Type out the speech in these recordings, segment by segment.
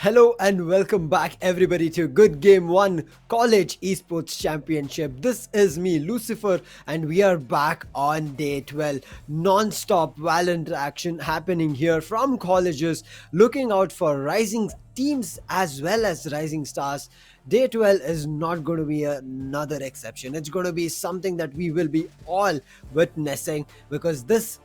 Hello and welcome back everybody to Good Game 1 College Esports Championship. This is me Lucifer and we are back on day 12. Non-stop Valorant action happening here from colleges, looking out for rising teams as well as rising stars. Day 12 is not going to be another exception. It's going to be something that we will be all witnessing because this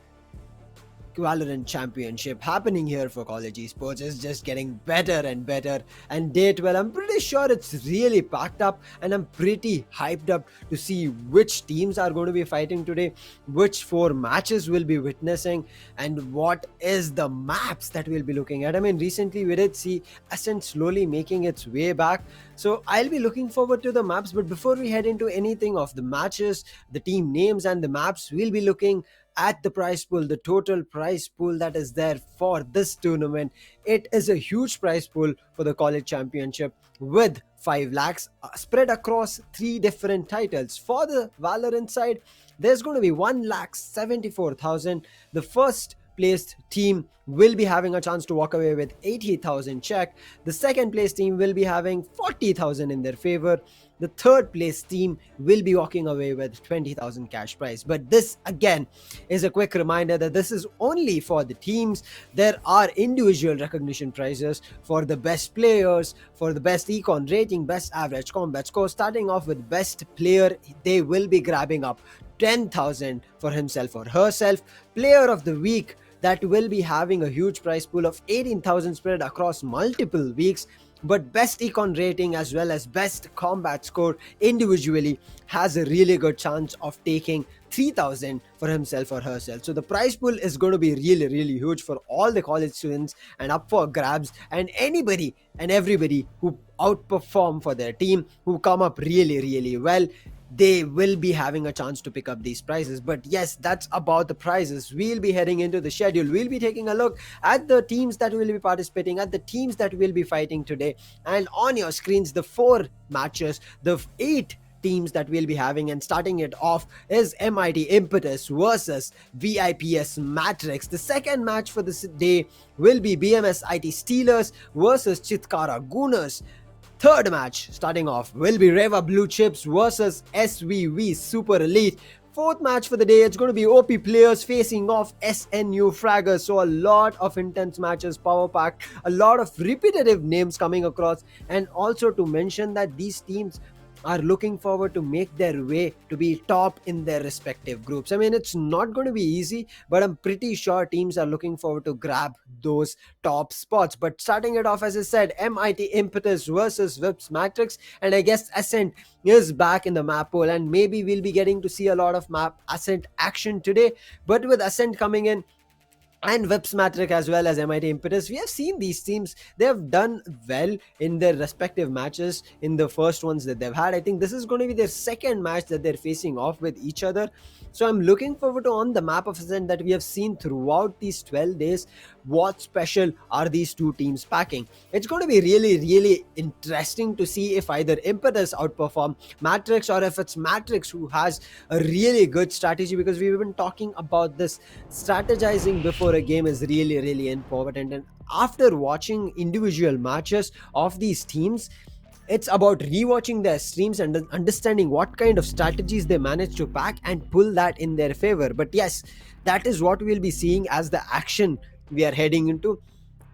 Valorant Championship happening here for College Esports is just getting better and better. And day 12, I'm pretty sure it's really packed up, and I'm pretty hyped up to see which teams are going to be fighting today, which four matches we'll be witnessing, and what is the maps that we'll be looking at. I mean, recently we did see Ascent slowly making its way back. So I'll be looking forward to the maps. But before we head into anything of the matches, the team names, and the maps, we'll be looking at the prize pool, the total prize pool that is there for this tournament. It is a huge prize pool for the college championship with 5 lakhs spread across 3 different titles. For the Valorant side, there's going to be 1,74,000. The first placed team will be having a chance to walk away with 80,000 check. The second place team will be having 40,000 in their favor. The third place team will be walking away with 20,000 cash prize. But this again is a quick reminder that this is only for the teams. There are individual recognition prizes for the best players, for the best econ rating, best average combat score. Starting off with best player, they will be grabbing up 10,000 for himself or herself. Player of the week, that will be having a huge prize pool of 18,000 spread across multiple weeks. But best econ rating as well as best combat score individually has a really good chance of taking 3,000 for himself or herself. So the prize pool is going to be really huge for all the college students and up for grabs, and anybody and everybody who outperform for their team, who come up really well, they will be having a chance to pick up these prizes. But yes, that's about the prizes. We'll be heading into the schedule. We'll be taking a look at the teams that will be participating, at the teams that will be fighting today, and on your screens the 4 matches, the 8 teams that we'll be having. And starting it off is MIT Impetus versus VIPS Matrix. The second match for this day will be BMS IT Steelers versus Chitkara Gooners. Third match starting off will be Reva Blue Chips versus SVV Super Elite. Fourth match for the day, it's going to be OP players facing off SNU Fraggers. So a lot of intense matches, power pack, a lot of repetitive names coming across. And also to mention that these teams are looking forward to make their way to be top in their respective groups. I mean, it's not going to be easy, but I'm pretty sure teams are looking forward to grab those top spots. But starting it off, as I said, MIT Impetus versus VIPS Matrix, and I guess Ascent is back in the map pool, and maybe we'll be getting to see a lot of map Ascent action today. But with Ascent coming in, and VIPS Matrix as well as MIT Impetus, we have seen these teams, they have done well in their respective matches in the first ones that they've had. I think this is going to be their second match that they're facing off with each other. So I'm looking forward to, on the map of Ascent that we have seen throughout these 12 days, what special are these two teams packing. It's going to be really interesting to see if either Impetus outperform Matrix or if it's Matrix who has a really good strategy, because we've been talking about this. Strategizing before a game is really important, and after watching individual matches of these teams, it's about rewatching their streams and understanding what kind of strategies they manage to pack and pull that in their favor. But yes, that is what we'll be seeing as the action we are heading into.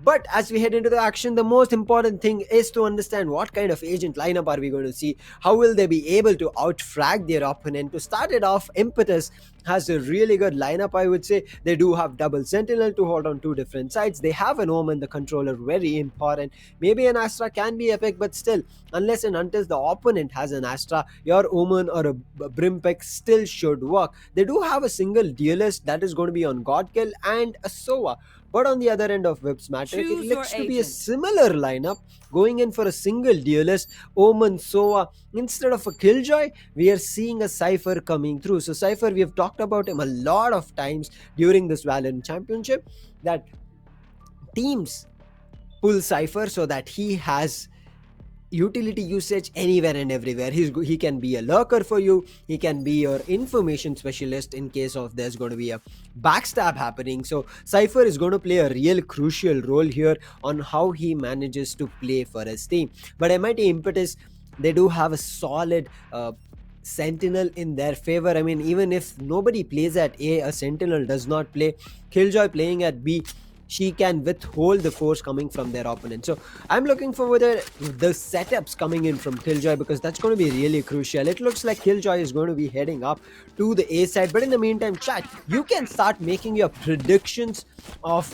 But as we head into the action, the most important thing is to understand what kind of agent lineup are we going to see. How will they be able to outfrag their opponent? To start it off, Impetus has a really good lineup, I would say. They do have double Sentinel to hold on 2 different sides. They have an Omen, the controller, very important. Maybe an Astra can be epic, but still, unless and until the opponent has an Astra, your Omen or a Brimpick still should work. They do have a single duelist that is going to be on Godkill and a Sova. But on the other end of VIPS Matrix, it looks to be a similar lineup, going in for a single duelist, Omen, Sova. Instead of a Killjoy, we are seeing a Cypher coming through. So Cypher, we have talked about him a lot of times during this Valorant Championship, that teams pull Cypher so that he has utility usage anywhere and everywhere. He can be a lurker for you, he can be your information specialist in case of there's going to be a backstab happening. So Cypher is going to play a real crucial role here on how he manages to play for his team. But MIT Impetus, they do have a solid sentinel in their favor. I mean, even if nobody plays at a sentinel does not play, Killjoy playing at B, she can withhold the force coming from their opponent. So I'm looking forward to the setups coming in from Killjoy, because that's going to be really crucial. It looks like Killjoy is going to be heading up to the A side, but in the meantime, chat, you can start making your predictions of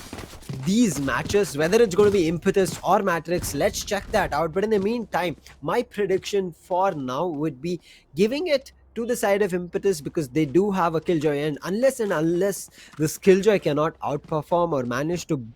these matches, whether it's going to be Impetus or Matrix. Let's check that out. But in the meantime, my prediction for now would be giving it to the side of Impetus, because they do have a Killjoy, and unless this Killjoy cannot outperform or manage to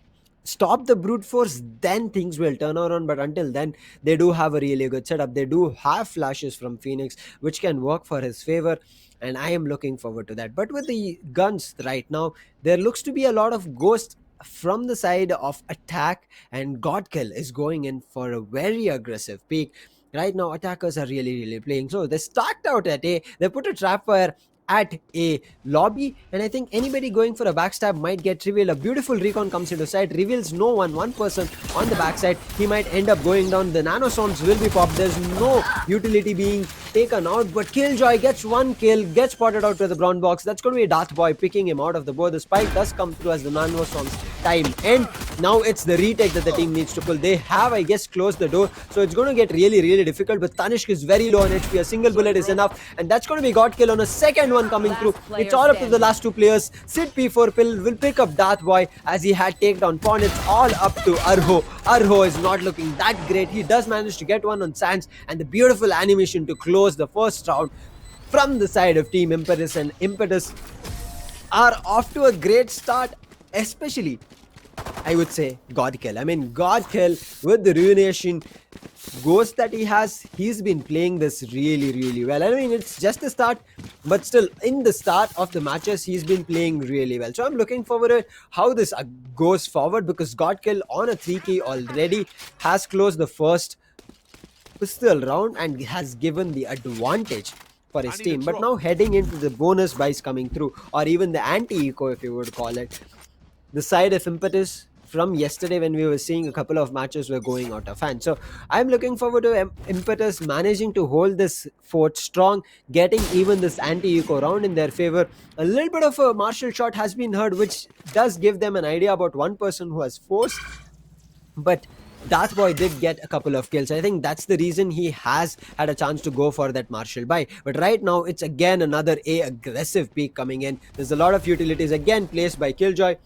stop the brute force, then things will turn around. But until then, they do have a really good setup. They do have flashes from Phoenix which can work for his favor, and I am looking forward to that. But with the guns right now, there looks to be a lot of ghost from the side of attack, and Godkill is going in for a very aggressive peak. Right now, attackers are really playing. So they stacked out at A. They put a trap fire at a lobby, and I think anybody going for a backstab might get revealed. A beautiful recon comes into sight, reveals no one person on the backside. He might end up going down. The nanoswarms will be popped. There's no utility being taken out, but Killjoy gets one kill, gets spotted out to the brown box. That's going to be a Darth Boy picking him out of the board. The spike does come through as the nanoswarms time end. Now it's the retake that the team needs to pull. They have, I guess, closed the door, so it's going to get really difficult. But Tanishq is very low on HP. A single bullet is enough, and that's going to be Godkill on a second one coming through. It's all up to the last two players. Sid P4 will pick up Darth Boy as he had takedown Pawn. It's all up to Arho. Arho is not looking that great. He does manage to get one on Sands, and the beautiful animation to close the first round from the side of Team Impetus. And Impetus are off to a great start, especially, I would say, Godkill. I mean, Godkill with the Ruination Ghost that he has, he's been playing this really well. I mean, it's just the start, but still, in the start of the matches, he's been playing really well. So I'm looking forward to how this goes forward, because Godkill on a 3K already has closed the first pistol round and has given the advantage for his team. But now heading into the bonus buys coming through, or even the anti-eco, if you would call it, the side of Impetus from yesterday when we were seeing a couple of matches were going out of hand. So I'm looking forward to Impetus managing to hold this fort strong, getting even this anti-eco round in their favor. A little bit of a martial shot has been heard, which does give them an idea about one person who has force, but Darth Boy did get a couple of kills. I think that's the reason he has had a chance to go for that martial buy. But right now, it's again another A aggressive peak coming in. There's a lot of utilities again placed by Killjoy.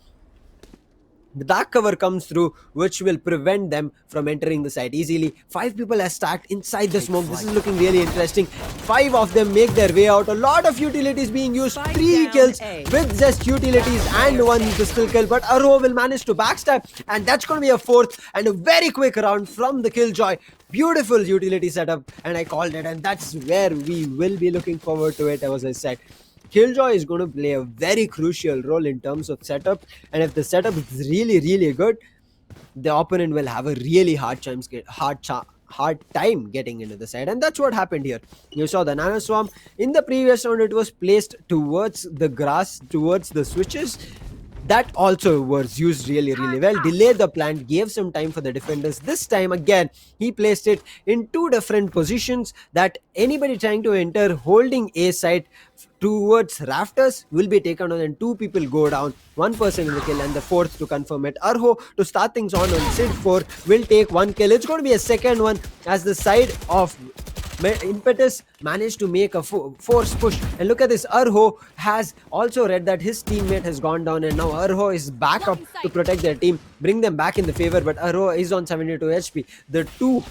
The dark cover comes through, which will prevent them from entering the site easily. 5 people are stacked inside the smoke. This is looking really interesting. 5 of them make their way out. A lot of utilities being used. 3 kills with just utilities and 1 pistol kill. But Arrow will manage to backstab, and that's going to be a 4th and a very quick round from the Killjoy. Beautiful utility setup, and I called it, and that's where we will be looking forward to it, as I said. Killjoy is going to play a very crucial role in terms of setup, and if the setup is really good, the opponent will have a really hard time getting into the side. And that's what happened here. You saw the nanoswarm in the previous round. It was placed towards the grass, towards the switches. That also was used really well. Delayed the plant, gave some time for the defenders. This time again, he placed it in 2 different positions that anybody trying to enter holding A side towards rafters will be taken on, and 2 people go down. 1 person in the kill, and the 4th to confirm it. Arho to start things on Sid 4 will take 1 kill. It's going to be a second one as the side of Impetus managed to make a force push. And look at this, Arho has also read that his teammate has gone down, and now Arho is back up to protect their team, bring them back in the favor. But Arho is on 72 HP. The 2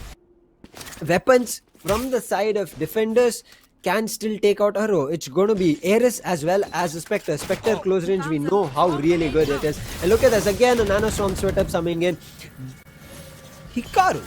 weapons from the side of defenders can still take out Arrow. It's going to be Ares as well as a Spectre. Spectre close range, we know how really good it is. And look at this, again a nanoswarm sweat up coming in. Hikaru,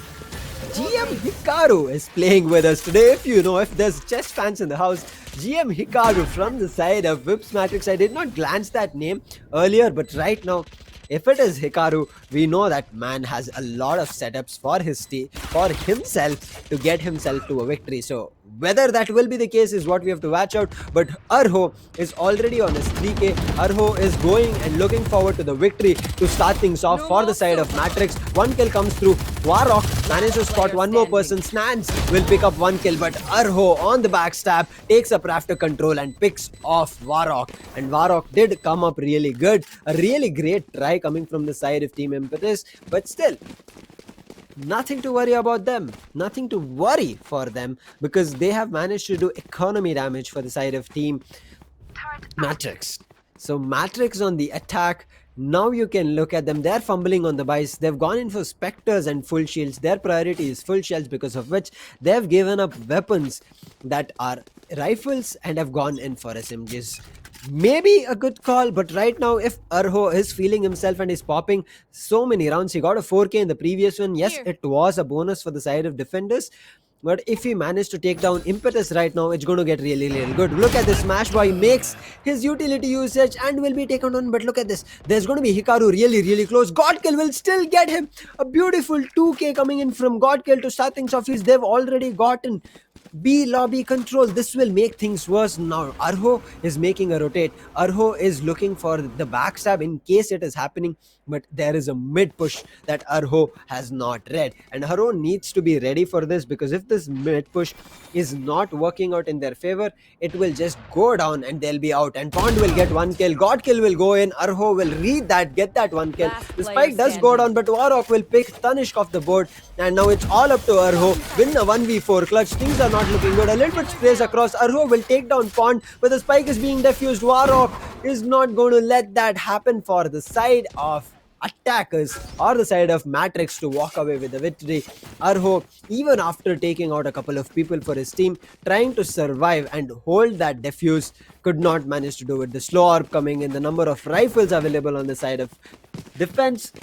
GM Hikaru is playing with us today. If there's chess fans in the house, GM Hikaru from the side of Vips Matrix. I did not glance that name earlier, but right now if it is Hikaru, we know that man has a lot of setups for for himself to get himself to a victory. So whether that will be the case is what we have to watch out. But Arho is already on his 3k. Arho is going and looking forward to the victory to start things off for the side of Matrix. One kill comes through. Warrock manages to spot one more person. Snans will pick up one kill, but Arho on the backstab takes up Rafter control and picks off Warrock. And Warrock did come up really good. A really great try coming from the side of Team Impetus, but still, nothing to worry about them. Nothing to worry for them because they have managed to do economy damage for the side of Team Matrix. So Matrix on the attack. Now you can look at them. They're fumbling on the buys. They've gone in for specters and full shields. Their priority is full shields, because of which they've given up weapons that are rifles and have gone in for SMGs. Maybe a good call, but right now, if Arho is feeling himself and is popping so many rounds, he got a 4k in the previous one. Yes, it was a bonus for the side of defenders. But if he managed to take down Impetus right now, it's going to get really, really good. Look at this. Smash Boy makes his utility usage and will be taken on. But look at this. There's going to be Hikaru really, really close. Godkill will still get him. A beautiful 2k coming in from Godkill to start things off. They've already gotten B lobby control. This will make things worse. Now Arho is making a rotate. Arho is looking for the backstab in case it is happening, but there is a mid push that Arho has not read, and Arho needs to be ready for this, because if this mid push is not working out in their favor, it will just go down and they'll be out, and Pond will get one kill. God kill will go in. Arho will read that, get that one kill. The spike does go down, but Warrock will pick Tanishq off the board, and now it's all up to Arho. Win the 1v4 clutch. Things are not looking good. A little bit sprays across. Arho will take down Pond, but the spike is being defused. Warrock is not going to let that happen for the side of attackers or the side of Matrix to walk away with the victory. Arho, even after taking out a couple of people for his team, trying to survive and hold that defuse, could not manage to do it. The slow orb coming in, the number of rifles available on the side of defense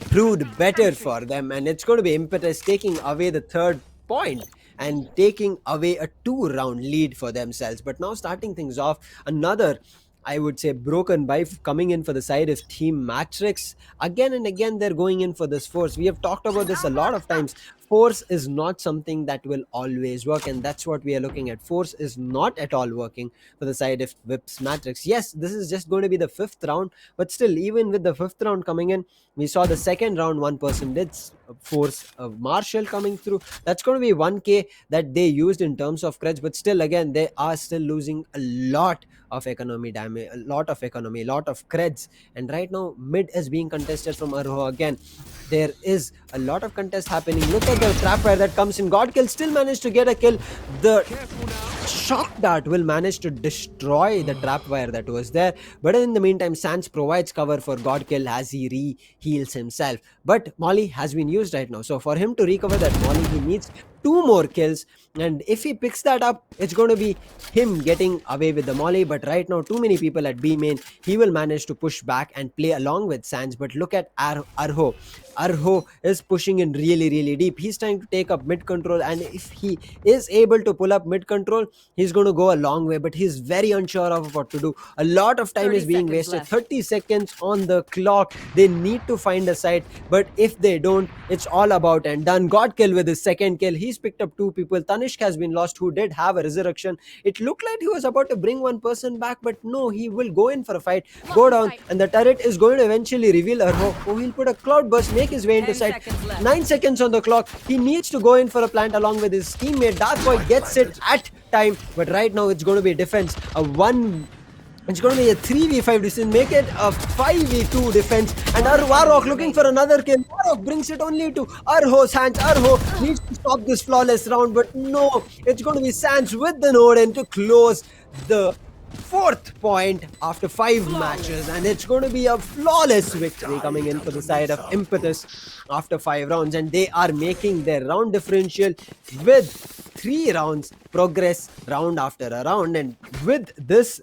proved better for them, and it's going to be Impetus taking away the third point and taking away a 2-round lead for themselves. But now starting things off, another, I would say, broken by coming in for the side of Team Matrix. Again and again, they're going in for this force. We have talked about this a lot of times. Force is not something that will always work, and that's what we are looking at. Force is not at all working for the side of Whips Matrix. Yes, this is just going to be the 5th round, but still, even with the 5th round coming in, we saw the second round, one person did force a Marshall coming through. That's going to be 1k that they used in terms of creds, but still, again, they are still losing a lot of economy damage, a lot of creds. And right now, mid is being contested from Arho again. There is a lot of contest happening. Look at the trap fire that comes in. Godkill still managed to get a kill. The shock dart will manage to destroy the trap wire that was there, but in the meantime, Sans provides cover for Godkill as he re-heals himself. But Molly has been used right now, so for him to recover that Molly, he needs 2 more kills, and if he picks that up, it's going to be him getting away with the Molly. But right now, too many people at B main. He will manage to push back and play along with Sans. But look at Arho. Arho is pushing in really, really deep. He's trying to take up mid control, and if he is able to pull up mid control, he's going to go a long way, but he's very unsure of what to do. A lot of time is being wasted. 30 seconds on the clock. They need to find a site, but if they don't, it's all about and done. Godkill with his second kill. He's picked up 2 people. Tanishq has been lost, who did have a resurrection. It looked like he was about to bring one person back, but no, he will go in for a fight, go down, and the turret is going to eventually reveal Arho. Oh, he'll put a cloud burst, make his way into site. 9 seconds on the clock. He needs to go in for a plant along with his teammate. Dark Boy gets it at time, but right now it's going to be defense. It's going to be a 3v5 decision, make it a 5v2 defense, and Warrock looking for another kill. Warrock brings it only to Arho's hands. Arho needs to stop this flawless round, but no, it's going to be Sans with the node and to close the 4th point after 5 matches, and it's going to be a flawless victory coming in for the side of Impetus after 5 rounds, and they are making their round differential with 3 rounds progress round after a round. And with this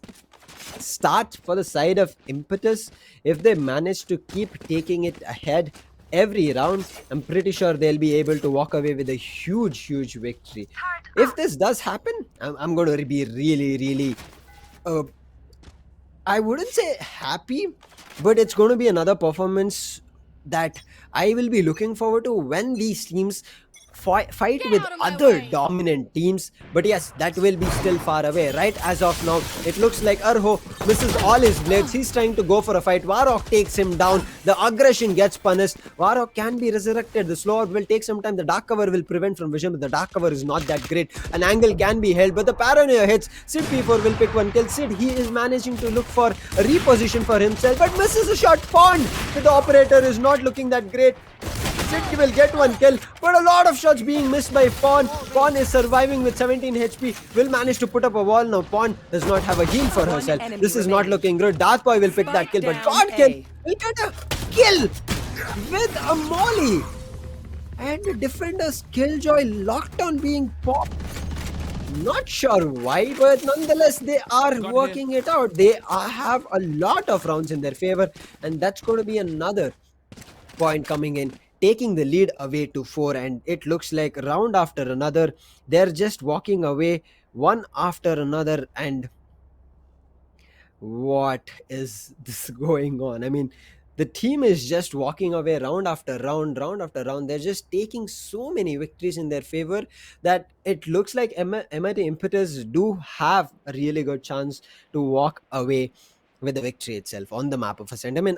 start for the side of Impetus, if they manage to keep taking it ahead every round, I'm pretty sure they'll be able to walk away with a huge victory. If this does happen, I'm going to be really I wouldn't say happy, but it's going to be another performance that I will be looking forward to when these teams fight Get with out of my other way! dominant teams. But yes, that will be still far away. Right as of now, it looks like Arho misses all his blades. He's trying to go for a fight. Warhawk takes him down. The aggression gets punished. Warhawk can be resurrected. The slow will take some time. The dark cover will prevent from vision, but the dark cover is not that great. An angle can be held, but the paranoia hits. Sid P4 will pick one kill. Sid, he is managing to look for a reposition for himself, but misses a shot. Pond, the operator is not looking that great. Sid will get one kill, but a lot of shots being missed by Pawn. Pawn is surviving with 17 HP, will manage to put up a wall. Now Pawn does not have a heal for One herself. enemy This is not remaining. looking good. Darth Boy will pick that Spike kill, but down God kill A. will get a kill with a molly. And the defender's killjoy lockdown being popped. Not sure why, but nonetheless, they are working it out. They have a lot of rounds in their favor, and that's going to be another point coming in, taking the lead away to 4. And it looks like round after another, they're just walking away one after another. And what is this going on? I mean, the team is just walking away round after round, round after round. They're just taking so many victories in their favor that it looks like MIT Impetus do have a really good chance to walk away with the victory itself on the map of Ascent. I mean,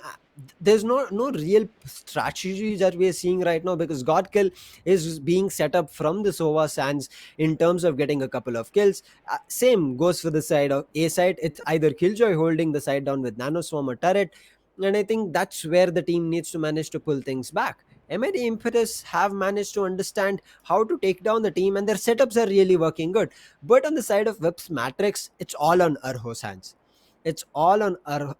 there's no real strategy that we are seeing right now, because God Kill is being set up from the Sova Sands in terms of getting a couple of kills. Same goes for the side of A side. It's either Killjoy holding the side down with Nanoswarm or Turret, and I think that's where the team needs to manage to pull things back. MIT Impetus have managed to understand how to take down the team, and their setups are really working good. But on the side of Whip's Matrix, it's all on Arho's hands. It's all on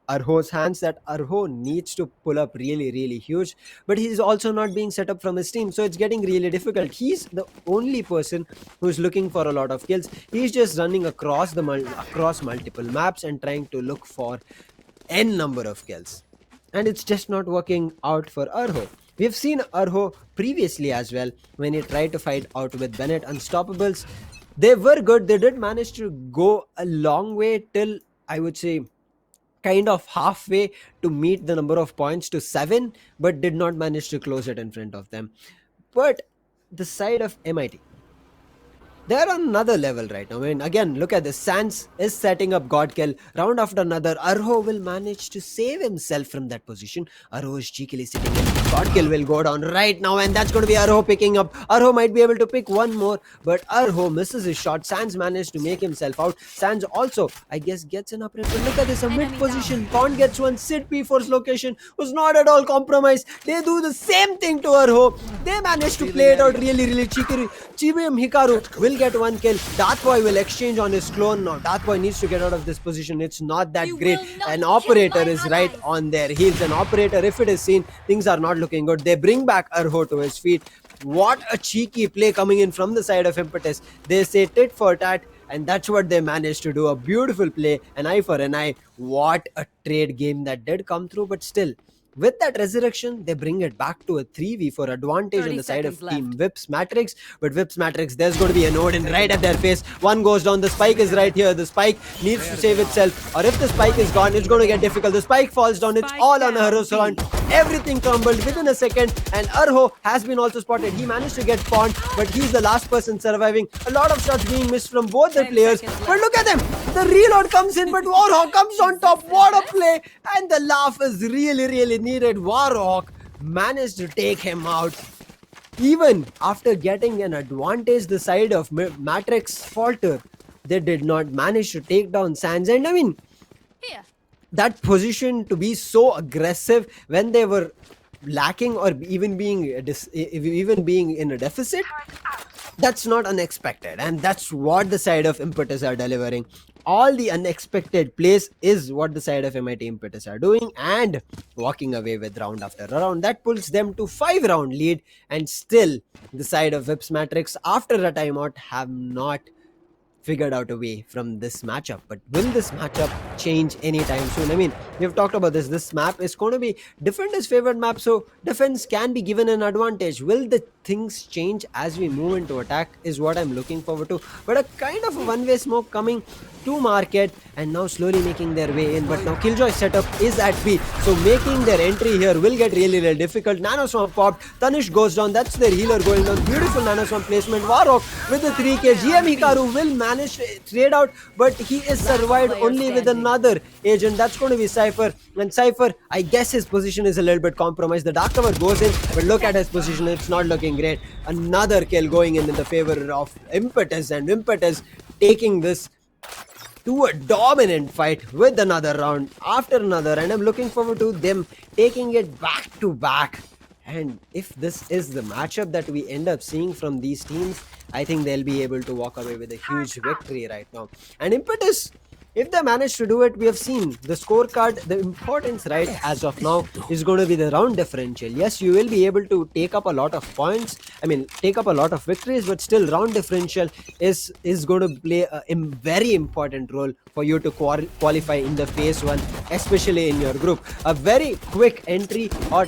Arho's hands, that Arho needs to pull up really, really huge. But he's also not being set up from his team, so it's getting really difficult. He's the only person who's looking for a lot of kills. He's just running across across multiple maps and trying to look for n number of kills, and it's just not working out for Arho. We've seen Arho previously as well when he tried to fight out with Bennett Unstoppables. They were good. They did manage to go a long way till, I would say, kind of halfway to meet the number of points to 7, but did not manage to close it in front of them. But the side of MIT, they're on another level right now. I mean, again, look at this. Sans is setting up Godkill. Round after another, Arho will manage to save himself from that position. Arho is cheekily sitting in. Godkill will go down right now, and that's going to be Arho picking up. Arho might be able to pick one more, but Arho misses his shot. Sans managed to make himself out. Sans also, I guess, gets an upgrade. But look at this, a mid Enemy position. Pond gets one. Sid P4's location was not at all compromised. They do the same thing to Arho. They managed to play it out really, really cheeky. Chibium Hikaru will get one kill. Darth Boy will exchange on his clone. Now Darth Boy needs to get out of this position. It's not that You great. will not An kill operator my is right allies. on their heels. An operator, if it is seen, things are not looking good. They bring back Arho to his feet. What a cheeky play coming in from the side of Impetus. They say tit for tat, and that's what they managed to do. A beautiful play, an eye for an eye. What a trade game that did come through, but still, with that resurrection, they bring it back to a 3v4 advantage on 30 the side of seconds Team left. Whip's Matrix. But Whip's Matrix, there's going to be an Odin right at their face. One goes down, the spike is right here. The spike needs to save itself, or if the spike is gone, it's going to get difficult. The spike falls down, it's Spike all on down, Arho's B. front. Everything crumbled within a second, and Arho has been also spotted. He managed to get pawned, but he's the last person surviving. A lot of shots being missed from both the 10 players. seconds But left. look at them. The reload comes in, but Warhawk comes on top. What a play. And the laugh is really, really needed. Warhawk managed to take him out. Even after getting an advantage, the side of Matrix falter. They did not manage to take down Sans. And I mean, Here. that position to be so aggressive when they were lacking, or even being in a deficit, that's not unexpected, and that's what the side of Impetus are delivering. All the unexpected plays is what the side of MIT Impetus are doing, and walking away with round after round. That pulls them to 5-round lead, and still the side of Vips Matrix, after a timeout, have not figured out a way from this matchup. But will this matchup change anytime soon? I mean, we've talked about this map is going to be defender's favorite map, so defense can be given an advantage. Will the things change as we move into attack is what I'm looking forward to. But a kind of a one-way smoke coming to market and now slowly making their way in. But now Killjoy's setup is at B, so making their entry here will get really, really difficult. Nanoswamp popped, Tanish goes down, that's their healer going down. Beautiful Nanoswamp placement. Varrock with the 3k. GM Hikaru will manage to trade out, but he is survived only with another agent. That's going to be Cypher. And Cypher, I guess his position is a little bit compromised. The Dark Cover goes in, but look at his position, it's not looking great. Another kill going in the favor of Impetus, and Impetus taking this to a dominant fight with another round after another, and I'm looking forward to them taking it back to back. And if this is the matchup that we end up seeing from these teams, I think they'll be able to walk away with a huge victory right now. And Impetus, if they manage to do it, we have seen the scorecard. The importance right as of now is going to be the round differential. Yes, you will be able to take up a lot of points, take up a lot of victories, but still round differential is going to play a very important role for you to qualify in the phase 1, especially in your group. A very quick entry or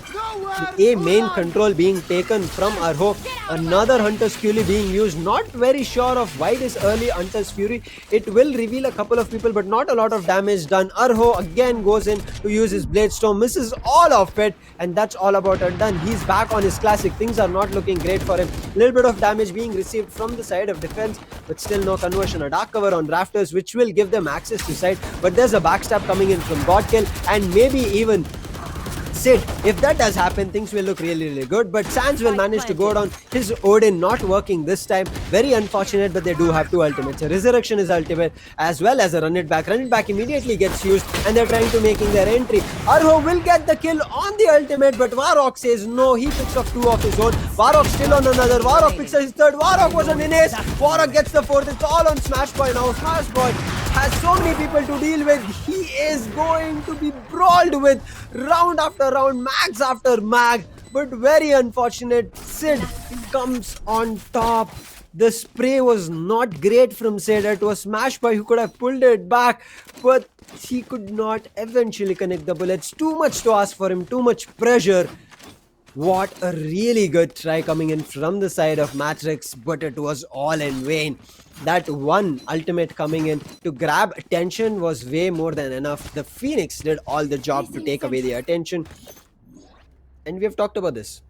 a main control being taken from Arho. Another Hunter's Fury being used. Not very sure of why this early Hunter's Fury. It will reveal a couple of people, but not a lot of damage done. Arho again goes in to use his Blade Storm, misses all of it, and that's all about it done. He's back on his classic. Things are not looking great for him. Little bit of damage being received from the side of defense, but still no conversion. A Dark Cover on Rafters, which will give them access to side, but there's a backstab coming in from Godkill, and maybe even Sid. If that does happen, things will look really, really good. But Sans will manage to go down. His Odin not working this time. Very unfortunate, but they do have two ultimates. A Resurrection is ultimate, as well as a Run It Back. Run It Back immediately gets used, and they're trying to making their entry. Arho will get the kill on the ultimate, but Varrock says no. He picks up two of his own. Varrock still on another. Varrock picks up his third. Varrock was on an ace. Varrock gets the fourth. It's all on Smash Boy now. Smash Boy has so many people to deal with. He is going to be brawled with round after round, mags after mag, but very unfortunate. Sid comes on top. The spray was not great from Sid. It was Smash Boy who could have pulled it back, but he could not eventually connect the bullets. Too much to ask for him, too much pressure. What a really good try coming in from the side of Matrix, but it was all in vain. That one ultimate coming in to grab attention was way more than enough. The Phoenix did all the job to take away the attention. And we have talked about this.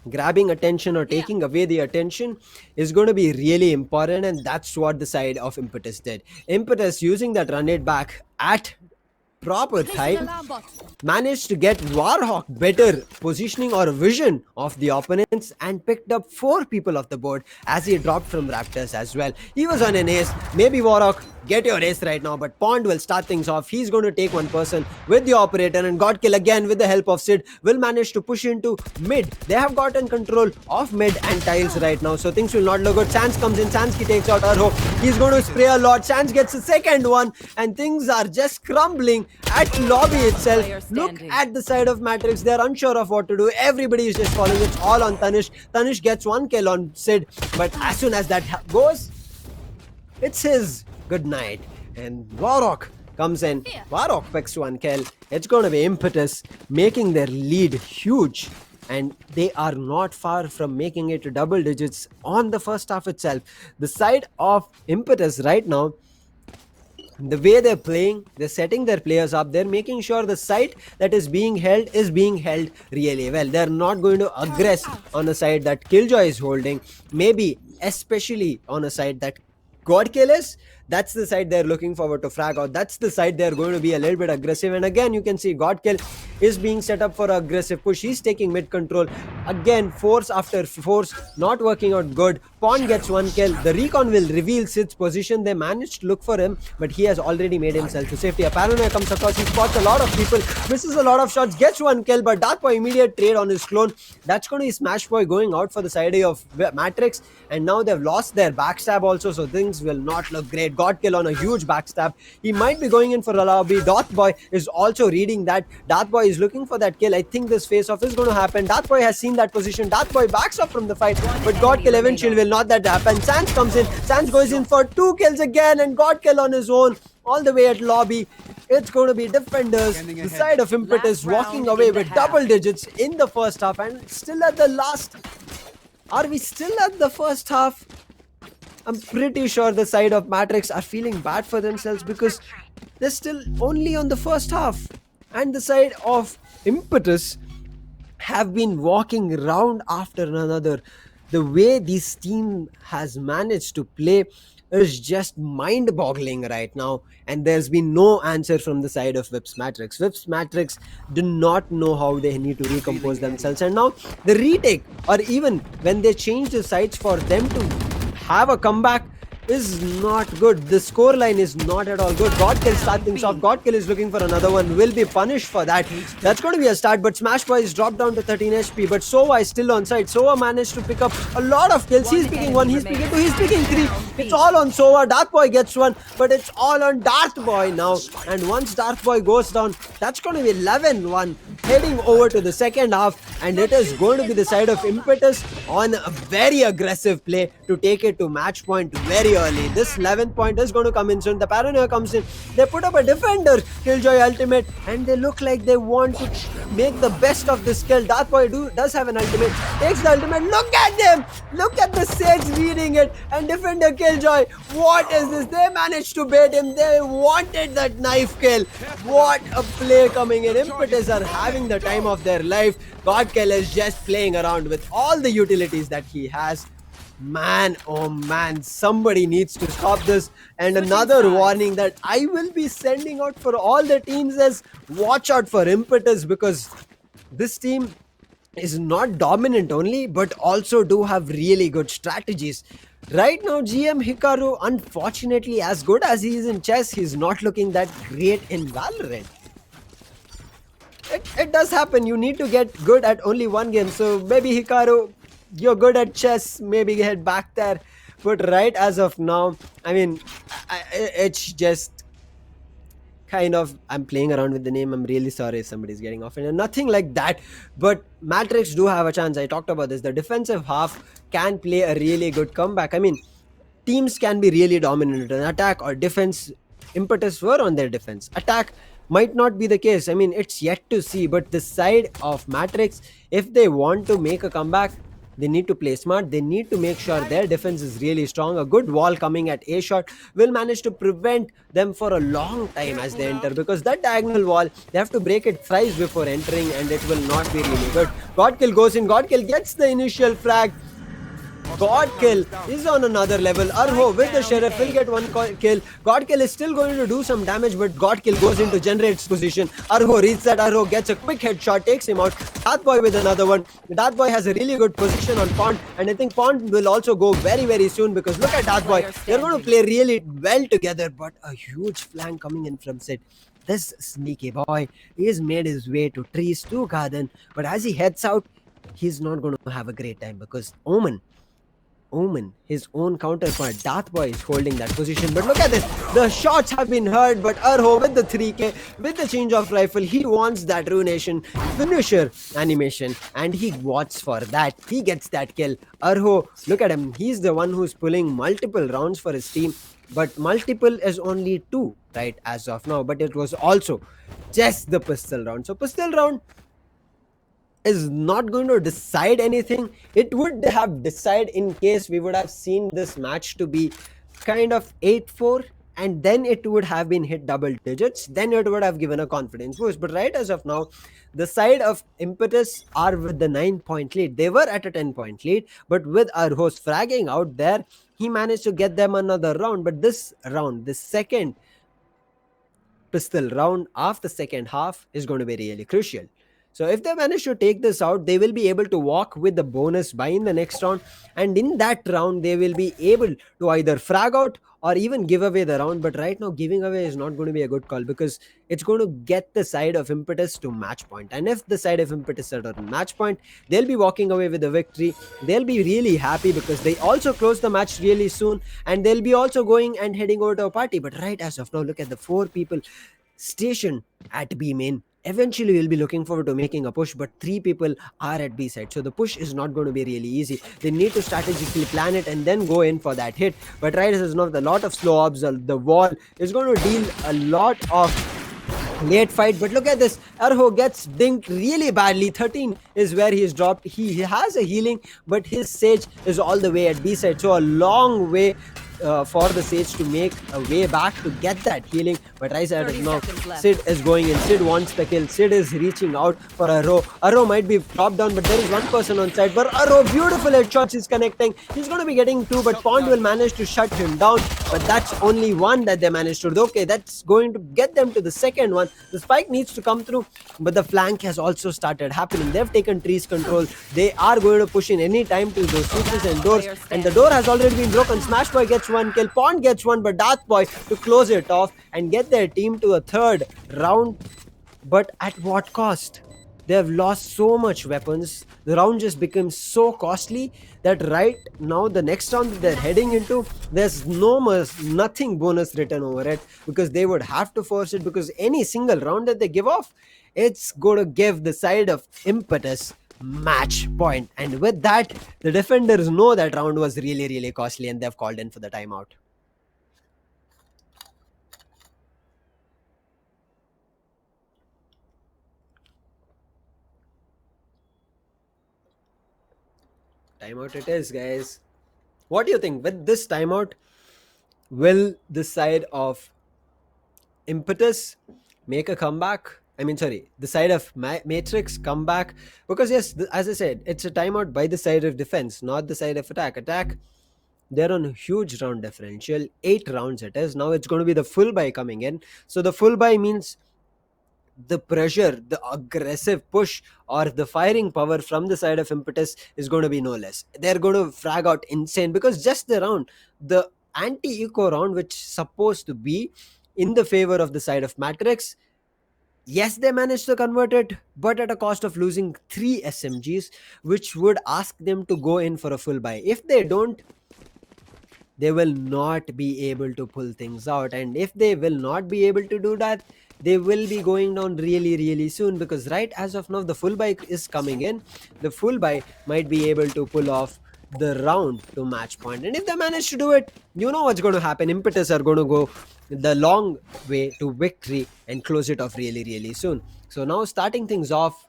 Grabbing attention or taking away the attention is going to be really important, and that's what the side of Impetus did. Impetus, using that Run It Back at proper time, managed to get Warhawk better positioning or vision of the opponents and picked up 4 people off the board as he dropped from Raptors as well. He was on an ace. Maybe Warhawk, get your ace right now, but Pond will start things off. He's going to take one person with the operator, and Godkill again with the help of Sid will manage to push into mid. They have gotten control of mid and tiles right now, so things will not look good. Sans comes in. Sansky takes out Arho. He's going to spray a lot. Sans gets the second one, and things are just crumbling at lobby itself. Look at the side of Matrix. They're unsure of what to do. Everybody is just following. It's all on Tanish. Tanish gets one kill on Sid, but as soon as that goes, it's his good night. And Warrock comes in. Warrock picks one kill. It's going to be Impetus making their lead huge, and they are not far from making it to double digits on the first half itself. The side of Impetus right now, the way they're playing, they're setting their players up, they're making sure the site that is being held really well. They're not going to aggress on a side that Killjoy is holding, maybe especially on a side that Godkill is. That's the side they're looking forward to frag out. That's the side they're going to be a little bit aggressive. And again, you can see Godkill is being set up for an aggressive push. He's taking mid control. Again, force after force, not working out good. Pond gets one kill. The recon will reveal Sid's position. They managed to look for him, but he has already made himself to safety. A Paranoia comes across. He spots a lot of people, misses a lot of shots, gets one kill, but Dark Boy immediate trade on his clone. That's going to be Smash Boy going out for the side of Matrix. And now they've lost their backstab also, so things will not look great. Godkill on a huge backstab. He might be going in for a lobby. Darth Boy is also reading that. Darth Boy is looking for that kill. I think this face-off is going to happen. Darth Boy has seen that position. Darth Boy backs up from the fight, but Godkill eventually will not that happen. Sans comes in. Sans goes in for 2 kills again, and Godkill on his own all the way at lobby. It's going to be defenders, the side of Impetus walking away with double digits in the first half, and still at the last Are we still at the first half? I'm pretty sure the side of Matrix are feeling bad for themselves because they're still only on the first half. And the side of Impetus have been walking round after another. The way this team has managed to play is just mind boggling right now. And there's been no answer from the side of Vips Matrix. Vips Matrix do not know how they need to recompose themselves. And now the retake, or even when they change the sides for them to have a comeback, is not good. The scoreline is not at all good. Godkill start things off. Godkill is looking for another one. Will be punished for that. That's going to be a start. But Smash Boy is dropped down to 13 HP. But Sova is still on side. Sova managed to pick up a lot of kills. He's picking one. He's picking two. He's picking three. It's all on Sova. Darth Boy gets one. But it's all on Darth Boy now. And once Darth Boy goes down, that's going to be 11-1. Heading over to the second half. And it is going to be the side of Impetus on a very aggressive play to take it to match point very early. This 11th point is going to come in soon. The paranoia comes in. They put up a defender, Killjoy ultimate, and they look like they want to make the best of this kill. Darth Boy does have an ultimate, takes the ultimate. Look at them! Look at the Sage reading it, and defender Killjoy. What is this? They managed to bait him. They wanted that knife kill. What a play coming in. Impetus are having the time of their life. Godkill is just playing around with all the utilities that he has. Man, oh man, somebody needs to stop this. And another warning that I will be sending out for all the teams is watch out for Impetus, because this team is not dominant only, but also do have really good strategies. Right now, GM Hikaru, unfortunately, as good as he is in chess, he's not looking that great in Valorant. It does happen. You need to get good at only one game. So maybe Hikaru, you're good at chess, maybe head back there. But right as of now, I mean, it's just kind of, I'm playing around with the name. I'm really sorry if somebody's getting offended. Nothing like that. But Matrix do have a chance. I talked about this. The defensive half can play a really good comeback. I mean, teams can be really dominant in attack or defense. Impetus were on their defense. Attack might not be the case. I mean, it's yet to see. But the side of Matrix, if they want to make a comeback, they need to play smart. They need to make sure their defense is really strong. A good wall coming at A shot will manage to prevent them for a long time as they enter, because that diagonal wall, they have to break it thrice before entering, and it will not be really good. Godkill goes in. Godkill gets the initial frag. Godkill is on another level. Arho with the Sheriff will get one kill. Godkill is still going to do some damage, but Godkill goes into Generate's position. Arho reads that. Arho gets a quick headshot, takes him out. Darth Boy with another one. Darth Boy has a really good position on Pond, and I think Pond will also go very, very soon, because look at Darth Boy. They're going to play really well together, but a huge flank coming in from Sid. This sneaky boy, he has made his way to trees, to garden, but as he heads out, he's not going to have a great time, because Omen, his own counterpart, Darth Boy, is holding that position. But look at this. The shots have been heard, but Arho with the 3K, with the change of rifle, he wants that Ruination finisher animation, and he wants for that. He gets that kill. Arho, look at him. He's the one who's pulling multiple rounds for his team. But multiple is only 2, right, as of now. But it was also just the pistol round. So pistol round is not going to decide anything. It would have decided in case we would have seen this match to be kind of 8-4, and then it would have been hit double digits. Then it would have given a confidence boost. But right as of now, the side of Impetus are with the 9-point lead. They were at a 10-point lead, but with our host fragging out there, he managed to get them another round. But this round, the second pistol round of the second half, is going to be really crucial. So if they manage to take this out, they will be able to walk with the bonus buy in the next round. And in that round, they will be able to either frag out or even give away the round. But right now, giving away is not going to be a good call, because it's going to get the side of Impetus to match point. And if the side of Impetus are on match point, they'll be walking away with the victory. They'll be really happy, because they also close the match really soon. And they'll be also going and heading over to a party. But right as of now, look at the 4 people stationed at B main. Eventually, we'll be looking forward to making a push, but 3 people are at B side. So the push is not going to be really easy. They need to strategically plan it and then go in for that hit. But right as of now, a lot of slow ops, the wall is going to deal a lot of late fight. But look at this, Arho gets dinked really badly. 13 is where he is dropped. He has a healing, but his Sage is all the way at B side, so a long way for the Sage to make a way back to get that healing. But right side is now, Sid is going in. Sid wants the kill. Sid is reaching out for Arrow. Arrow might be dropped down, but there is one person on side. But Arrow, beautiful headshots is connecting. He's going to be getting two, but Pond will manage to shut him down. But that's only one that they managed to do. Okay, that's going to get them to the second one. The spike needs to come through, but the flank has also started happening. They've taken trees control. They are going to push in any time to those switches and doors. And the door has already been broken. Smash Boy gets one kill. Pond gets one, but Darth Boy to close it off and get their team to a third round. But at what cost? They have lost so much weapons. The round just became so costly that right now the next round that they're heading into, there's nothing bonus written over it, because they would have to force it, because any single round that they give off, it's going to give the side of Impetus match point. And with that, the defenders know that round was really costly, and they've called in for the timeout. Timeout it is, guys. What do you think? With this timeout, will the side of Impetus make a comeback? I mean, sorry, the side of Matrix come back? Because yes, as I said, it's a timeout by the side of defense, not the side of attack. Attack, they're on a huge round differential. 8 rounds it is. Now it's going to be the full buy coming in. So the full buy means the pressure, the aggressive push, or the firing power from the side of Impetus is going to be no less. They're going to frag out insane, because just the round, the anti-eco round, which is supposed to be in the favor of the side of Matrix, yes, they managed to convert it, but at a cost of losing 3 SMGs, which would ask them to go in for a full buy. If they don't, they will not be able to pull things out. And if they will not be able to do that, they will be going down really soon, because right as of now the full buy is coming in. The full buy might be able to pull off the round to match point, and if they manage to do it, you know what's going to happen. Impetus are going to go the long way to victory and close it off really soon. So now starting things off,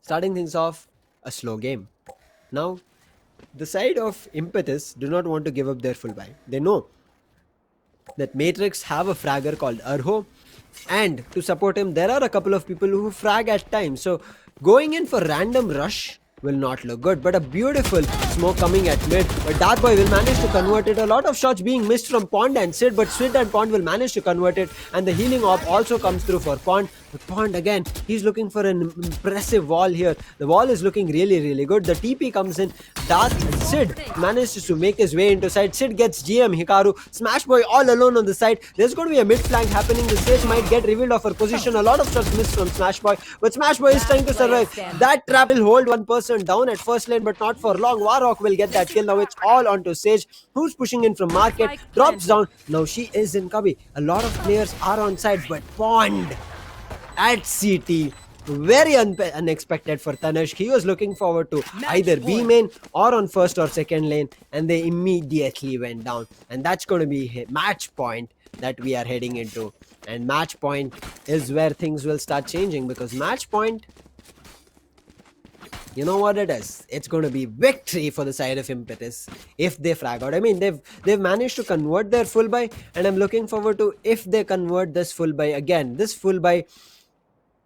a slow game. Now the side of Impetus do not want to give up their full buy. They know that Matrix have a fragger called Arho, and to support him there are a couple of people who frag at times. So going in for random rush will not look good, but a beautiful smoke coming at mid, but Dark Boy will manage to convert it. A lot of shots being missed from Pond and Sid, but Sid and Pond will manage to convert it, and the healing op also comes through for Pond. But Pond again, he's looking for an impressive wall here. The wall is looking really good. The TP comes in. Darth and Sid manages to make his way into side. Sid gets GM Hikaru. Smash Boy all alone on the side. There's going to be a mid flank happening. The Sage might get revealed off her position. A lot of shots missed from Smash Boy, but Smash Boy is trying to survive. That trap will hold one person down at first lane, but not for long. Warhawk will get that kill. Now it's all onto Sage, who's pushing in from market. Drops down. Now she is in Kabi. A lot of players are on side, but Pond at CT, very unexpected for Tanishq. He was looking forward to either B main or on first or second lane, and they immediately went down. And that's going to be match point that we are heading into. And match point is where things will start changing, because match point, you know what it is. It's going to be victory for the side of Impetus if they frag out. I mean, they've managed to convert their full buy, and I'm looking forward to if they convert this full buy again. This full buy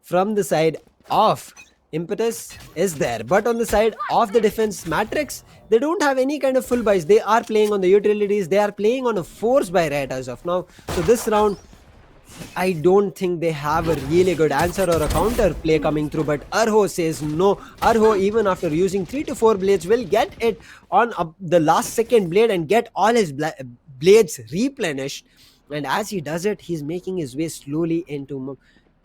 from the side of Impetus is there, but on the side of the defense Matrix, they don't have any kind of full buys. They are playing on the utilities. They are playing on a force buy right as of now. So this round, I don't think they have a really good answer or a counter play coming through, but Arho says no. Arho, even after using 3 to 4 blades, will get it on the last second blade and get all his blades replenished. And as he does it, he's making his way slowly into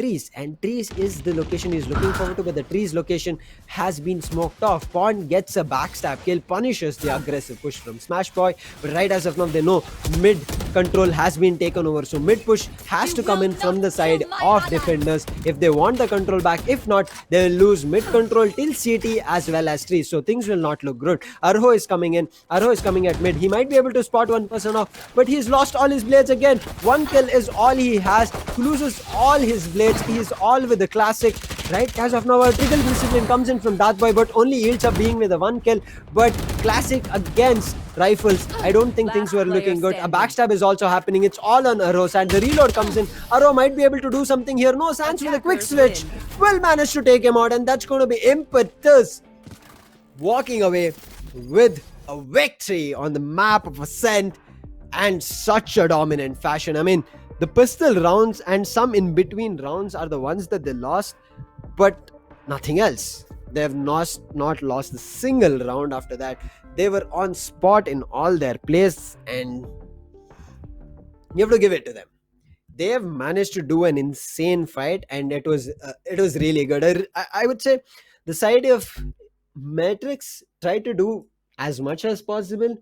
trees, and trees is the location he's looking forward to, but the trees location has been smoked off. Pond gets a backstab kill, punishes the aggressive push from Smash Boy, but right as of now they know mid control has been taken over, so mid push has to come in from the side of defenders if they want the control back. If not, they will lose mid control till CT as well as trees, so things will not look good. Arho is coming in, Arho is coming at mid, he might be able to spot one person off, but he's lost all his blades again. One kill is all he has, he loses all his blades, he is all with the classic. Right as of now, a triple discipline comes in from Darthboy, but only yields up being with a one kill. But classic against rifles, I don't think things were looking good. A backstab is also happening, it's all on Arrow, and the reload comes in. Arrow might be able to do something here. No, Sans with a quick switch will manage to take him out, and that's going to be Impetus walking away with a victory on the map of Ascent, and such a dominant fashion. I mean, the pistol rounds and some in between rounds are the ones that they lost, but nothing else. They have not lost a single round after that. They were on spot in all their plays, and you have to give it to them. They have managed to do an insane fight, and it was really good. I would say the side of Matrix tried to do as much as possible,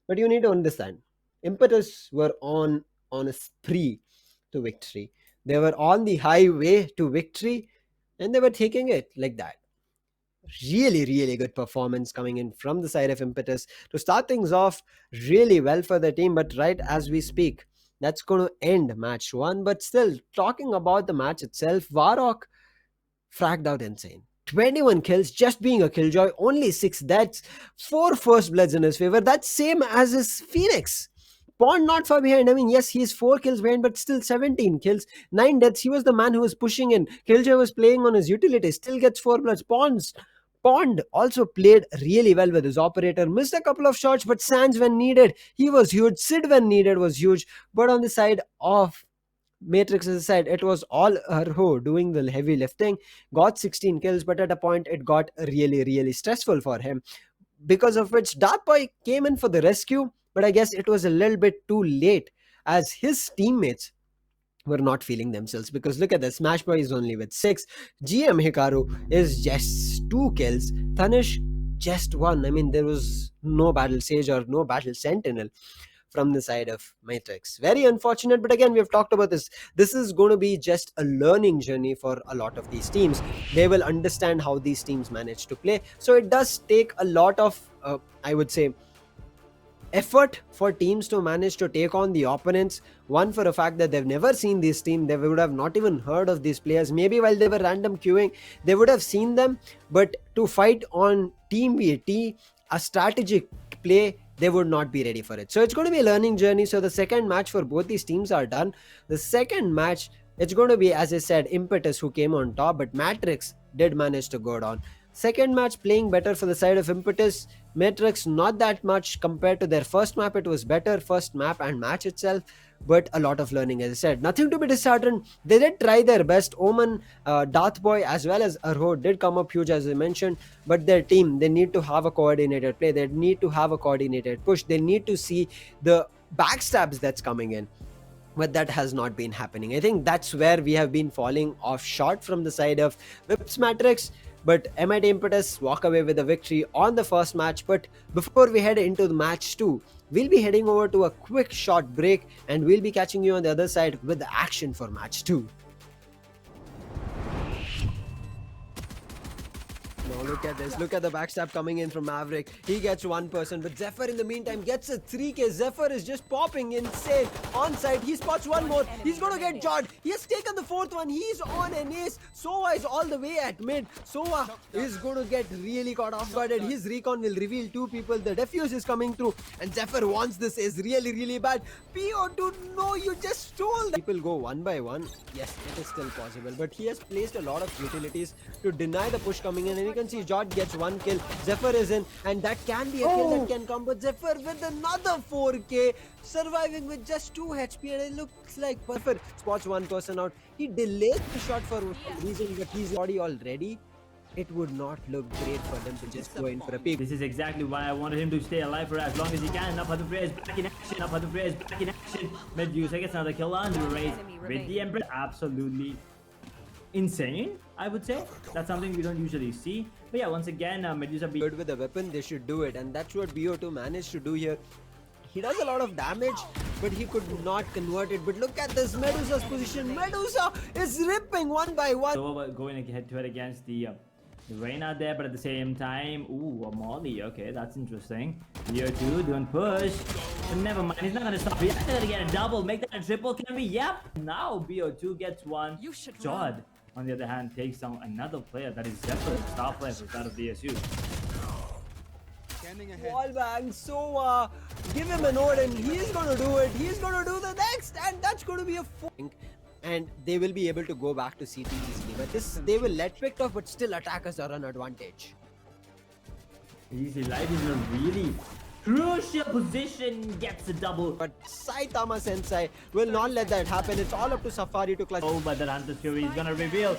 but you need to understand, Impetus were on a spree to victory. They were on the highway to victory, and they were taking it like that. Really, really good performance coming in from the side of Impetus to start things off really well for the team. But right as we speak, that's going to end match one. But still, talking about the match itself, Varrock fragged out insane. 21 kills, just being a killjoy, only 6 deaths, 4 first bloods in his favor. That's same as his Phoenix. Pond not far behind. I mean, yes, he's 4 kills behind, but still 17 kills, 9 deaths. He was the man who was pushing in. Killjoy was playing on his utility, still gets 4 bloods. Pond also played really well with his operator. Missed a couple of shots, but Sans when needed, he was huge. Sid when needed was huge. But on the side of Matrix's side, it was all Arho doing the heavy lifting. Got 16 kills, but at a point it got really, really stressful for him. Because of which Darthboy came in for the rescue, but I guess it was a little bit too late as his teammates were not feeling themselves. Because look at this, Smash Boy is only with 6. GM Hikaru is just 2 kills. Tanish just 1. I mean, there was no Battle Sage or no Battle Sentinel from the side of Matrix. Very unfortunate, but again, we have talked about this. This is going to be just a learning journey for a lot of these teams. They will understand how these teams manage to play. So it does take a lot of, I would say, effort for teams to manage to take on the opponents. One, for a fact that they've never seen this team, they would have not even heard of these players. Maybe while they were random queuing, they would have seen them, but to fight on team v a strategic play, they would not be ready for it. So it's going to be a learning journey. So the second match for both these teams are done. The second match, it's going to be, as I said, Impetus who came on top, but Matrix did manage to go down. Second match playing better for the side of Impetus. Matrix not that much compared to their first map. It was better first map and match itself, but a lot of learning, as I said. Nothing to be disheartened. They did try their best. Omen, Darthboy as well as Arho did come up huge, as I mentioned, but their team, they need to have a coordinated play. They need to have a coordinated push. They need to see the backstabs that's coming in. But that has not been happening. I think that's where we have been falling off short from the side of Vips Matrix. But MIT Impetus walk away with a victory on the first match. But before we head into the match 2, we'll be heading over to a quick short break, and we'll be catching you on the other side with the action for match 2. Now look at this. Look at the backstab coming in from Maverick. He gets 1%, but Zephyr in the meantime gets a 3k. Zephyr is just popping insane. Onside, he spots one more. He's going to get jawed. He has taken the 4th one. He's on an ace. Sova is all the way at mid. Sova is going to get really caught off guard. His recon will reveal 2 people. The defuse is coming through, and Zephyr wants this ace really, really bad. PO2, no, you just stole that. People go one by one. Yes, it is still possible, but he has placed a lot of utilities to deny the push coming in, and you can see Jot gets 1 kill. Zephyr is in, and that can be a kill that can come, but Zephyr with another 4k, surviving with just 2 HP, and it looks like Zephyr spots one person out. He delays the shot for some reason, but he's already. It would not look great for them to just go in for a peek. This is exactly why I wanted him to stay alive for as long as he can. Napadufre is back in action. Napadufre is back in action. Medusa gets another kill on the race with the Emperor. Absolutely insane, I would say. That's something we don't usually see. But yeah, once again, Medusa beat Good with the weapon, they should do it, and that's what BO2 managed to do here. He does a lot of damage, but he could not convert it. But look at this Medusa's position. Medusa is ripping one by one. So going head to head against the Reina there, but at the same time, ooh, a Molly. Okay, that's interesting. Year 2 doing push. But never mind, he's not gonna stop. He's gonna get a double, make that a triple. Can we? Yep. Now BO2 gets one. Jod, on the other hand, takes down another player that is Zephyr, star player for that of BSU. Wallbang, Sova, give him a node and he's gonna do it. He's gonna do the next, and that's gonna be a and they will be able to go back to CT easily. But this, they will let picked off, but still attackers are an advantage. Easy Life is in a really crucial position, gets a double. But Saitama Sensei will not let that happen. It's all up to Safari to clutch. Oh, but the Hunter's Fury is gonna reveal.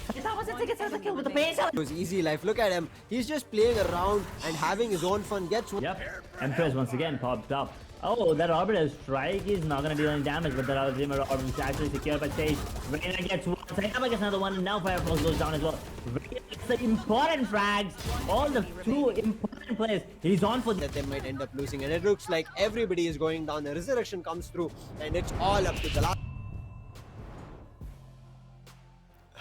Saitama Sensei gets the kill with the pace. It was easy life. Look at him. He's just playing around and having his own fun. Gets one. Yep, Empress once again popped up. Oh, that Orbiter strike is not gonna deal any damage, but that other team Orbiter is actually secured by Sage. Reina gets one, Saitama gets another one, and now Firefall goes down as well. Reina gets the important frags, all the two important players. He's on for that they might end up losing, and it looks like everybody is going down. The resurrection comes through, and it's all up to the last.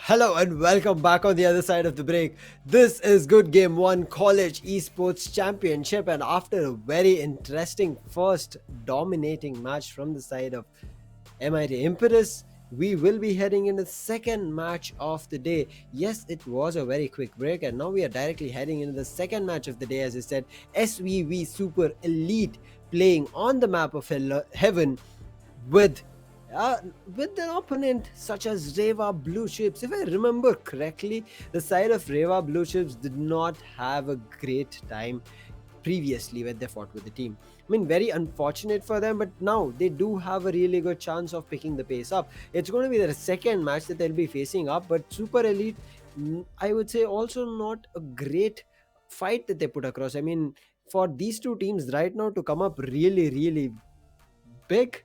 Hello and welcome back on the other side of the break. This is Good Game 1 College Esports Championship, and after a very interesting first dominating match from the side of MIT Impetus, we will be heading into the second match of the day. Yes, it was a very quick break, and now we are directly heading into the second match of the day. As I said, SVV Super Elite playing on the map of Heaven with an opponent such as Reva Blue Chips. If I remember correctly, the side of Reva Blue Chips did not have a great time previously when they fought with the team. I mean, very unfortunate for them, but now they do have a really good chance of picking the pace up. It's going to be their second match that they'll be facing up, but Super Elite, I would say, also not a great fight that they put across. I mean, for these two teams right now to come up really big,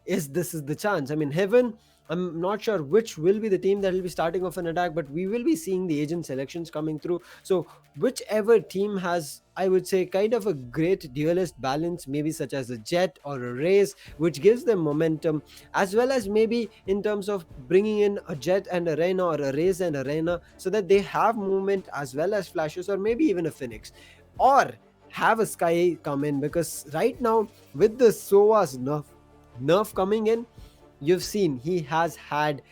this is the chance. I mean, Heaven, I'm not sure which will be the team that will be starting off an attack, but we will be seeing the agent selections coming through. So whichever team has, I would say, kind of a great duelist balance, maybe such as a Jet or a Raze, which gives them momentum, as well as maybe in terms of bringing in a Jet and a Reina, or a Raze and a Reina, so that they have movement as well as flashes, or maybe even a Phoenix, or have a Sky come in, because right now with the Sova's nerf coming in, you've seen he has had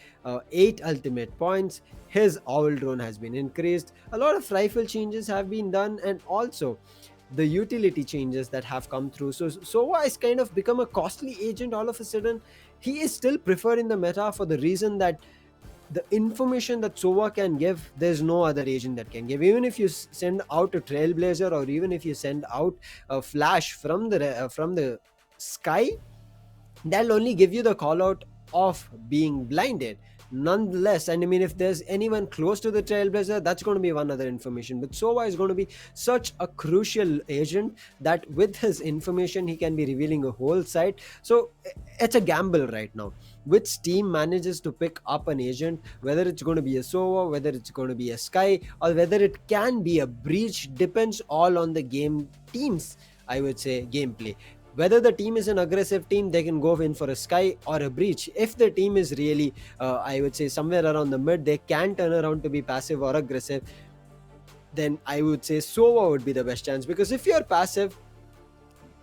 8 ultimate points. His owl drone has been increased, a lot of rifle changes have been done, and also the utility changes that have come through. So Sova has kind of become a costly agent all of a sudden. He is still preferred in the meta for the reason that the information that Sova can give, there's no other agent that can give. Even if you send out a Trailblazer, or even if you send out a flash from the sky, that'll only give you the call out of being blinded nonetheless. And I mean, if there's anyone close to the Trailblazer, that's going to be one other information. But Sova is going to be such a crucial agent that with his information he can be revealing a whole site. So it's a gamble right now which team manages to pick up an agent, whether it's going to be a Sova, whether it's going to be a Sky, or whether it can be a Breach. Depends all on the game teams, I would say, gameplay. Whether the team is an aggressive team, they can go in for a Sky or a Breach. If the team is really, I would say, somewhere around the mid, they can turn around to be passive or aggressive, then I would say Sova would be the best chance. Because if you're passive,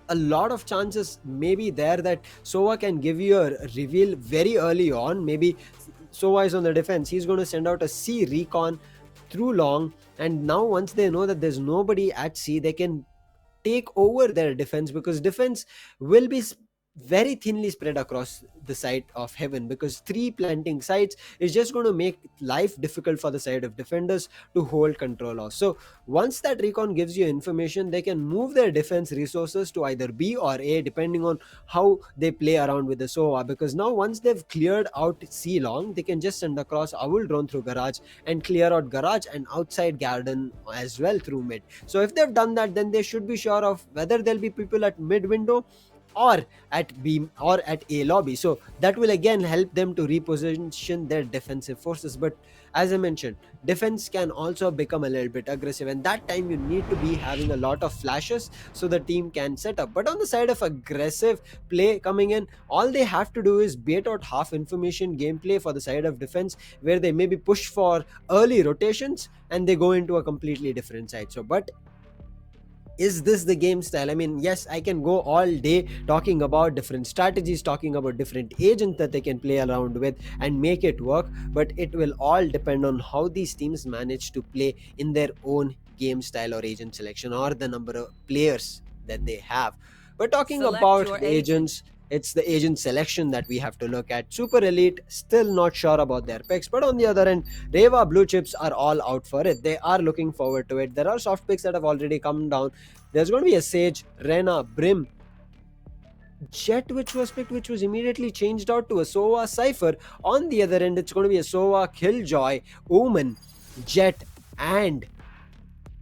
a lot of chances may be there that Sova can give you a reveal very early on. Maybe Sova is on the defense, he's going to send out a C recon through long, and now once they know that there's nobody at C, they can take over their defense, because defense will be very thinly spread across the side of Heaven, because 3 planting sites is just going to make life difficult for the side of defenders to hold control of. So once that recon gives you information, they can move their defense resources to either B or A, depending on how they play around with the Sova. Because now once they've cleared out C long, they can just send across Owl drone through garage and clear out garage and outside garden as well through mid. So if they've done that, then they should be sure of whether there'll be people at mid window or at B or at A lobby. So that will again help them to reposition their defensive forces. But as I mentioned, defense can also become a little bit aggressive, and that time you need to be having a lot of flashes so the team can set up. But on the side of aggressive play coming in, all they have to do is bait out half information gameplay for the side of defense, where they maybe push for early rotations and they go into a completely different side. So but is this the game style? I mean, yes, I can go all day talking about different strategies, talking about different agents that they can play around with and make it work, but it will all depend on how these teams manage to play in their own game style or agent selection or the number of players that they have. But talking Select about your the agent. agents, it's the agent selection that we have to look at. Super Elite, still not sure about their picks, but on the other end, Reva Blue Chips are all out for it. They are looking forward to it. There are soft picks that have already come down. There's going to be a Sage, Rena, Brim, Jet, which was picked, which was immediately changed out to a Sova Cypher. On the other end, it's going to be a Sova, Killjoy, Omen, Jet, and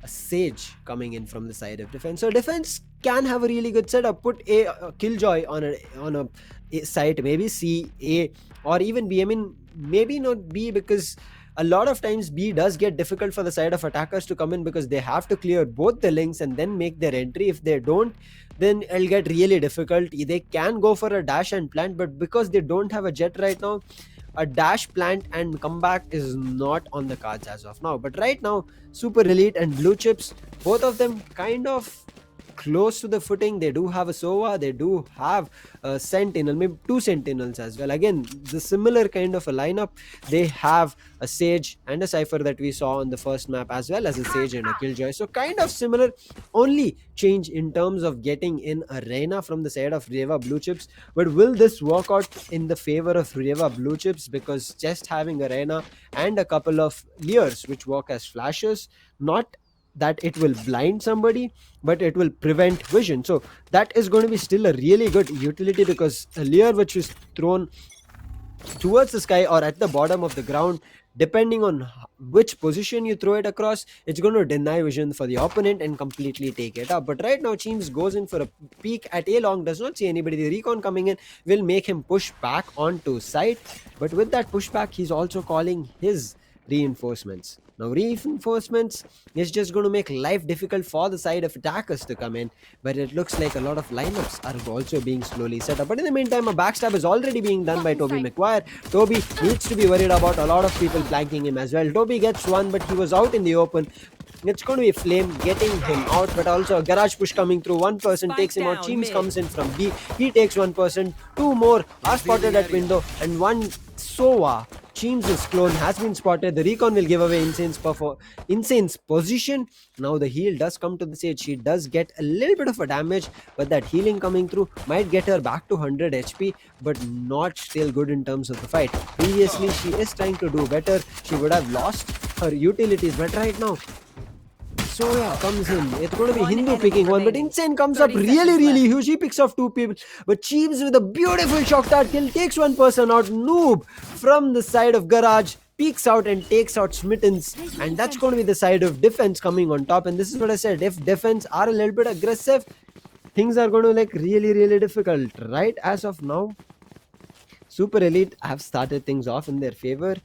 a Sage coming in from the side of defense. So defense can have a really good setup. Put a Killjoy on a site, maybe C, A, or even B. I mean, maybe not B, because a lot of times B does get difficult for the side of attackers to come in, because they have to clear both the links and then make their entry. If they don't, then it'll get really difficult. They can go for a dash and plant, but because they don't have a jet right now, a dash, plant, and comeback is not on the cards as of now. But right now, Super Elite and Blue Chips, both of them kind of close to the footing. They do have a Sova, they do have a Sentinel, maybe two Sentinels as well. Again, the similar kind of a lineup. They have a Sage and a Cypher that we saw on the first map, as well as a Sage and a Killjoy. So kind of similar, only change in terms of getting in a Reyna from the side of Reva Blue Chips. But will this work out in the favor of Reva Blue Chips? Because just having a Reyna and a couple of Leers which work as flashes, not that it will blind somebody, but it will prevent vision. So that is going to be still a really good utility, because a Leer which is thrown towards the sky or at the bottom of the ground, depending on which position you throw it across, it's going to deny vision for the opponent and completely take it up. But right now, Cheems goes in for a peek at A long, does not see anybody. The recon coming in will make him push back onto site, but with that pushback, he's also calling his reinforcements. Now reinforcements is just going to make life difficult for the side of attackers to come in, but it looks like a lot of lineups are also being slowly set up. But in the meantime, a backstab is already being done by Toby McGuire. Toby needs to be worried about a lot of people flanking him as well. Toby gets one, but he was out in the open. It's going to be Flame getting him out, but also a garage push coming through. One person takes him out. Cheems comes in from B. He takes one person. Two more are spotted at window, and one Sova, Cheems' clone, has been spotted. The recon will give away Insane's position. Now the heal does come to the Sage. She does get a little bit of a damage, but that healing coming through might get her back to 100 HP, but not still good in terms of the fight. Previously, she is trying to do better. She would have lost her utilities, but right now, Soya comes in. It's going to be Hindu picking one, but Insane comes up really huge. He picks off two people, but Cheems with a beautiful shock dart kill takes one person out. Noob from the side of Garage peeks out and takes out Smittens, and that's going to be the side of defense coming on top. And this is what I said, if defense are a little bit aggressive, things are going to look really difficult. Right as of now, Super Elite have started things off in their favor,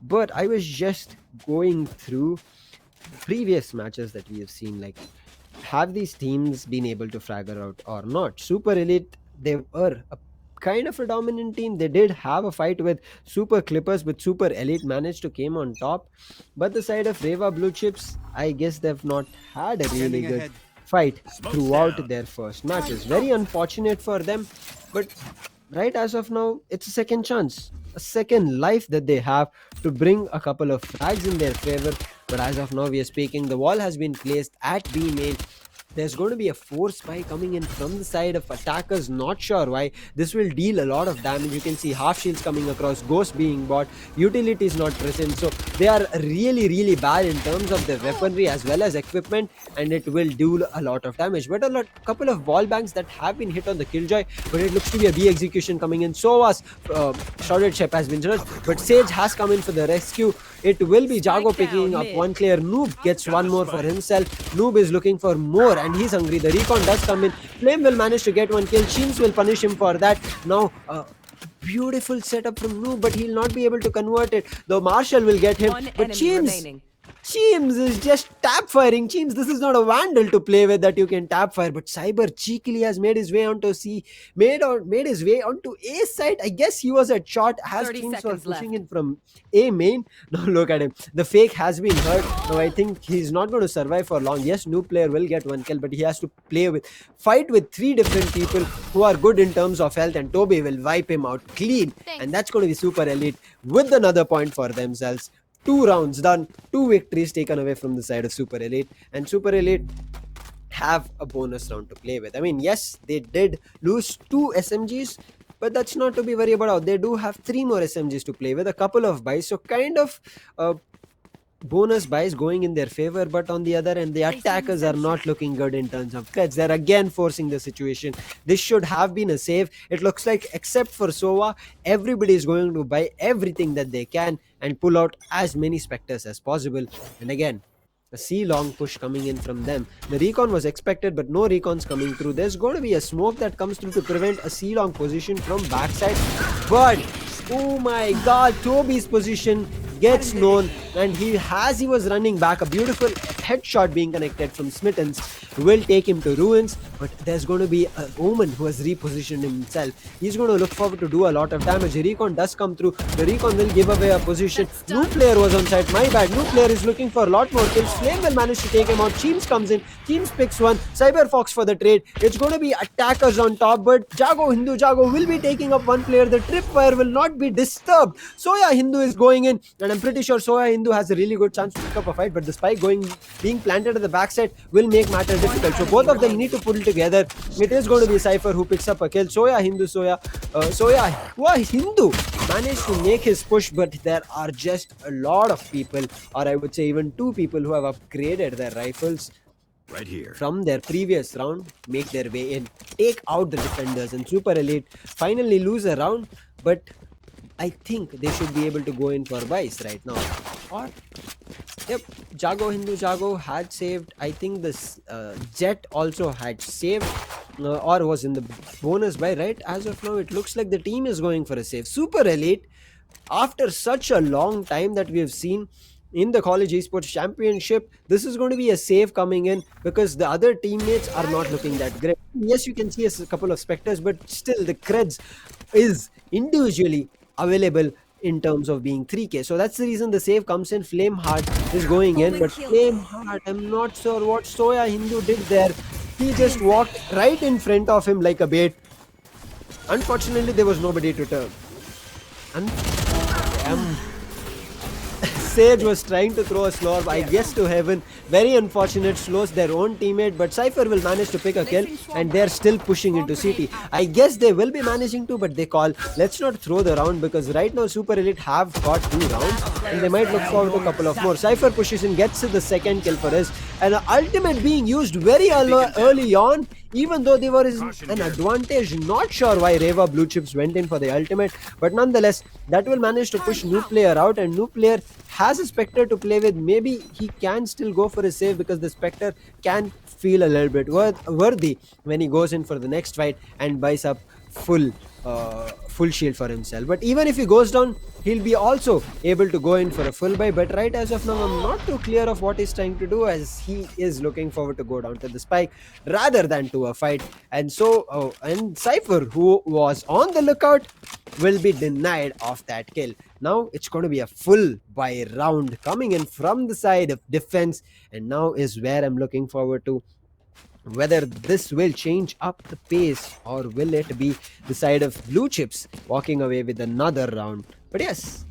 but I was just going through previous matches that we have seen, like, have these teams been able to fragger out or not? Super Elite, they were a kind of a dominant team. They did have a fight with Super Clippers, but Super Elite managed to came on top. But the side of Reva Blue Chips, I guess they've not had a really good fight throughout their first matches. Very unfortunate for them, but right as of now, it's a second chance, a second life that they have to bring a couple of frags in their favor. But as of now, we are speaking, the wall has been placed at B main. There's going to be a force spy coming in from the side of attackers. Not sure why. This will deal a lot of damage. You can see half shields coming across, Ghost being bought, utility is not present. So they are really bad in terms of their weaponry as well as equipment, and it will do a lot of damage. But a couple of wall banks that have been hit on the Killjoy, but it looks to be a B execution coming in. Sova's shrouded ship has been rushed, but Sage has come in for the rescue. It will be Jago Spike picking down up mid. one clear. Noob gets one more for himself. Noob is looking for more and he's hungry. The recon does come in. Flame will manage to get one kill. Cheems will punish him for that. Now, beautiful setup from Noob, but he'll not be able to convert it. Though Marshall will get him. One But enemy Cheems remaining. Cheems is just tap firing. Cheems, this is not a Vandal to play with that you can tap fire. But Cyber cheekily has made his way onto C, made his way onto A side. I guess he was at shot as 30 Cheems were seconds pushing left. in from A main. Now look at him. The fake has been hurt. Now I think he's not going to survive for long. Yes, new player will get one kill, but he has to fight with three different people who are good in terms of health, and Toby will wipe him out clean. And that's going to be Super Elite with another point for themselves. 2 rounds done, 2 victories taken away from the side of Super Elite, and Super Elite have a bonus round to play with. I mean, yes, they did lose 2 SMGs, but that's not to be worried about. They do have 3 more SMGs to play with, a couple of buys, so kind of bonus buys going in their favor. But on the other end, the attackers are not looking good in terms of creds. They're again forcing the situation. This should have been a save. It looks like, except for Sova, everybody is going to buy everything that they can and pull out as many specters as possible. And again, a C-long push coming in from them. The recon was expected, but no recons coming through. There's going to be a smoke that comes through to prevent a C-long position from backside. But, oh my god, Toby's position gets known, and he was running back. A beautiful headshot being connected from Smittens will take him to ruins, but there's going to be a Omen who has repositioned himself. He's going to look forward to do a lot of damage. The recon does come through. The recon will give away a position. New player was on site. My bad. New player is looking for a lot more kills. Flame will manage to take him out. Cheems comes in. Cheems picks one. Cyber Fox for the trade. It's going to be attackers on top, but Jago will be taking up one player. The tripwire will not be disturbed. Soya Hindu is going in, and I'm pretty sure Soya Hindu has a really good chance to pick up a fight, but the spike being planted at the backside will make matter difficult. So both of them need to pull together. It is going to be Cypher who picks up a kill. Soya Hindu managed to make his push, but there are just a lot of people, or I would say even 2 people, who have upgraded their rifles right here from their previous round, make their way in, take out the defenders, and Super Elite finally lose a round. But I think they should be able to go in for buys right now. Or, yep, Jago had saved. I think this Jet also had saved, or was in the bonus buy, right? As of now, it looks like the team is going for a save. Super Elite, after such a long time that we have seen in the College Esports Championship, this is going to be a save coming in because the other teammates are not looking that great. Yes, you can see a couple of specters, but still the creds is individually available in terms of being 3k. So that's the reason the save comes in. Flameheart is going in, but Flameheart, I'm not sure what Soya Hindu did there. He just walked right in front of him like a bait. Unfortunately, there was nobody to turn. Sage was trying to throw a slow, I guess, to heaven. Very unfortunate, slows their own teammate, but Cypher will manage to pick a kill, and they're still pushing into CT. I guess they will be managing to, but they call, let's not throw the round, because right now Super Elite have got 2 rounds, and they might look forward to a couple of more. Cypher pushes in, gets the second kill for us, and an ultimate being used very early on, even though they were in an advantage. Not sure why Reva Blue Chips went in for the ultimate, but nonetheless, that will manage to push new player out, and new player has a Spectre to play with. Maybe he can still go for a save because the Spectre can feel a little bit worthy when he goes in for the next fight and buys up full shield for himself. But even if he goes down, he'll be also able to go in for a full buy. But right as of now, I'm not too clear of what he's trying to do, as he is looking forward to go down to the spike rather than to a fight. And so and Cypher, who was on the lookout, will be denied of that kill. Now it's going to be a full buy round coming in from the side of defense, and now is where I'm looking forward to whether this will change up the pace, or will it be the side of Blue Chips walking away with another round. But yes,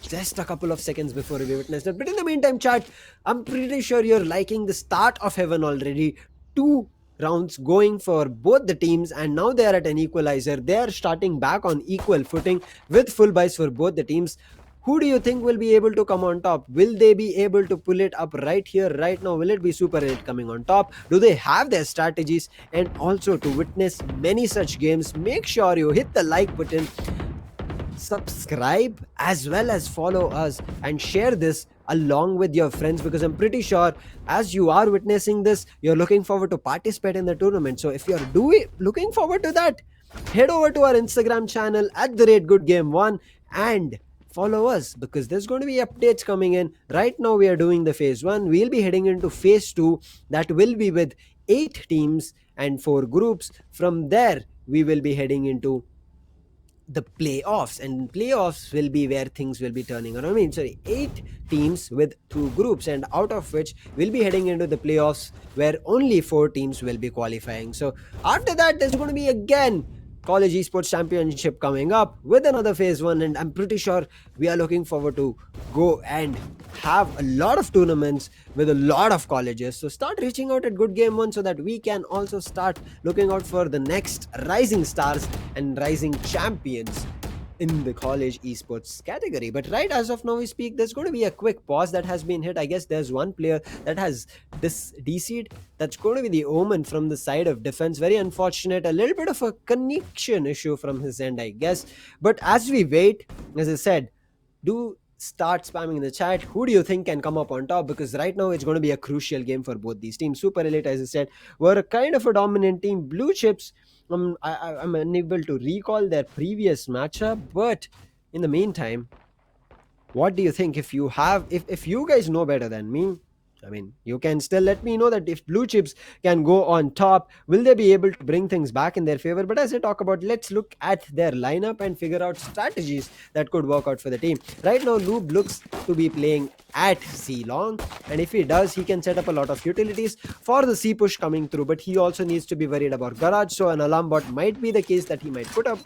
just a couple of seconds before we witnessed it. But in the meantime, chat, I'm pretty sure you're liking the start of Heaven already. 2 rounds going for both the teams, and now they are at an equalizer. They are starting back on equal footing with full buys for both the teams. Who do you think will be able to come on top? Will they be able to pull it up right here, right now? Will it be Super 8 coming on top? Do they have their strategies? And also, to witness many such games, make sure you hit the like button. subscribe as well as follow us and share this along with your friends, because I'm pretty sure as you are witnessing this, you're looking forward to participate in the tournament. So if you're doing looking forward to that, head over to our Instagram channel at the rate good game one and follow us, because there's going to be updates coming in. Right now we are doing the phase 1, we'll be heading into phase 2, that will be with 8 teams and 4 groups. From there we will be heading into the playoffs, and playoffs will be where things will be turning around. I mean, sorry, 8 teams with 2 groups, and out of which we'll be heading into the playoffs where only 4 teams will be qualifying. So after that, there's going to be again College Esports Championship coming up with another phase 1, and I'm pretty sure we are looking forward to go and have a lot of tournaments with a lot of colleges. So start reaching out at Good Game 1 so that we can also start looking out for the next rising stars and rising champions in the college esports category. But right as of now we speak, there's going to be a quick pause that has been hit. I guess there's one player that has this DC'd. That's going to be the Omen from the side of defense. Very unfortunate. A little bit of a connection issue from his end, I guess. But as we wait, as I said, do start spamming in the chat. Who do you think can come up on top? Because right now it's going to be a crucial game for both these teams. Super Elite, as I said, were a kind of a dominant team. Blue Chips, I'm unable to recall their previous matchup, but in the meantime, what do you think? If you have, if you guys know better than me, I mean, you can still let me know that if Blue Chips can go on top, will they be able to bring things back in their favor? But as I talk about, let's look at their lineup and figure out strategies that could work out for the team. Right now, Noob looks to be playing at C long, and if he does, he can set up a lot of utilities for the C push coming through, but he also needs to be worried about Garage, so an alarm bot might be the case that he might put up.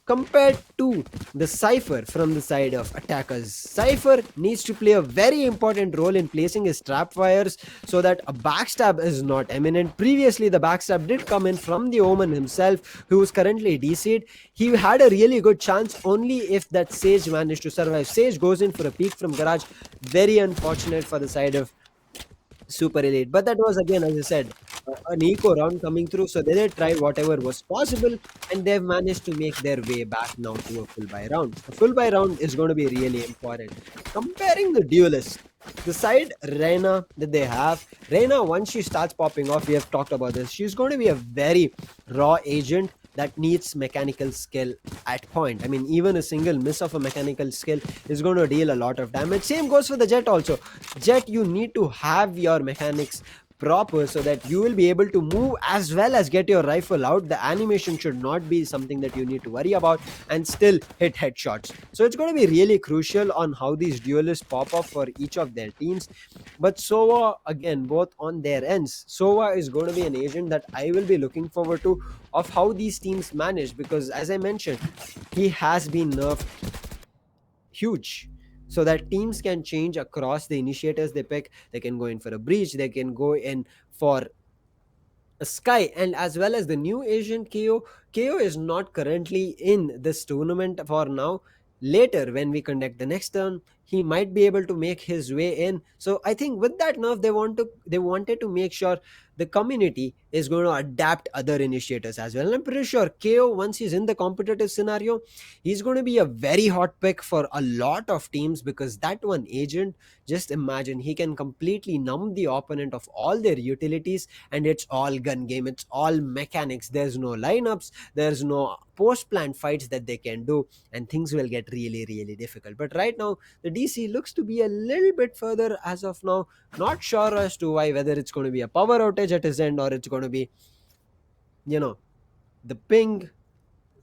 Compared to the Cypher from the side of attackers, Cypher needs to play a very important role in placing his trap fires so that a backstab is not imminent. Previously, the backstab did come in from the Omen himself, who is currently DC'd. He had a really good chance only if that Sage managed to survive. Sage goes in for a peek from Garage. Very unfortunate for the side of Super Elite. But that was again, as I said, an eco round coming through. So they did try whatever was possible, and they've managed to make their way back now to a full buy round. A full buy round is going to be really important. Comparing the duelists, the side Reina that they have, Reina, once she starts popping off, we have talked about this, she's going to be a very raw agent that needs mechanical skill at point. I mean, even a single miss of a mechanical skill is going to deal a lot of damage. Same goes for the Jet also. Jet, you need to have your mechanics proper so that you will be able to move as well as get your rifle out. The animation should not be something that you need to worry about, and still hit headshots. So it's going to be really crucial on how these duelists pop up for each of their teams. But Sova, again, both on their ends, Sova is going to be an agent that I will be looking forward to of how these teams manage, because as I mentioned, he has been nerfed huge, so that teams can change across the initiators they pick. They can go in for a breach, they can go in for a Sky, and as well as the new Asian KO is not currently in this tournament for now. Later, when we conduct the next turn, he might be able to make his way in. So I think with that nerf, they wanted to make sure the community is going to adapt other initiators as well. And I'm pretty sure KO, once he's in the competitive scenario, he's going to be a very hot pick for a lot of teams, because that one agent, just imagine, he can completely numb the opponent of all their utilities, and it's all gun game, it's all mechanics. There's no lineups, there's no post plant fights that they can do, and things will get really, really difficult. But right now, the DC looks to be a little bit further as of now. Not sure as to why, whether it's going to be a power outage at his end, or it's going to be, you know, the ping.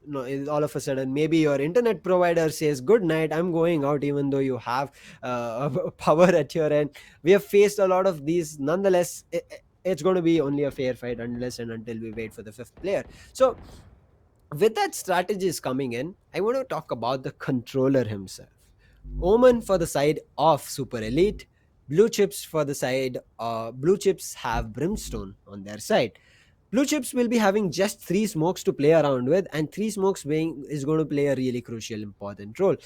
No, all of a sudden maybe your internet provider says good night, I'm going out, even though you have power at your end. We have faced a lot of these. Nonetheless, it's going to be only a fair fight unless and until we wait for the fifth player. So with that strategies coming in, I want to talk about the controller himself. Omen for the side of Super Elite, Blue Chips for the side. Blue Chips have Brimstone on their side. Blue Chips will be having just 3 smokes to play around with, and 3 smokes being is going to play a really crucial, important role.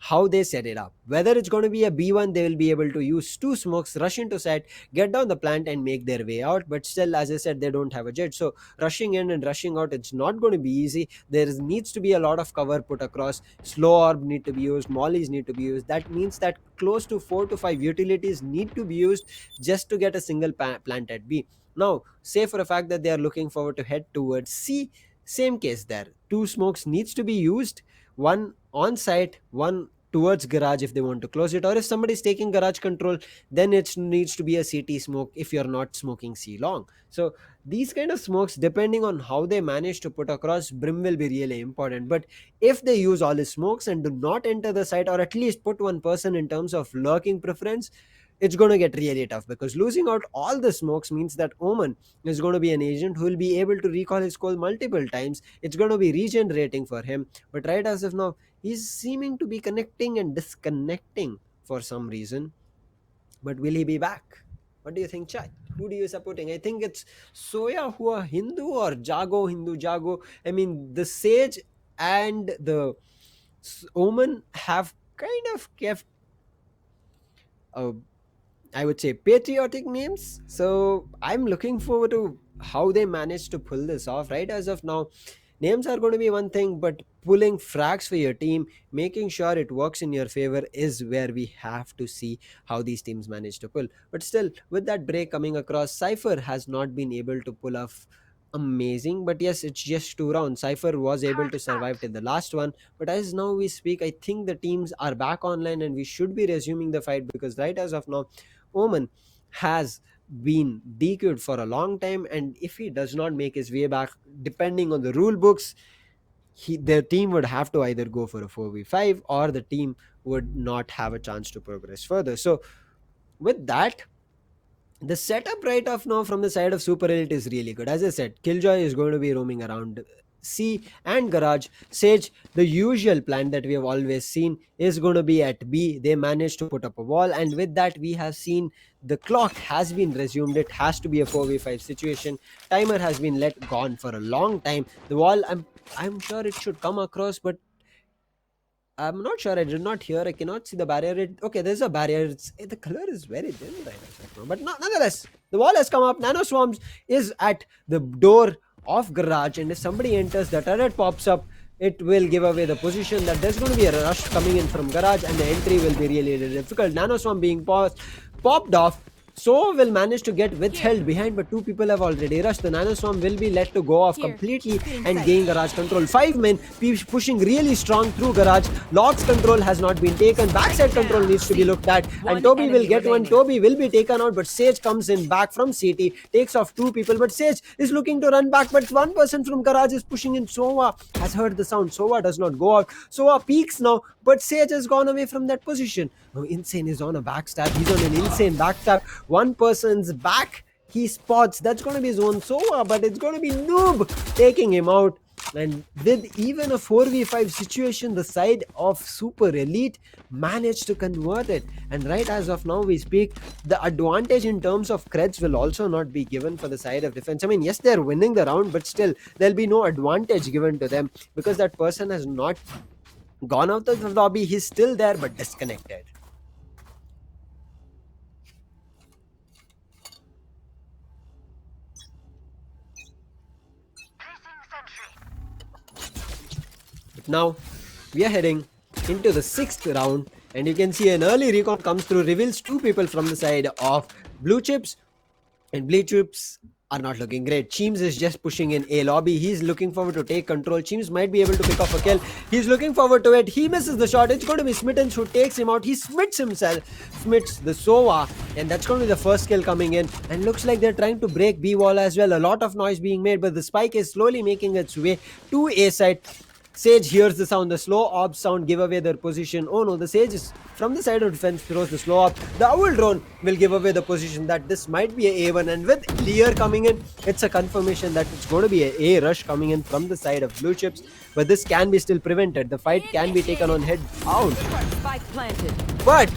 how they set it up. Whether it's going to be a B1, they will be able to use two smokes, rush into site, get down the plant, and make their way out. But still, as I said, they don't have a jet. So rushing in and rushing out, it's not going to be easy. Needs to be a lot of cover put across. Slow orb need to be used, mollies need to be used. That means that close to 4 to 5 utilities need to be used just to get a single plant at B. Now, say for a fact that they are looking forward to head towards C, same case there. Two smokes needs to be used, one on site, one towards garage if they want to close it, or if somebody's taking garage control, then it needs to be a CT smoke if you're not smoking C long. So these kind of smokes, depending on how they manage to put across, Brim will be really important. But if they use all his smokes and do not enter the site, or at least put one person in terms of lurking preference, it's going to get really tough, because losing out all the smokes means that Omen is going to be an agent who will be able to recall his call multiple times. It's going to be regenerating for him. But right as of now, he's seeming to be connecting and disconnecting for some reason. But will he be back? What do you think, Chai? Who do you supporting? I think it's Soya Hua Hindu or Jago Hindu Jago. I mean, the Sage and the Omen have kind of kept a, I would say, patriotic names. So I'm looking forward to how they manage to pull this off. Right as of now, names are going to be one thing, but pulling frags for your team, making sure it works in your favor, is where we have to see how these teams manage to pull. But still, with that break coming across, Cypher has not been able to pull off amazing. But yes, it's just 2 rounds. Cypher was able to survive till the last one. But as now we speak, I think the teams are back online and we should be resuming the fight, because right as of now, Omen has been DQ'd for a long time, and if he does not make his way back, depending on the rule books, their team would have to either go for a 4v5, or the team would not have a chance to progress further. So with that, the setup right off now from the side of Super Elite is really good. As I said, Killjoy is going to be roaming around C and Garage. Sage, the usual plan that we have always seen, is going to be at B. They managed to put up a wall, and with that, we have seen the clock has been resumed. It has to be a 4v5 situation. Timer has been let gone for a long time. The wall, I'm sure it should come across, but I'm not sure. I did not hear. I cannot see the barrier. Okay, there's a barrier. The color is very dim right now. But nonetheless, the wall has come up. Nano Swarms is at the door of Garage. And if somebody enters, the turret pops up. It will give away the position that there's going to be a rush coming in from Garage. And the entry will be really, really difficult. Nano Swarm being popped off. So will manage to get withheld behind, but two people have already rushed. The Nano Swarm will be let to go off completely and gain Garage control. 5 men pushing really strong through Garage. Logs control has not been taken. Backside control needs to be looked at. And Toby will get one. Toby will be taken out, but Sage comes in back from CT. Takes off 2 people, but Sage is looking to run back. But one person from Garage is pushing in. Sova has heard the sound. Sova does not go out. Sova peeks now, but Sage has gone away from that position. Now Insane is on a backstab. He's on an insane backstab. One person's back. He spots. That's going to be Zone Sova, but it's going to be Noob taking him out. And with even a 4v5 situation, the side of Super Elite managed to convert it. And right as of now we speak, the advantage in terms of creds will also not be given for the side of defense. I mean, yes, they're winning the round, but still there'll be no advantage given to them, because that person has not gone out of the lobby. He's still there, but disconnected. But now we are heading into the 6th round, and you can see an early recon comes through, reveals 2 people from the side of Blue Chips, and Blue Chips are not looking great. Cheems is just pushing in A lobby. He's looking forward to take control. Cheems might be able to pick off a kill. He's looking forward to it. He misses the shot. It's going to be Smittens who takes him out. He smits himself. Smits the Sova. And that's going to be the first kill coming in. And looks like they're trying to break B wall as well. A lot of noise being made, but the spike is slowly making its way to A side. Sage hears the sound, the slow op sound give away their position. Oh no, the Sage is from the side of defense, throws the slow op. The Owl drone will give away the position that this might be a A1, and with Lear coming in, it's a confirmation that it's going to be a A rush coming in from the side of Blue Chips. But this can be still prevented. The fight can be taken on head out. But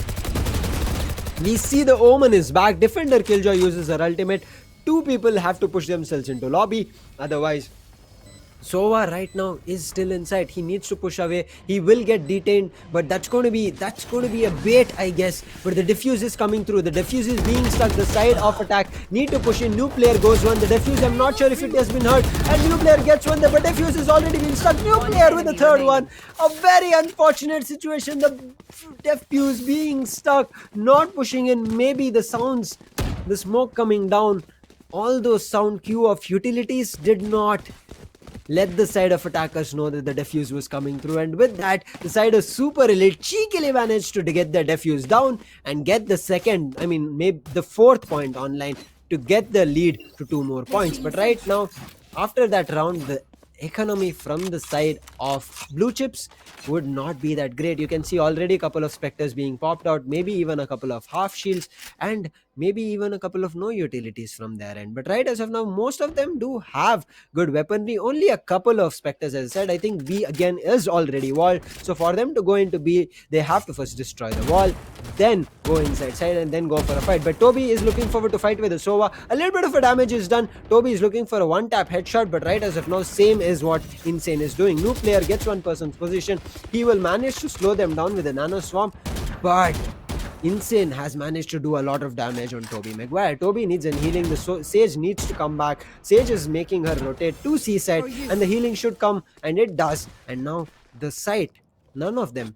we see the Omen is back. Defender Killjoy uses her ultimate. 2 people have to push themselves into lobby. Otherwise, Sova right now is still inside. He needs to push away. He will get detained, but that's going to be a bait, I guess. But the defuse is coming through. The defuse is being stuck. The side of attack need to push in. New player goes one. The defuse, I'm not sure if it has been hurt. And new player gets one. The defuse is already been stuck. New player with the third one. A very unfortunate situation. The defuse being stuck, not pushing in. Maybe the sounds, the smoke coming down, all those sound cue of utilities did not let the side of attackers know that the defuse was coming through, and with that the side of super elite cheekily managed to get the defuse down and get the second, I mean maybe the fourth point online to get the lead to 2 more points. But right now, after that round, the economy from the side of blue chips would not be that great. You can see already a couple of specters being popped out, maybe even a couple of half shields, and maybe even a couple of no utilities from their end. But right as of now, most of them do have good weaponry. Only a couple of specters, as I said. I think B again is already walled, so for them to go into B, they have to first destroy the wall, then go inside side, and then go for a fight. But Toby is looking forward to fight with the Sova. A little bit of a damage is done. Toby is looking for a one-tap headshot, but right as of now, same is what Insane is doing. New player gets one person's position. He will manage to slow them down with a nano swarm, but Insane has managed to do a lot of damage on Toby Maguire. Toby needs a healing. The Sage needs to come back. Sage is making her rotate to C side, and the healing should come, and it does. And now the site, none of them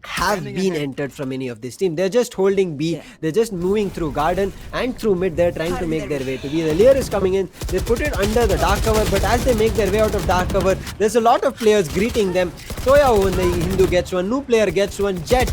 have been entered from any of this team. They're just holding B. They're just moving through garden and through mid. They're trying to make their way to B. The Lear is coming in. They put it under the dark cover, but as they make their way out of dark cover, there's a lot of players greeting them. Soya when the Hindu gets one. New player gets one. Jet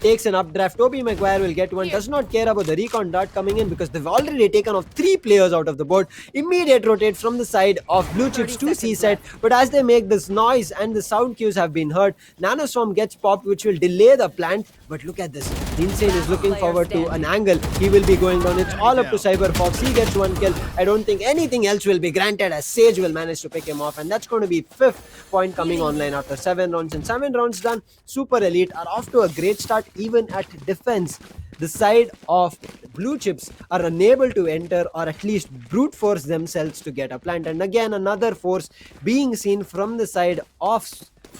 takes an updraft. Toby Maguire will get one. Does not care about the recon dart coming in because they've already taken off 3 players out of the board. Immediate rotate from the side of blue chips to C side. But as they make this noise and the sound cues have been heard, Nanoswarm gets popped, which will delay the plant. But look at this. Insane is looking forward to an angle. He will be going down. It's all up to Cyberfox. He gets 1 kill. I don't think anything else will be granted as Sage will manage to pick him off. And that's going to be 5th point coming online after 7 rounds. And 7 rounds done. Super Elite are off to a great start even at defense. The side of blue chips are unable to enter or at least brute force themselves to get a plant. And again, another force being seen from the side of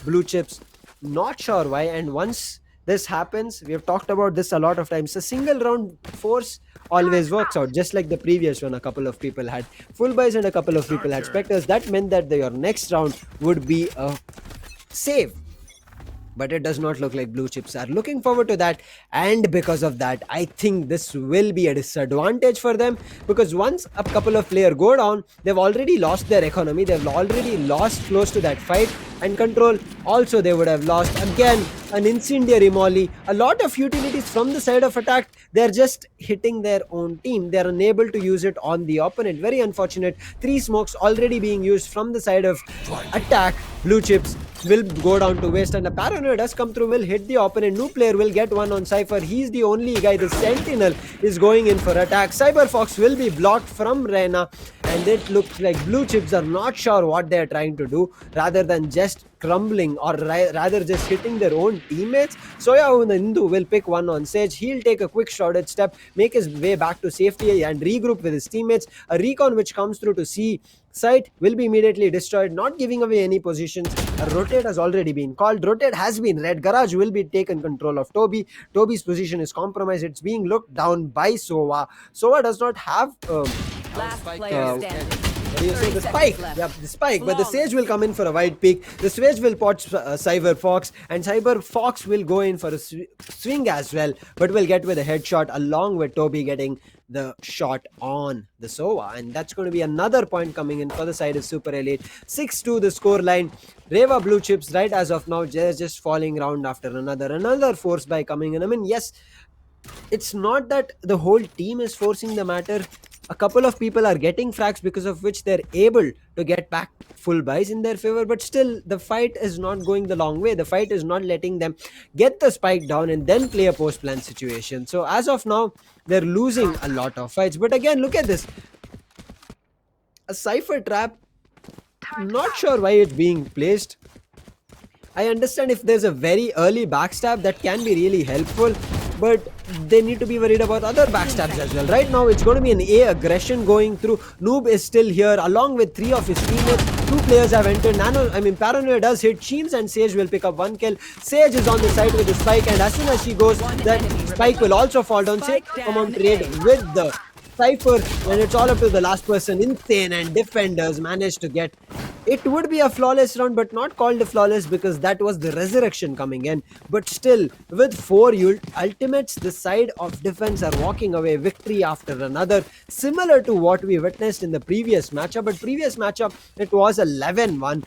blue chips. Not sure why. And once this happens, we have talked about this a lot of times, a single round force always works out, just like the previous one. A couple of people had full buys and a couple of people had specters. That meant that your next round would be a save. But it does not look like blue chips are looking forward to that, and because of that, I think this will be a disadvantage for them, because once a couple of players go down, they've already lost their economy. They've already lost close to that fight, and control also they would have lost. Again, an incendiary molly, a lot of utilities from the side of attack. They're just hitting their own team. They're unable to use it on the opponent. Very unfortunate. 3 smokes already being used from the side of attack. Blue chips will go down to waste, and a paranoia does come through, will hit the opponent. New player will get one on Cypher. He's the only guy. The Sentinel is going in for attack. Cyberfox will be blocked from Reyna, and it looks like blue chips are not sure what they're trying to do, rather than just crumbling, or rather just hitting their own teammates. Soya Hindu will pick one on Sage. He'll take a quick shrouded step, make his way back to safety and regroup with his teammates. A recon which comes through to C site will be immediately destroyed, not giving away any positions. A rotate has already been called. Rotate has been read. Garage will be taken control of Toby. Toby's position is compromised. It's being looked down by Sova. Sova does not have Last player standing. what do you say? The spike. Yeah, the spike. But the Sage will come in for a wide peak. The Sage will pot Cyberfox, and Cyberfox will go in for a swing as well, but will get with a headshot along with Toby getting the shot on the Sova. And that's going to be another point coming in for the side of Super Elite. 6-2 the score line. Reva blue chips right as of now, they're just falling round after another force by coming in. I mean, yes, it's not that the whole team is forcing the matter. A couple of people are getting frags, because of which they're able to get back full buys in their favor, but still the fight is not going the long way. The fight is not letting them get the spike down and then play a post plan situation. So as of now, they're losing a lot of fights. But again, look at this. A Cypher trap. Not sure why it's being placed. I understand if there's a very early backstab, that can be really helpful, but they need to be worried about other backstabs as well. Right now, it's going to be an A aggression going through. Noob is still here along with 3 of his teammates. Two players have entered. Paranoia does hit Sheens, and Sage will pick up one kill. Sage is on the side with the spike, and as soon as she goes, that spike will also fall down. Sage will come on trade with the Cypher, and it's all up to the last person. Insane, and defenders managed to get. It would be a flawless round, but not called a flawless because that was the resurrection coming in. But still, with 4 ultimates, the side of defense are walking away victory after another, similar to what we witnessed in the previous matchup. But previous matchup, it was 11-1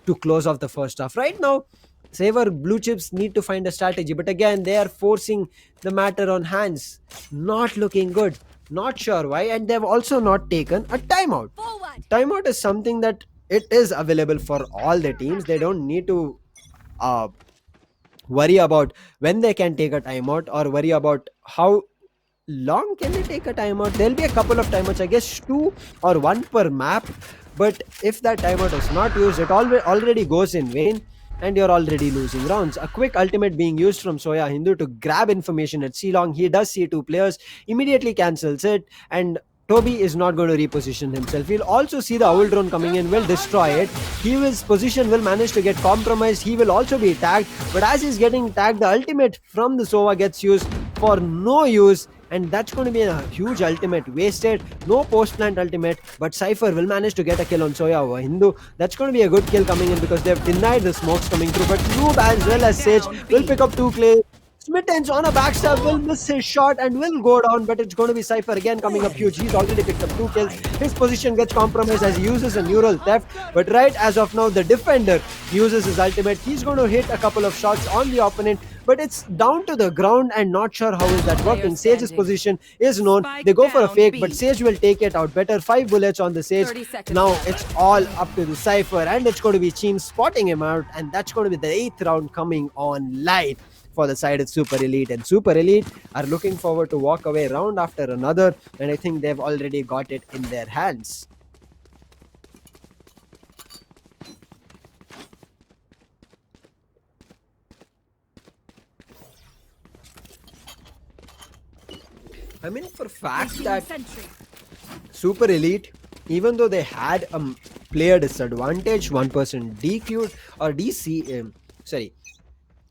to close off the first half. Right now, Saver Blue Chips need to find a strategy, but again, they are forcing the matter on hands. Not looking good. Not sure why, and they've also not taken a timeout. Timeout is something that it is available for all the teams. They don't need to uh, worry about when they can take a timeout or worry about how long can they take a timeout. There'll be a couple of timeouts, I guess 2 or 1 per map, but if that timeout is not used, it already goes in vain and you're already losing rounds. A quick ultimate being used from Soya Hindu to grab information at C-Long. He does see 2 players, immediately cancels it, and Toby is not going to reposition himself. He'll also see the owl drone coming in, will destroy it. His position will manage to get compromised. He will also be tagged, but as he's getting tagged, the ultimate from the Sova gets used for no use, and that's going to be a huge ultimate wasted. No post-plant ultimate, but Cypher will manage to get a kill on Soya over Hindu. That's going to be a good kill coming in because they've denied the smokes coming through, but Noob as well as Sage will pick up 2 kills. Smittens on a backstab will miss his shot and will go down, but it's going to be Cypher again coming up huge. He's already picked up 2 kills. His position gets compromised as he uses a neural theft, but right as of now, the defender uses his ultimate. He's going to hit a couple of shots on the opponent, but it's down to the ground and not sure how is that working. Sage's position is known. They go for a fake, but Sage will take it out better. 5 bullets on the Sage. Now it's all up to the Cypher, and it's going to be Cheem spotting him out, and that's going to be the 8th round coming on live for the side of Super Elite. And Super Elite are looking forward to walk away round after another, and I think they've already got it in their hands. I mean, for fact that Super Elite, even though they had a player disadvantage, one person DQ'd or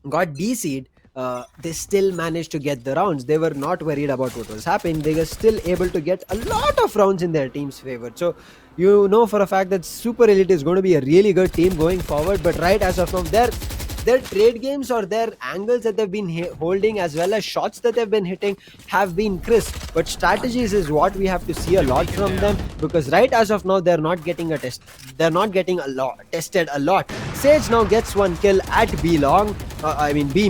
got DC'd, they still managed to get the rounds. They were not worried about what was happening. They were still able to get a lot of rounds in their team's favor. So you know for a fact that Super Elite is going to be a really good team going forward. But right as of now, their trade games or their angles that they've been holding as well as shots that they've been hitting have been crisp, but strategies is what we have to see a lot from them, because right as of now they're not getting tested a lot. Sage now gets 1 kill at B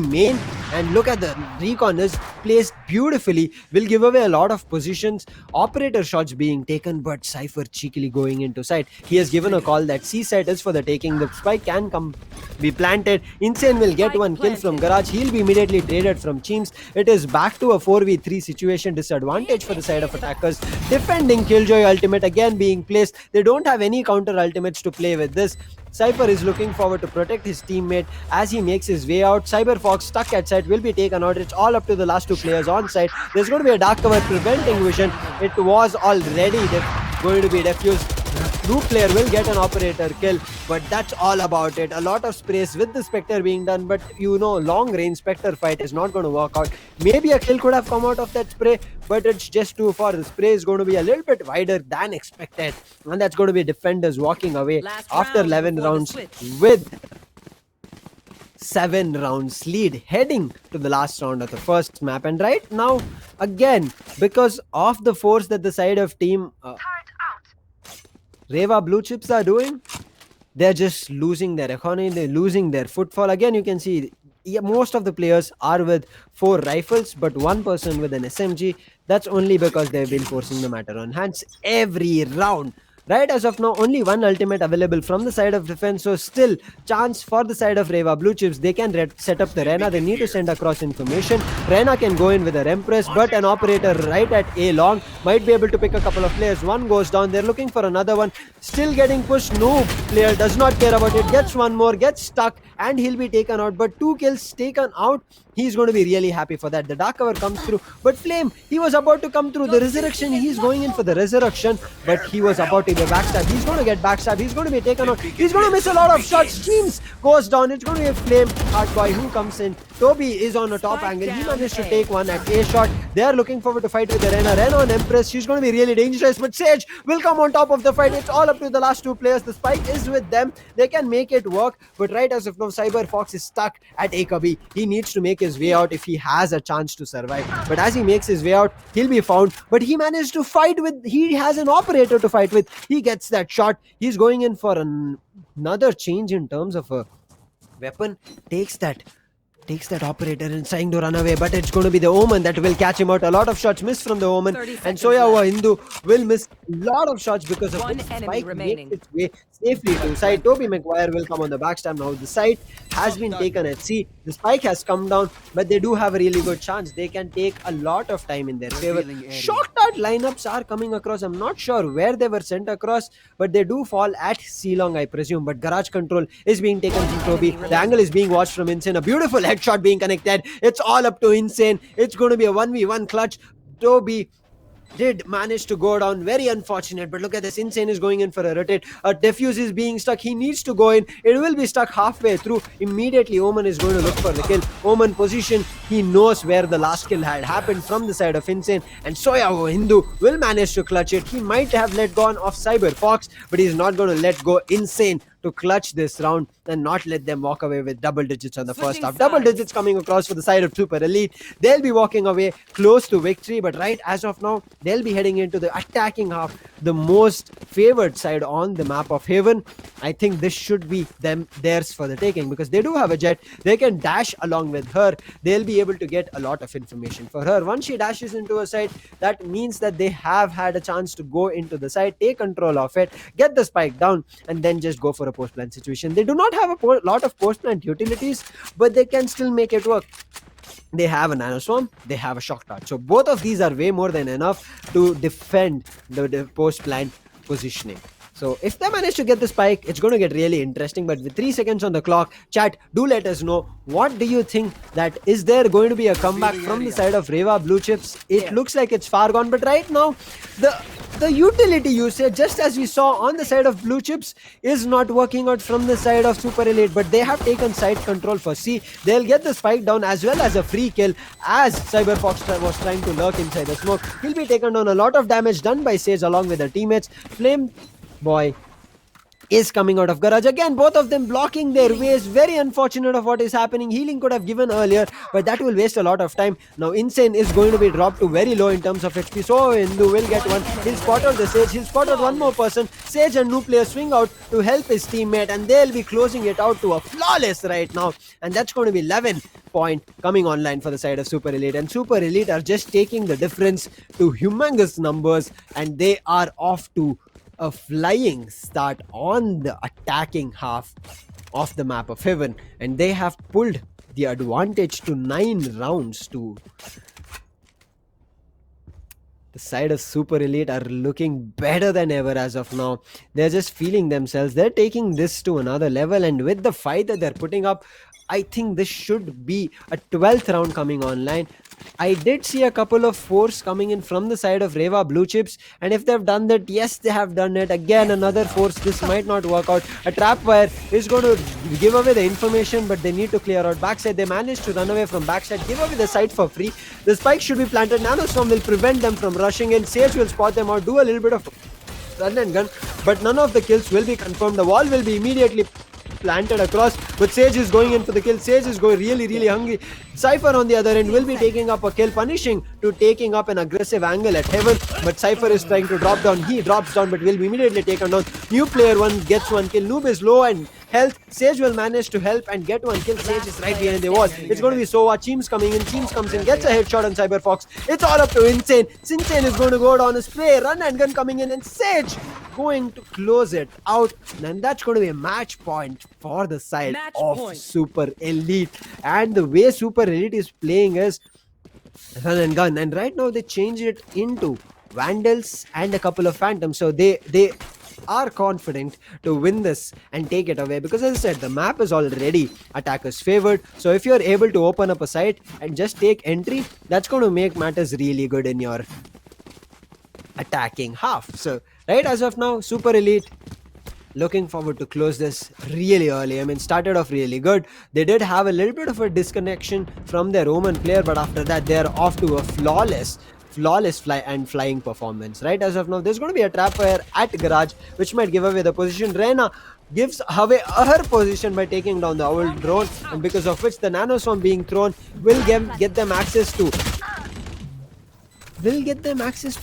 main, and look at the recon is placed beautifully, will give away a lot of positions. Operator shots being taken, but Cypher cheekily going into site. He has given a call that C site is for the taking. The spike can be planted. Insane will get 1 kill from Garage. He'll be immediately traded from Cheems. It is back to a 4v3 situation, disadvantage for the side of attackers. Defending Killjoy ultimate again being placed. They don't have any counter ultimates to play with this. Cypher is looking forward to protect his teammate as he makes his way out. Cyberfox stuck at site will be taken out. It's all up to the last 2 players on site. There's going to be a dark cover preventing vision. It was already going to be defused. Noob player will get an operator kill, but that's all about it. A lot of sprays with the Spectre being done, but you know, long range Spectre fight is not going to work out. Maybe a kill could have come out of that spray, but it's just too far. The spray is going to be a little bit wider than expected, and that's going to be defenders walking away after 11 rounds with 7 rounds lead, heading to the last round of the first map. And right now, again, because of the force that the side of team Reva Blue Chips are doing, they're just losing their economy, they're losing their footfall. Again, you can see most of the players are with 4 rifles, but 1 person with an SMG. That's only because they've been forcing the matter on hands every round. Right as of now, only 1 ultimate available from the side of defense, so still chance for the side of Reva Blue Chips. They can set up the Rena. They need to send across information. Rena can go in with a Empress, but an operator right at A long might be able to pick a couple of players. 1 goes down. They're looking for another one. Still getting pushed. No player does not care about it. Gets 1 more, gets stuck, and he'll be taken out. But 2 kills taken out. He's going to be really happy for that. The dark cover comes through, but Flame, he was about to come through the resurrection. He's going in for the resurrection, but he was about to be backstab. He's going to get backstab. He's going to be taken out. He's going to miss a lot of shots. Teams goes down. It's going to be a flame. Hard boy who comes in. Toby is on a top angle. He managed to take one at A shot. They are looking forward to fight with the Rena. Rena on Empress. She's going to be really dangerous. But Sage will come on top of the fight. It's all up to the last two players. The spike is with them. They can make it work. But right as of now, Cyber Fox is stuck at A Kabi. He needs to make his way out if he has a chance to survive. But as he makes his way out, he'll be found. But he managed to fight with. He has an operator to fight with. He gets that shot. He's going in for another change in terms of a weapon. Takes that operator and trying to run away, but it's going to be the Omen that will catch him out. A lot of shots missed from the Omen, and Soya Hindu will miss a lot of shots because of one the enemy spike remaining. makes its way safely to side. Toby Maguire will come on the backstab now. The site has been taken at C. The spike has come down, but they do have a really good chance. They can take a lot of time in their favor. Shock dart lineups are coming across. I'm not sure where they were sent across, but they do fall at C long, I presume. But garage control is being taken from Toby. The angle is being watched from Insane. A beautiful headshot being connected. It's all up to Insane. It's going to be a 1v1 clutch. Toby did manage to go down. Very unfortunate, but look at this. Insane is going in for a rotate. A defuse is being stuck. He needs to go in. It will be stuck halfway through. Immediately Omen is going to look for the kill. Omen position. He knows where the last kill had happened from the side of Insane, and Soya Hindu will manage to clutch it. He might have let go of Cyber Fox, but he's not going to let go. Insane to clutch this round and not let them walk away with double digits on the first half. Double digits coming across for the side of Super Elite. They'll be walking away close to victory, but right as of now, they'll be heading into the attacking half, the most favored side on the map of Haven. I think this should be theirs for the taking because they do have a jet. They can dash along with her. They'll be able to get a lot of information for her. Once she dashes into a site, that means that they have had a chance to go into the site, take control of it, get the spike down, and then just go for a post plant situation. They do not have a lot of post plant utilities, but they can still make it work. They have a nano swarm, they have a shock dart. So both of these are way more than enough to defend the post plant positioning. So if they manage to get the spike, it's going to get really interesting. But with 3 seconds on the clock, chat, do let us know. What do you think? That is there going to be a comeback from the side of Reva Blue Chips? It looks like it's far gone, but right now the utility usage, just as we saw on the side of Blue Chips, is not working out from the side of Super Elite. But they have taken side control for C. They'll get the spike down as well as a free kill, as Cyber Fox was trying to lurk inside the smoke. He'll be taken down. A lot of damage done by Sage along with their teammates. Flame Boy is coming out of garage again, both of them blocking their ways. Very unfortunate of what is happening. Healing could have given earlier, but that will waste a lot of time. Now Insane is going to be dropped to very low in terms of XP, so Hindu will get one. He'll spot out the Sage. He'll spot out one more person. Sage and new player swing out to help his teammate, and they'll be closing it out to a flawless right now, and that's going to be 11 point coming online for the side of Super Elite. And Super Elite are just taking the difference to humongous numbers, and they are off to a flying start on the attacking half of the map of Heaven, and they have pulled the advantage to 9 rounds. To the side of Super Elite are looking better than ever as of now. They're just feeling themselves. They're taking this to another level, and with the fight that they're putting up, I think this should be a 12th round coming online. I did see a couple of force coming in from the side of Reva Blue Chips, and if they've done that, yes, they have done it. Again, another force. This might not work out. A trap wire is going to give away the information, but they need to clear out backside. They managed to run away from backside, give away the site for free. The spike should be planted. Nanostorm will prevent them from rushing in. Sage will spot them out, do a little bit of run and gun, but none of the kills will be confirmed. The wall will be immediately planted across, but Sage is going in for the kill. Sage is going really hungry. Cypher on the other end will be taking up a kill, punishing to taking up an aggressive angle at Heaven, but Cypher is trying to drop down. He drops down, but will be immediately taken down. New player one gets one kill. Noob is low and health. Sage will manage to help and get one kill. Sage is right behind the wall. It's going to be Sova. Cheems coming in. Cheems comes in, gets a headshot on Cyber Fox. It's all up to Insane. Insane is going to go down a spray, run and gun coming in, and Sage going to close it out. And that's going to be a match point for the side of Super Elite. And the way Super Elite is playing is run and gun. And right now they changed it into Vandals and a couple of Phantoms. So they are confident to win this and take it away, because as I said, the map is already attackers favored. So if you're able to open up a site and just take entry, that's going to make matters really good in your attacking half. So right as of now, Super Elite looking forward to close this really early. I mean, started off really good. They did have a little bit of a disconnection from their Roman player, but after that, they're off to a flawless flying performance. Right as of now, there's going to be a trap fire at Garage, which might give away the position. Reyna gives away her position by taking down the owl drone, and because of which the nano swarm being thrown will get them access to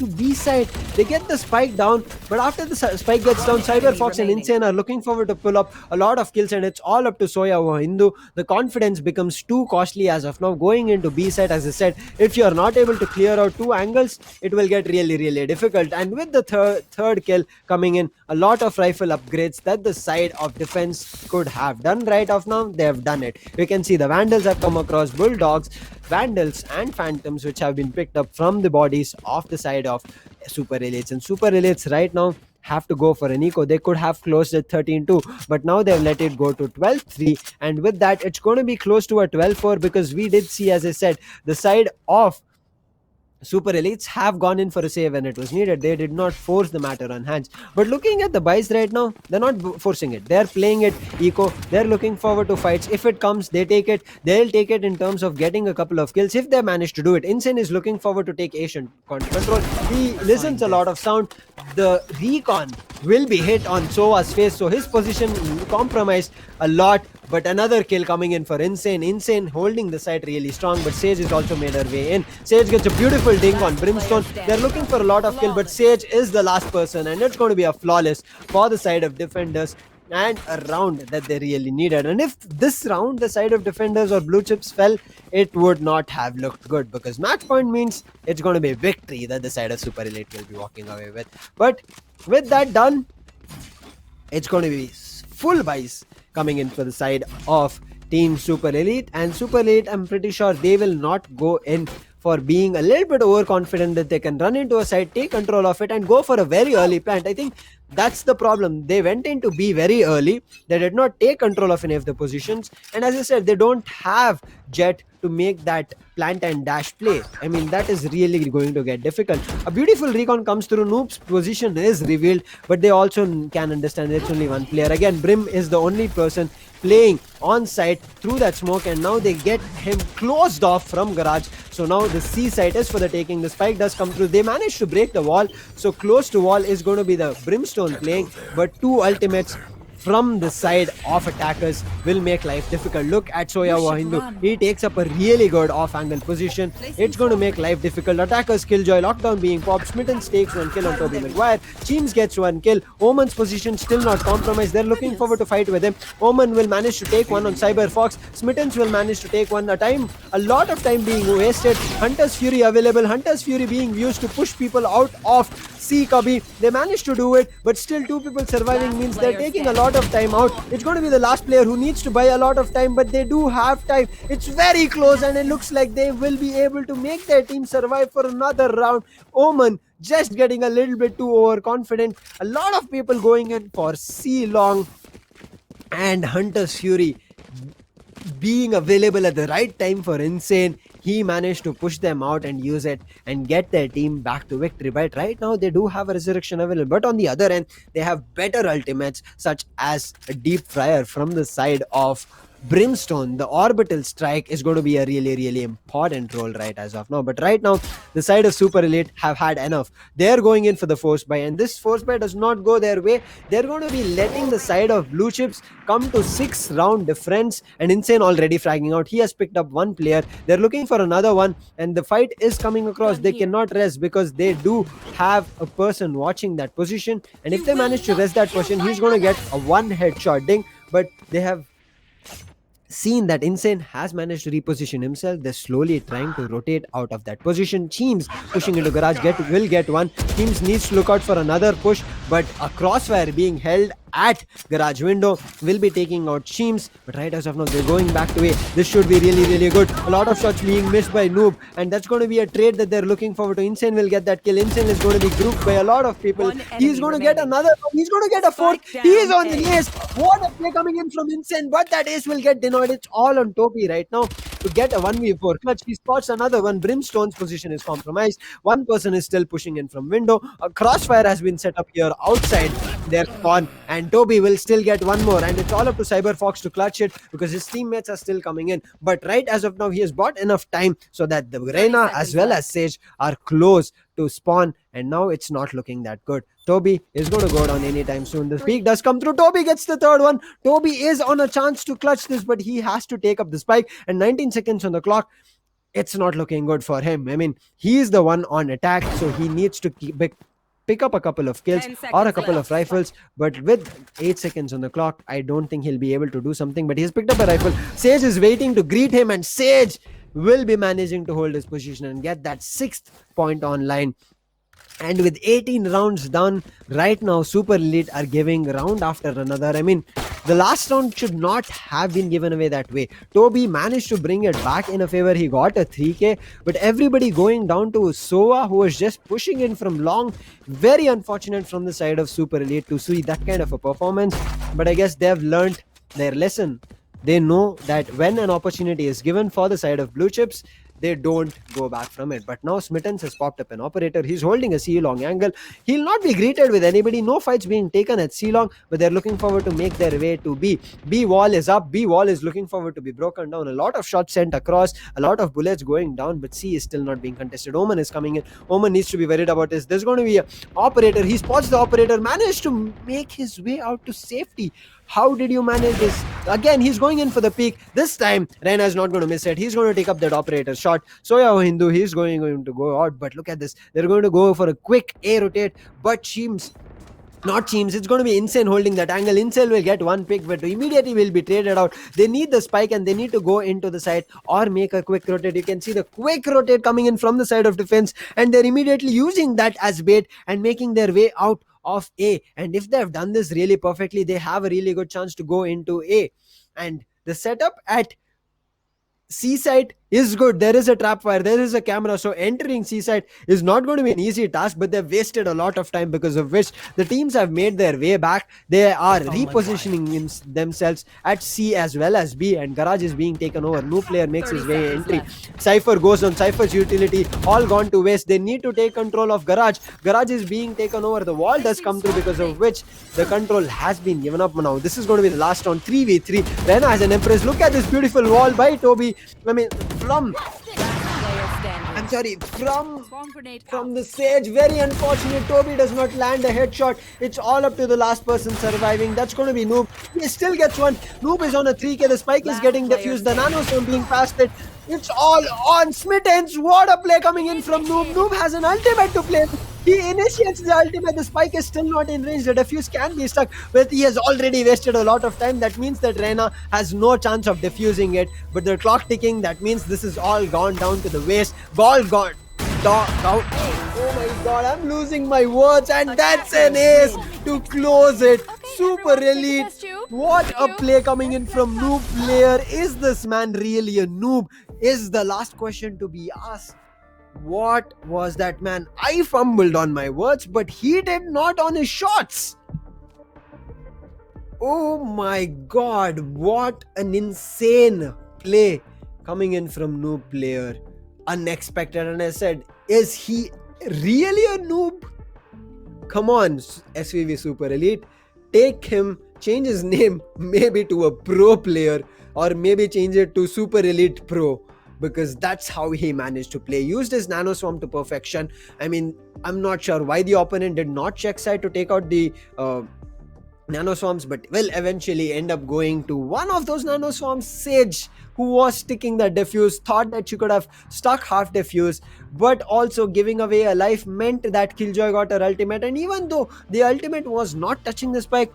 B side. They get the spike down, but after the spike gets down, Cyberfox and Insane are looking forward to pull up a lot of kills, and it's all up to Soya or Hindu. The confidence becomes too costly as of now. Going into B side, as I said, if you are not able to clear out two angles, it will get really difficult. And with the third kill coming in, a lot of rifle upgrades that the side of defense could have done right off now, they have done it. You can see the Vandals have come across, Bulldogs, Vandals and Phantoms, which have been picked up from the bodies of the side of Super Elites. And Super Elites right now have to go for an eco. They could have closed at 13-2, but now they've let it go to 12-3. And with that, it's going to be close to a 12-4, because we did see, as I said, the side of Super Elites have gone in for a save when it was needed. They did not force the matter on hands. But looking at the buys right now, they're not forcing it. They're playing it eco. They're looking forward to fights. If it comes, they take it. They'll take it in terms of getting a couple of kills if they manage to do it. Insane is looking forward to take Asian control. He listens a lot of sound. The recon will be hit on Soa's face, so his position compromised a lot. But another kill coming in for Insane. Insane holding the site really strong, but Sage has also made her way in. Sage gets a beautiful dink on Brimstone. They're looking for a lot of kill, but Sage is the last person, and it's going to be a flawless for the side of defenders, and a round that they really needed. And if this round the side of defenders or blue chips fell, it would not have looked good, because match point means it's going to be victory that the side of Super Elite will be walking away with. But with that done, it's going to be full buys coming in for the side of Team Super Elite. And Super Elite, I'm pretty sure they will not go in for being a little bit overconfident that they can run into a side, take control of it, and go for a very early plant. I think that's the problem. They went into B very early. They did not take control of any of the positions. And as I said, they don't have Jet to make that plant and dash play. I mean, that is really going to get difficult. A beautiful recon comes through. Noob's position is revealed, but they also can understand it's only one player. Again, Brim is the only person playing on site through that smoke, and now they get him closed off from Garage. So now the C site is for the taking. The spike does come through. They managed to break the wall, so close to wall is going to be the Brimstone playing, but two ultimates from the side of attackers will make life difficult. Look at Soya Wahindu. He takes up a really good off-angle position. It's going to make life difficult. Attackers Killjoy, lockdown being popped. Smitten takes one kill on Toby Maguire. Cheems gets one kill. Omen's position still not compromised. They're looking forward to fight with him. Omen will manage to take one on Cyber Fox. Smittens will manage to take one. A lot of time being wasted. Hunter's Fury available. Hunter's Fury being used to push people out of C Cubby. They managed to do it, but still two people surviving means they're taking a lot of time out. It's going to be the last player who needs to buy a lot of time, but they do have time. It's very close, and it looks like they will be able to make their team survive for another round. Omen just getting a little bit too overconfident. A lot of people going in for C long, and Hunter's Fury being available at the right time for Insane. He managed to push them out and use it and get their team back to victory. But right now they do have a resurrection available, but on the other end they have better ultimates, such as a deep fryer from the side of Brimstone. The orbital strike is going to be a really important role right as of now. But right now the side of Super Elite have had enough. They're going in for the force buy, and this force buy does not go their way. They're going to be letting the side of blue chips come to 6 round difference, and Insane already fragging out. He has picked up one player. They're looking for another one, and the fight is coming across. They cannot rest because they do have a person watching that position, and if they manage to rest that position, he's going to get a one headshot ding. But they have seen that Insane has managed to reposition himself. They're slowly trying to rotate out of that position. Cheems pushing into Garage will get one. Cheems needs to look out for another push, but a crossfire being held at Garage window will be taking out Cheems. But right as of now, they're going back to A. This should be really good. A lot of shots being missed by Noob, and that's going to be a trade that they're looking forward to. Insane will get that kill. Insane is going to be grouped by a lot of people. He's going to get another one. He's going to get a fourth. He is on the ace. What a play coming in from Insane, but that ace will get denied. It's all on Topi right now. to get a 1v4 clutch. He spots another one. Brimstone's position is compromised. One person is still pushing in from window. A crossfire has been set up here outside their spawn, and Toby will still get one more, and it's all up to Cyberfox to clutch it because his teammates are still coming in. But right as of now, he has bought enough time so that the Reyna as well as Sage are close to spawn, and now it's not looking that good. Toby is going to go down anytime soon. The peak does come through. Toby gets the third one. Toby is on a chance to clutch this, but he has to take up the spike, and 19 seconds on the clock. It's not looking good for him. I mean, he's the one on attack, so he needs to pick up a couple of kills or a couple of rifles. But with 8 seconds on the clock, I don't think he'll be able to do something. But he's picked up a rifle. Sage is waiting to greet him, and Sage will be managing to hold his position and get that 6th point online. And with 18 rounds done, right now Super Elite are giving round after another. I mean, the last round should not have been given away that way. Toby managed to bring it back in a favor. He got a 3k, but everybody going down to Soa, who was just pushing in from long. Very unfortunate from the side of Super Elite to see that kind of a performance. But I guess they've learned their lesson. They know that when an opportunity is given for the side of blue chips, they don't go back from it. But now Smittens has popped up an operator. He's holding a C-long angle. He'll not be greeted with anybody. No fights being taken at C-long, but they're looking forward to make their way to B. B wall is up. B wall is looking forward to be broken down. A lot of shots sent across, a lot of bullets going down, but C is still not being contested. Omen is coming in. Omen needs to be worried about this. There's going to be an operator. He spots the operator, managed to make his way out to safety. How did you manage this? Again, he's going in for the peak. This time, Reyna is not going to miss it. He's going to take up that operator shot. Soya Hindu, he's going to go out. But look at this. They're going to go for a quick A rotate. But Cheems, not Cheems, it's going to be Insane holding that angle. Incel will get one pick, but immediately will be traded out. They need the spike and they need to go into the side or make a quick rotate. You can see the quick rotate coming in from the side of defense, and they're immediately using that as bait and making their way out of A. And if they've done this really perfectly, they have a really good chance to go into A. And the setup at C side is good. There is a trap fire, there is a camera, so entering C side is not going to be an easy task, but they've wasted a lot of time, because of which the teams have made their way back. They are repositioning themselves at C as well as B, and Garage is being taken over. New player makes his way entry. Cypher goes on. Cypher's utility all gone to waste. They need to take control of Garage. Garage is being taken over. The wall does come through, because of which the control has been given up. Now this is going to be the last round, 3v3. Reyna has an Empress. Look at this beautiful wall by Toby. I mean, from the Sage. Very unfortunate. Toby does not land a headshot. It's all up to the last person surviving. That's going to be Noob. He still gets one. Noob is on a 3k. The spike is getting defused. The nano stone being passed it. It's all on Smittens. What a play coming in from Noob. Noob has an ultimate to play. He initiates the ultimate. The spike is still not in range. The defuse can be stuck, but he has already wasted a lot of time. That means that Reyna has no chance of defusing it. But the clock ticking, that means this is all gone down to the waste. Ball gone. Oh my god, I'm losing my words, and that's an ace to close it. Super Elite. What a play coming in from Noob player. Is this man really a noob? Is the last question to be asked. What was that, man? I fumbled on my words, but he did not on his shots. Oh my god, what an insane play coming in from Noob player. Unexpected. And I said, is he really a noob? Come on, SVV Super Elite. Take him, change his name maybe to a pro player, or maybe change it to Super Elite Pro, because that's how he managed to play. Used his nano swarm to perfection. I mean, I'm not sure why the opponent did not check side to take out the nano swarms, but will eventually end up going to one of those nano swarms. Sage, who was sticking the defuse, thought that she could have stuck half defuse, but also giving away a life meant that Killjoy got her ultimate. And even though the ultimate was not touching the spike,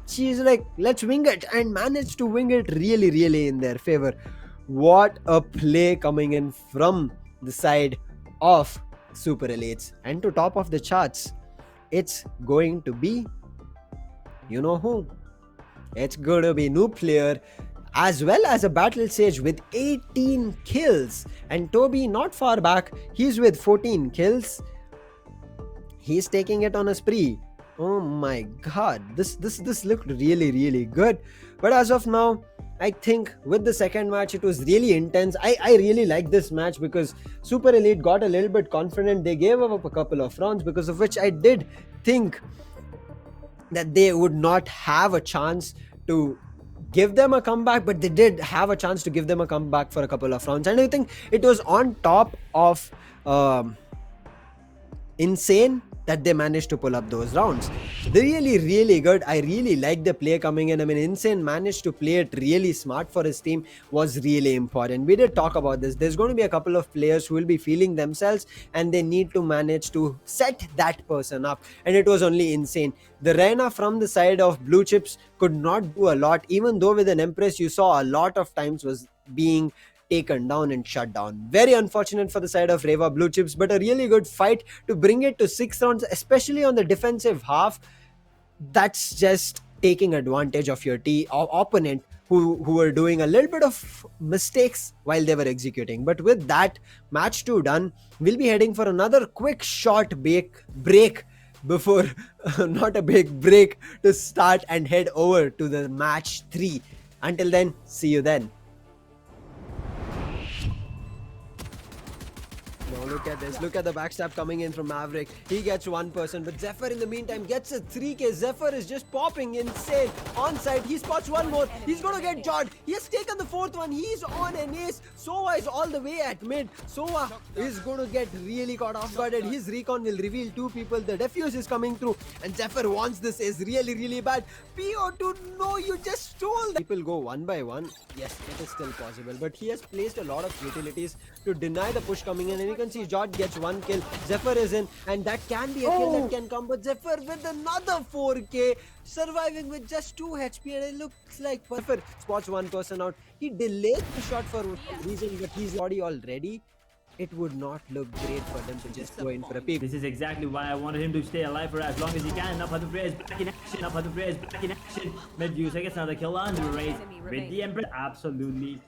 she's like, let's wing it, and managed to wing it really in their favor. What a play coming in from the side of Super Elites. And to top of the charts, it's going to be, you know who? It's going to be Noob player, as well as a Battle Sage with 18 kills. And Toby not far back, he's with 14 kills. He's taking it on a spree. Oh my god, this looked really good. But as of now, I think with the second match it was really intense. I really like this match because Super Elite got a little bit confident. They gave up a couple of rounds, because of which I did think that they would not have a chance to give them a comeback, but they did have a chance to give them a comeback for a couple of rounds. And I think it was on top of insane that they managed to pull up those rounds. Really good. I really like the play coming in. I mean, Insane managed to play it really smart for his team, was really important. We did talk about this. There's going to be a couple of players who will be feeling themselves and they need to manage to set that person up, and it was only Insane. The Reyna from the side of Blue Chips could not do a lot, even though with an Empress you saw a lot of times was being taken down and shut down. Very unfortunate for the side of Reva Blue Chips, but a really good fight to bring it to 6 rounds, especially on the defensive half. That's just taking advantage of your opponent who were doing a little bit of mistakes while they were executing. But with that, match 2 done, we'll be heading for another quick short break before not a big break to start and head over to the match 3. Until then, see you then. Now look at this. Look at the backstab coming in from Maverick. He gets one person, but Zephyr in the meantime gets a 3k. Zephyr is just popping Insane. Onside, he spots one more. He's going to get jawed. He has taken the 4th one. He's on an ace. Sova is all the way at mid. Sova is going to get really caught off guard, and his recon will reveal 2 people. The defuse is coming through, and Zephyr wants this ace really bad. PO2, no, you just stole that. People go one by one. Yes, it is still possible, but he has placed a lot of utilities to deny the push coming in, and you can see Jot gets 1 kill. Zephyr is in, and that can be a kill that can come, but Zephyr with another 4k, surviving with just 2 HP, and it looks like Zephyr spots one person out. He delays the shot for a reason, but he's already. It would not look great for them to just go in for a peek. This is exactly why I wanted him to stay alive for as long as he can. Up on the players back in action. Up on the players back in action. Medusa gets another kill on the race with the Emperor. Absolutely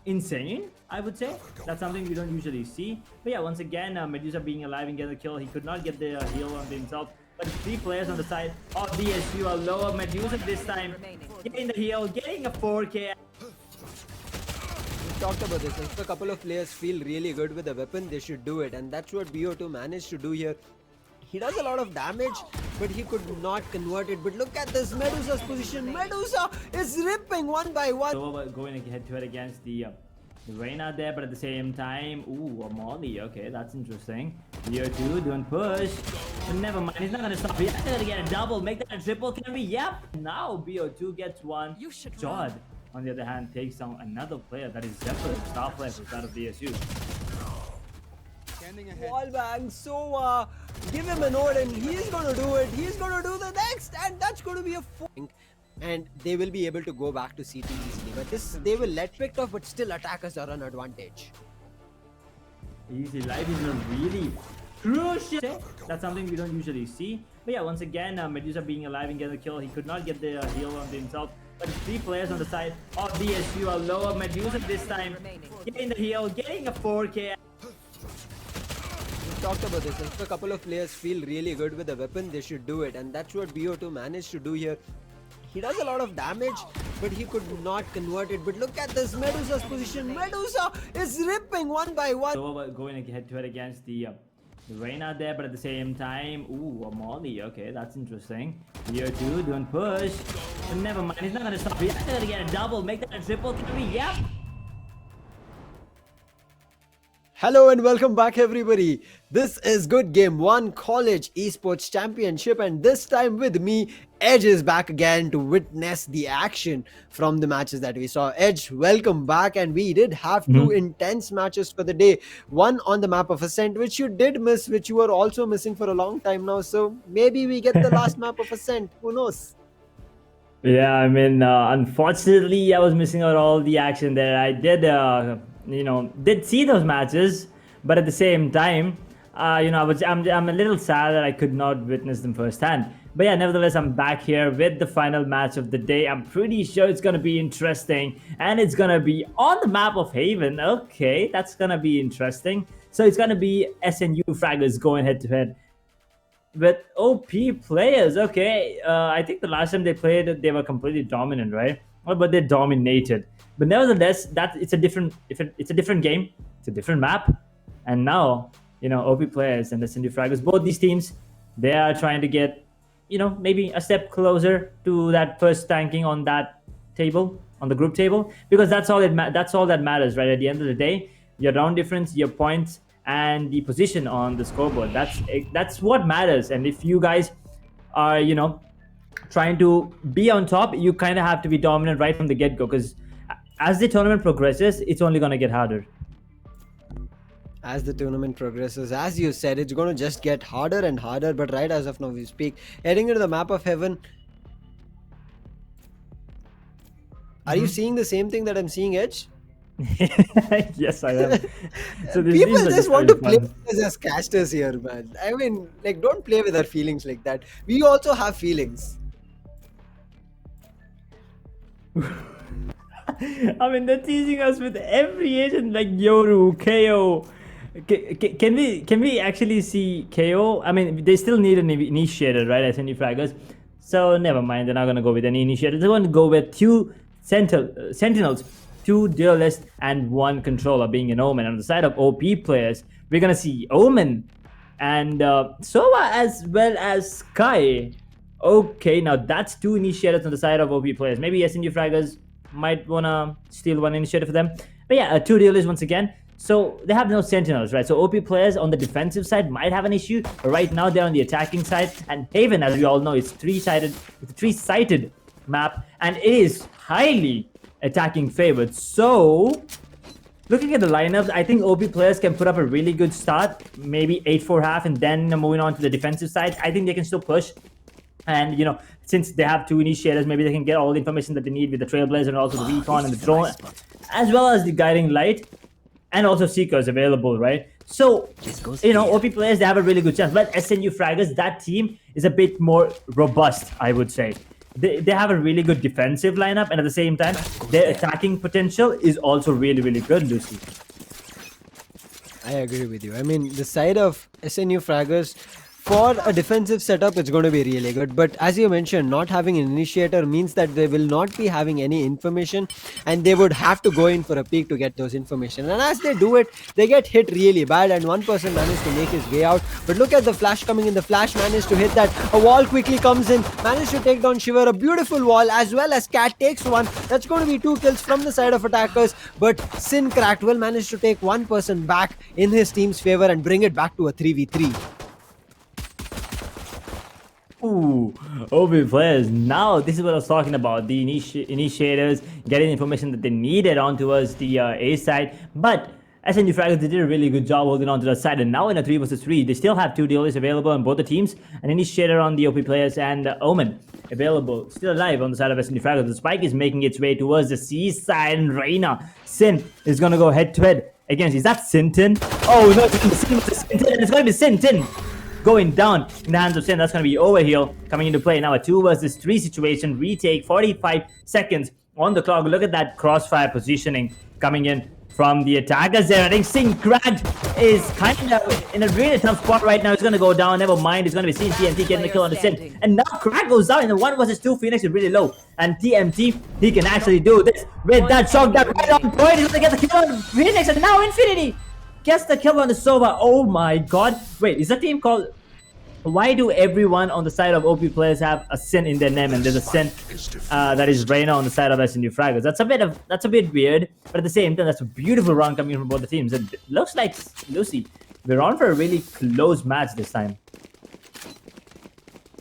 insane, I would say. That's something we don't usually see. But yeah, once again, Medusa being alive and getting a kill. He could not get the heal on himself. But 3 players on the side of DSU are lower. Medusa this time getting the heal, getting a 4k. We talked about this. If a couple of players feel really good with the weapon, they should do it, and that's what BO2 managed to do here. He does a lot of damage, but he could not convert it. But look at this Medusa's position. Medusa is ripping one by one. So going head to head against the Reyna there, but at the same time, ooh, a Molly. Okay, that's interesting. BO2 doing push, but never mind. He's not gonna stop. He's gonna get a double, make that a triple. Can we? Yep. Now BO2 gets one. Jod, on the other hand, takes down another player. That is Zephyr, star player out of DSU. Wallbang, so give him a node and he's gonna do it. He's gonna do the next, and that's gonna be a 4. And they will be able to go back to CT easily. But this, they will let picked off, but still attackers are an advantage. Easy life is a really crucial. That's something we don't usually see. But yeah, once again, Medusa being alive and getting a kill. He could not get the heal on himself. But 3 players on the side of DSU are lower. Medusa this time getting the heal, getting a 4k. We talked about this. If a couple of players feel really good with the weapon, they should do it, and that's what BO2 managed to do here. He does a lot of damage, but he could not convert it. But look at this Medusa's position. Medusa is ripping one by one. So going head to head against the Reyna there, but at the same time, ooh, a Molly. Okay, that's interesting. BO2 doing push, but never mind. He's not gonna stop. He's gonna get a double, make that a triple. Can we? Yep. Hello and welcome back, everybody. This is Good Game 1 College Esports Championship, and this time with me, Edge is back again to witness the action from the matches that we saw. Edge, welcome back, and we did have 2 intense matches for the day. One on the map of Ascent, which you did miss, which you were also missing for a long time now. So maybe we get the last map of Ascent. Who knows? Yeah, I mean, unfortunately, I was missing out all the action there. I did, did see those matches, but at the same time, I'm a little sad that I could not witness them firsthand. But yeah, nevertheless, I'm back here with the final match of the day. I'm pretty sure it's gonna be interesting, and it's gonna be on the map of Haven. Okay, that's gonna be interesting. So it's gonna be SNU fraggers going head to head. with OP players. Okay, I think the last time they played, they were completely dominant, right? But they dominated. But nevertheless, that it's a different game. It's a different map, and now OP players and the Cindy Fraggers, both these teams, they are trying to get maybe a step closer to that first ranking on that table, on the group table, because that's all that matters, right? At the end of the day, your round difference, your points, and the position on the scoreboard. That's what matters. And if you guys are trying to be on top, you kind of have to be dominant right from the get-go, because as the tournament progresses, it's only going to get harder. As the tournament progresses, as you said, it's going to just get harder and harder. But right as of now we speak, heading into the map of heaven, are you seeing the same thing that I'm seeing, Edge? Yes, I am. So People just want to play with us as casters here, man. I mean, like, don't play with our feelings like that. We also have feelings. I mean, they're teasing us with every agent like Yoru, KO. Can we actually see KO? I mean, they still need an initiator, right? As any fraggers. So never mind. They're not gonna go with any initiator. They're going to go with two sentinels, two duelists, and one controller, being an Omen. On the side of OP players, we're gonna see Omen and Sova as well as Sky. Okay, now that's two initiators on the side of OP players. Maybe SNU fraggers might wanna steal one initiative for them. But yeah, two duelists once again. So they have no sentinels, right? So OP players on the defensive side might have an issue, but right now they're on the attacking side. And Haven, as we all know, it's three-sided. It's a three-sided map, and it is highly attacking favored. So looking at the lineups, I think OP players can put up a really good start, maybe 8-4 half, and then moving on to the defensive side. I think they can still push. And since they have two initiators, maybe they can get all the information that they need with the Trailblazer and also the Recon and the drone, as well as the Guiding Light, and also Seekers available, right? So, OP players, they have a really good chance. But SNU Fraggers, that team is a bit more robust, I would say. They have a really good defensive lineup, and at the same time, their attacking potential is also really, really good, Lucy. I agree with you. I mean, the side of SNU Fraggers, for a defensive setup, it's going to be really good. But as you mentioned, not having an initiator means that they will not be having any information, and they would have to go in for a peek to get those information. And as they do it, they get hit really bad, and one person managed to make his way out. But look at the flash coming in. The flash managed to hit that. A wall quickly comes in, managed to take down Shiver. A beautiful wall, as well as Cat takes one. That's going to be 2 kills from the side of attackers. But Sin Cracked will manage to take one person back in his team's favor and bring it back to a 3v3. Ooh, OP players. Now, this is what I was talking about. The initiators getting information that they needed onto us, the A side. But SNU Fraggers, they did a really good job holding on to that side. And now in a 3 versus 3, they still have two duelists available on both the teams. An initiator on the OP players and Omen available, still alive on the side of SNU Fraggers. The spike is making its way towards the C side, and Reina. Sin is going to go head to head against. Is that Sintin? Oh no, it's going to be Sintin. Going down in the hands of Sin. That's going to be Overheal coming into play. Now a 2 versus 3 situation. Retake, 45 seconds on the clock. Look at that crossfire positioning coming in from the attackers there. I think Sin Cracked is kind of in a really tough spot right now. He's going to go down. Never mind. It's going to be TMT getting the kill on the Sin. And now Crack goes down in the 1 versus 2. Phoenix is really low. And TMT, he can actually do this with that shock that right on point. He's going to get the kill on Phoenix. And now Infinity gets the kill on the Sova. Oh my god. Wait, is that team called... Why do everyone on the side of OP players have a Sin in their name, and there's a Sin that is Reina on the side of SNU Fraggers? That's a bit weird, but at the same time, that's a beautiful run coming from both the teams. It looks like, Lucy, we're on for a really close match this time.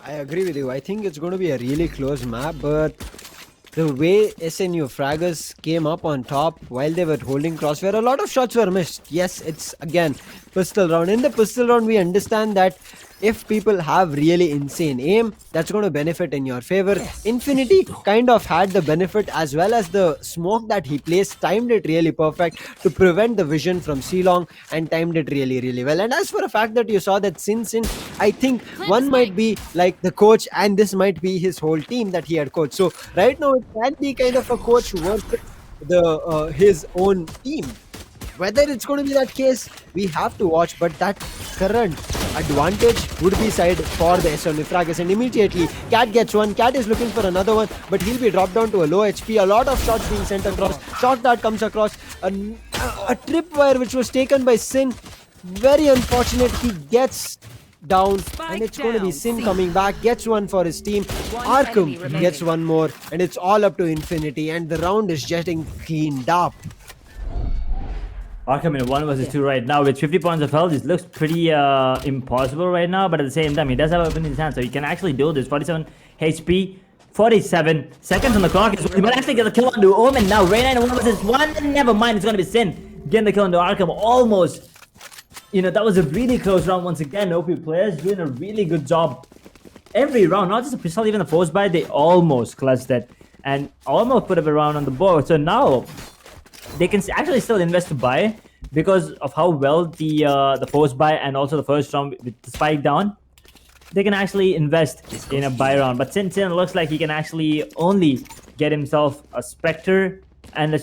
I agree with you. I think it's going to be a really close map, but the way SNU Fraggers came up on top while they were holding crossfire, a lot of shots were missed. Yes, it's again pistol round. In the pistol round, we understand that if people have really insane aim, that's going to benefit in your favor. Infinity kind of had the benefit, as well as the smoke that he placed timed it really perfect to prevent the vision from C-Long, and timed it really, really well. And as for the fact that you saw that Sin, I think one might be like the coach, and this might be his whole team that he had coached. So right now it can be kind of a coach who works with his own team. Whether it's going to be that case, we have to watch. But that current advantage would be side for the SNU Fraggas, and immediately Cat gets one. Cat is looking for another one, but he'll be dropped down to a low HP. A lot of shots being sent across. Shot that comes across. A tripwire which was taken by Sin. Very unfortunate. He gets down, and it's going to be Sin coming back, gets one for his team. Arkham gets one more, and it's all up to infinity, and the round is getting cleaned up. Arkham in 1 versus 2 right now with 50 points of health. This looks pretty impossible right now, but at the same time, he does have a weapon in his hand, so he can actually do this. 47 HP, 47 seconds on the clock. He might actually get the kill onto Omen now. Reyna in 1 versus 1. Never mind, it's going to be Sin getting the kill onto Arkham. Almost. You know, that was a really close round once again. OP players doing a really good job every round. Not just the pistol, even the force buy, they almost clutched it and almost put up a round on the board. So now they can actually still invest to buy because of how well the force buy and also the first round with the spike down. They can actually invest in a buy round. But Sin looks like he can actually only get himself a Spectre and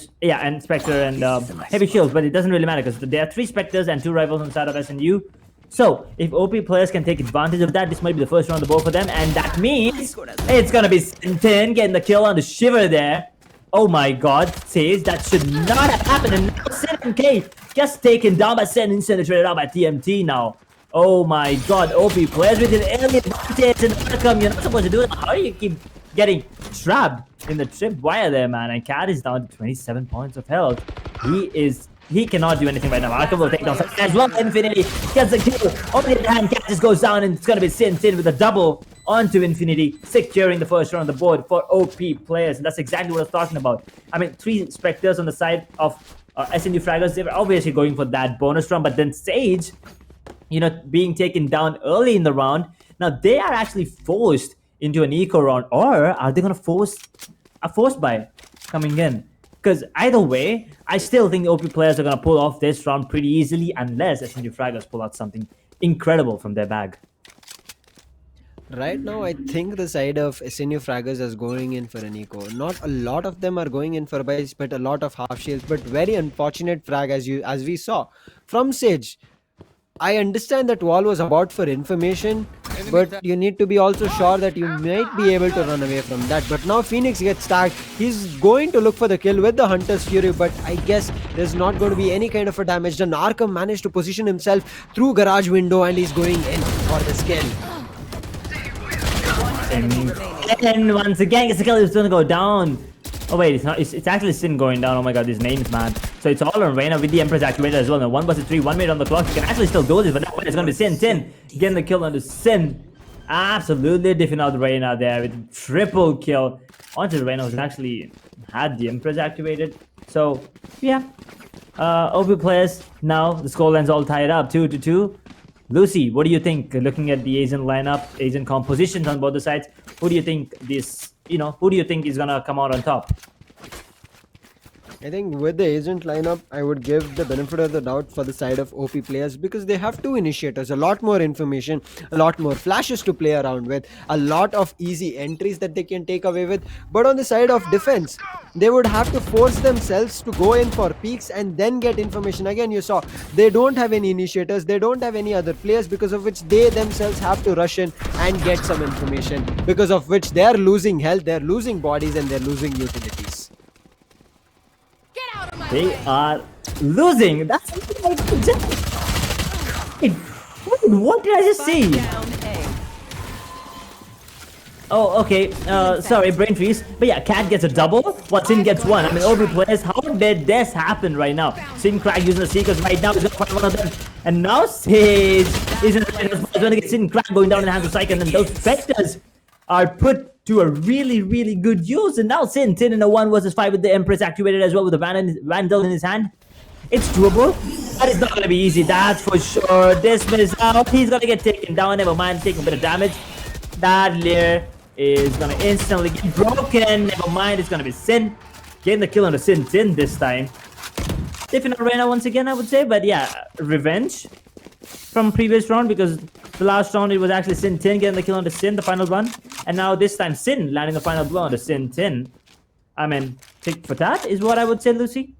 Spectre and heavy shields, but it doesn't really matter because there are 3 Spectres and 2 rifles on the side of SNU. So if OP players can take advantage of that, this might be the first round of the board for them, and that means it's gonna be Sin getting the kill on the Shiver there. Oh my god, Sage, that should not have happened, and now Sin and K just taken down by Sin, incinerated out by TMT now. Oh my god, OP players with an early advantage in the outcome. You're not supposed to do it. How do you keep getting trapped in the trip wire there, man? And Cat is down to 27 points of health. He cannot do anything right now. Arkham will take down as well. Infinity gets the kill. On the other hand, Cat just goes down, and it's gonna be Sin with a double onto Infinity, securing the first round on the board for OP players. And that's exactly what I was talking about. I mean, 3 Spectres on the side of SNU Fraggers. They were obviously going for that bonus round, but then Sage, you know, being taken down early in the round. Now they are actually forced into an eco round, or are they gonna force a force buy coming in? Because either way, I still think the OP players are gonna pull off this round pretty easily unless SNU Fraggers pull out something incredible from their bag. Right now, I think the side of SNU Fraggers is going in for an eco. Not a lot of them are going in for buys, but a lot of half shields. But very unfortunate frag as we saw from Sage. I understand that wall was about for information, but you need to be also sure that you might be able to run away from that. But now Phoenix gets tagged. He's going to look for the kill with the Hunter's Fury, but I guess there's not going to be any kind of a damage done. Arkham managed to position himself through garage window, and he's going in for this kill. And once again, it's the kill is going to go down. Oh wait, it's not. It's actually Sin going down. Oh my god, these names, man. So it's all on Reyna with the Empress activated as well. Now 1 versus 3, 1 minute on the clock. You can actually still do this, but that one is going to be Sin getting the kill onto Sin. Absolutely diffing out Reyna there with a triple kill onto Reyna, who's actually had the Empress activated. So yeah, OP players now. The scoreline's all tied up, 2-2. Lucy, what do you think? Looking at the Asian lineup, Asian compositions on both the sides, who do you think who do you think is gonna come out on top? I think with the agent lineup, I would give the benefit of the doubt for the side of OP players because they have 2 initiators, a lot more information, a lot more flashes to play around with, a lot of easy entries that they can take away with. But on the side of defense, they would have to force themselves to go in for peaks and then get information. Again, you saw they don't have any initiators, they don't have any other players, because of which they themselves have to rush in and get some information, because of which they are losing health, they're losing bodies, and they're losing utilities. They are losing. That's what did I just see? Oh, okay. Sorry, brain freeze. But yeah, Cat gets a double, while Sin gets 1. I mean, OP players, how did this happen right now? Sin Crack using the Seekers right now. He's gonna find one of them. And now Sage is going to get Sin Crack going down in the hands of Psyche, and then those Spectres are put to a really, really good use. And now Sin in a 1 versus 5 with the Empress activated as well, with the Vandal in his hand. It's doable, but it's not going to be easy, that's for sure. Dismiss out. He's going to get taken down. Never mind, taking a bit of damage. That layer is going to instantly get broken. Never mind, it's going to be Sin getting the kill on the Sin this time. Different arena once again, I would say. But yeah, revenge from previous round, because the last round it was actually Sin getting the kill on the Sin, the final one. And now this time Sin landing the final blow on the Sin. I mean, tick for that is what I would say, Lucy.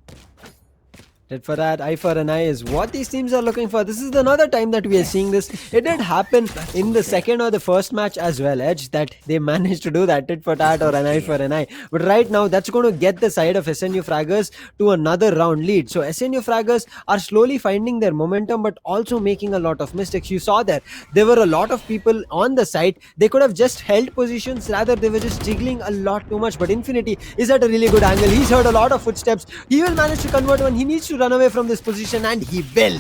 Tit for tat, eye for an eye is what these teams are looking for. This is another time that we are seeing this. It did happen in the second or the first match as well, Edge, that they managed to do that, tit for tat or an eye for an eye. But right now, that's going to get the side of SNU Fraggers to another round lead. So SNU Fraggers are slowly finding their momentum, but also making a lot of mistakes. You saw there were a lot of people on the side. They could have just held positions, rather they were just jiggling a lot too much. But Infinity is at a really good angle. He's heard a lot of footsteps. He will manage to convert one. He needs to run away from this position, and he will.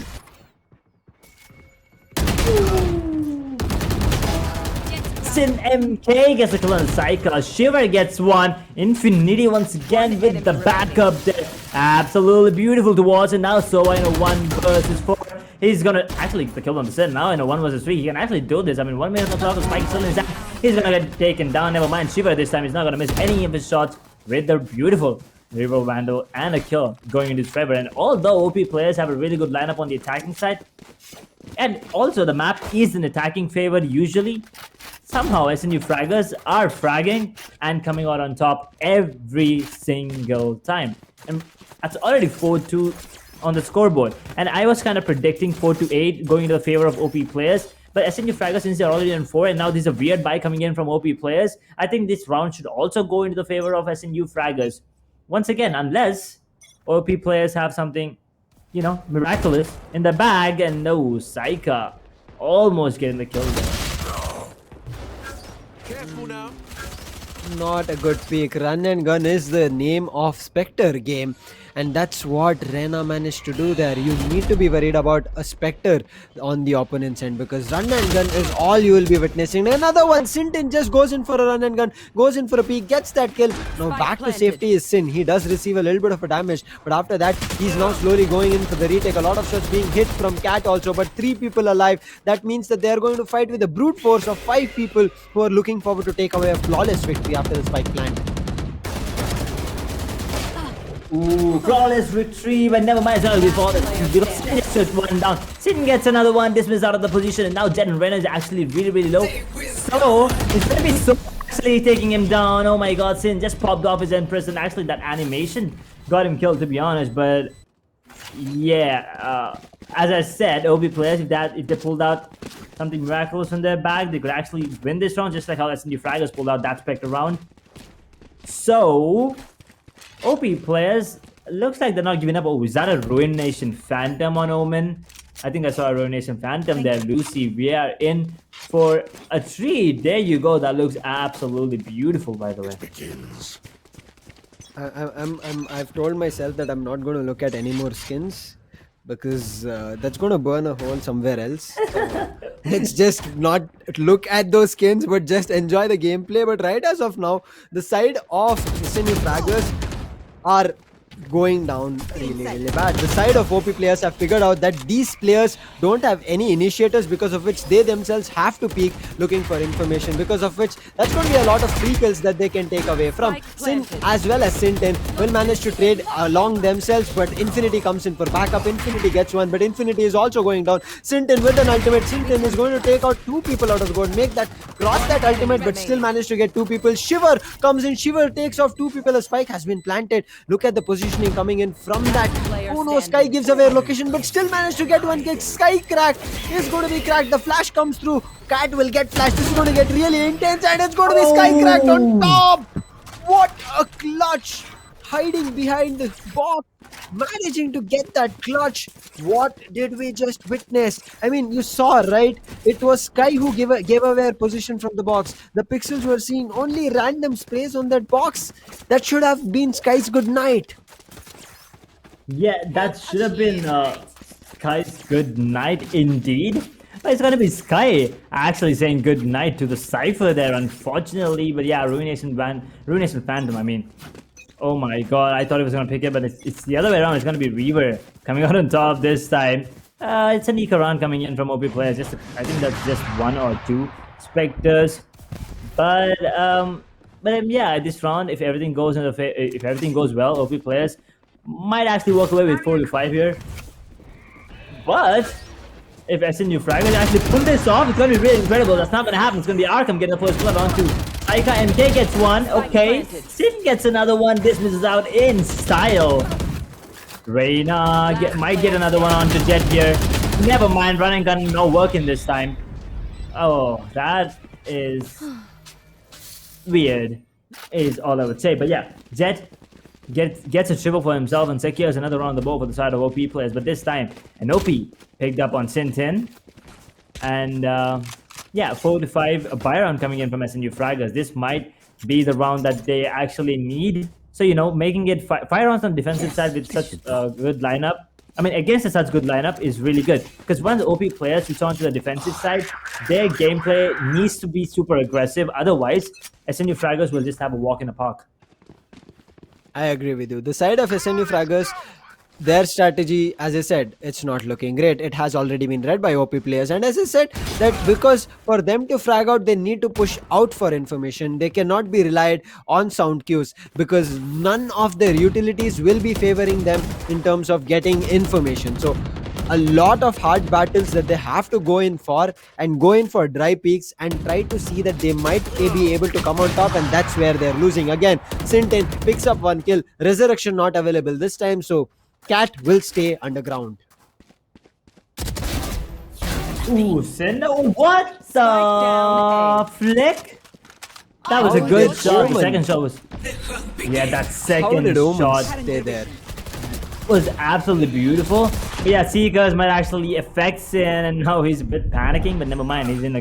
Sin MK gets a kill on Psycho. Shiver gets one. Infinity once again with the backup there. Absolutely beautiful to watch. And now Sova in a 1 versus 4. He's gonna actually the kill on Sin now in a 1 versus 3. He can actually do this. I mean, 1 minute on top of Spike still in his hand. He's gonna get taken down. Never mind. Shiver this time. He's not gonna miss any of his shots with the beautiful River Vandal and a kill going into Trevor. And although OP players have a really good lineup on the attacking side, and also the map is in attacking favor usually, somehow SNU Fraggers are fragging and coming out on top every single time. And that's already 4-2 on the scoreboard. And I was kind of predicting 4-8 going into the favor of OP players. But SNU Fraggers, since they're already on 4, and now there's a weird buy coming in from OP players, I think this round should also go into the favor of SNU Fraggers. Once again, unless OP players have something, you know, miraculous in the bag. And no, Saika almost getting the kill there. Careful now. Not a good pick. Run and gun is the name of Spectre game, and that's what Rena managed to do there. You need to be worried about a Spectre on the opponent's end, because run and gun is all you will be witnessing. Another one, Sintin just goes in for a run and gun, goes in for a peek, gets that kill. Now back to safety is Sin. He does receive a little bit of a damage, but after that he's now slowly going in for the retake. A lot of shots being hit from Cat also, but 3 people alive. That means that they are going to fight with a brute force of 5 people who are looking forward to take away a flawless victory after the spike plant. Ooh, flawless retrieve, and never mind, it's before Sin gets one down. Sin gets another one, dismissed out of the position, and now Jet and Rena is actually really low. So it's gonna be so actually taking him down. Oh my god, Sin just popped off his Empress, and actually that animation got him killed, to be honest. But yeah, as I said, OP players, if they pulled out something miraculous from their bag, they could actually win this round, just like how SND Fraggers pulled out that Spectre round. So OP players, looks like they're not giving up. Oh, is that a Ruination Phantom on Omen? I think I saw a Ruination Phantom there, Lucy. We are in for a treat. There you go. That looks absolutely beautiful, by the way. I've told myself that I'm not going to look at any more skins, because that's going to burn a hole somewhere else. Let's just not look at those skins, but just enjoy the gameplay. But right as of now, the side of SNU Fraggers are going down really bad. The side of OP players have figured out that these players don't have any initiators, because of which they themselves have to peek looking for information, because of which that's going to be a lot of free kills that they can take away from. Sin as well as Sintin will manage to trade along themselves, but Infinity comes in for backup. Infinity gets one, but Infinity is also going down. Sintin with an ultimate. Sintin is going to take out 2 people out of the board, make that, cross that ultimate, but still manage to get 2 people. Shiver comes in. Shiver takes off 2 people. A spike has been planted. Look at the positioning coming in from that. Oh no, Sky gives away location, but still managed to get one kick. Sky cracked. Is going to be cracked. The flash comes through. Cat will get flashed. This is going to get really intense, and it's going to be Sky cracked on top. What a clutch! Hiding behind the box, managing to get that clutch. What did we just witness? I mean, you saw, right? It was Sky who gave away her position from the box. The pixels were seeing only random sprays on that box. That should have been Sky's good night. Yeah, that should have been Sky's good night indeed. But it's gonna be Sky actually saying good night to the Cypher there, unfortunately. But yeah, Ruination Phantom, I mean. Oh my god, I thought he was gonna pick it, but it's the other way around. It's gonna be Reaver coming out on top this time. It's a Nika round coming in from OP players. I think that's just 1 or 2 Spectres. But yeah, this round, if everything goes well, OP players might actually walk away with 4 to 5 here. But if SNU Fraggers actually pull this off, it's gonna be really incredible. That's not gonna happen. It's gonna be Arkham getting the first blood onto Aika. MK gets one. Okay. Sin gets another one. This misses out in style. Reina might get another one onto Jet here. Never mind, running gun not working this time. Oh, that is weird, is all I would say. But yeah, Jet gets a triple for himself and secures another round on the board for the side of OP players. But this time, an OP picked up on Sintin. And yeah, 4-5, a buy round coming in from SNU Fraggers. This might be the round that they actually need. So, you know, making it 5 rounds on the defensive side with such a good lineup. I mean, against such good lineup is really good. Because when the OP players switch on to the defensive side, their gameplay needs to be super aggressive. Otherwise, SNU Fraggers will just have a walk in the park. I agree with you. The side of SNU Fraggers, their strategy, as I said, it's not looking great. It has already been read by OP players. And as I said, that because for them to frag out, they need to push out for information. They cannot be relied on sound cues because none of their utilities will be favoring them in terms of getting information. So a lot of hard battles that they have to go in for and go in for dry peaks and try to see that they might be able to come on top, and that's where they're losing. Again, Sintin picks up 1 kill. Resurrection not available this time, so Cat will stay underground. Ooh, Cinder, what the down flick? That was a How good did shot. The Omen- second shot was... Yeah, that How second did Omen shot stay there? was absolutely beautiful. But yeah, Seekers might actually affect Sin, and now he's a bit panicking, but never mind. He's in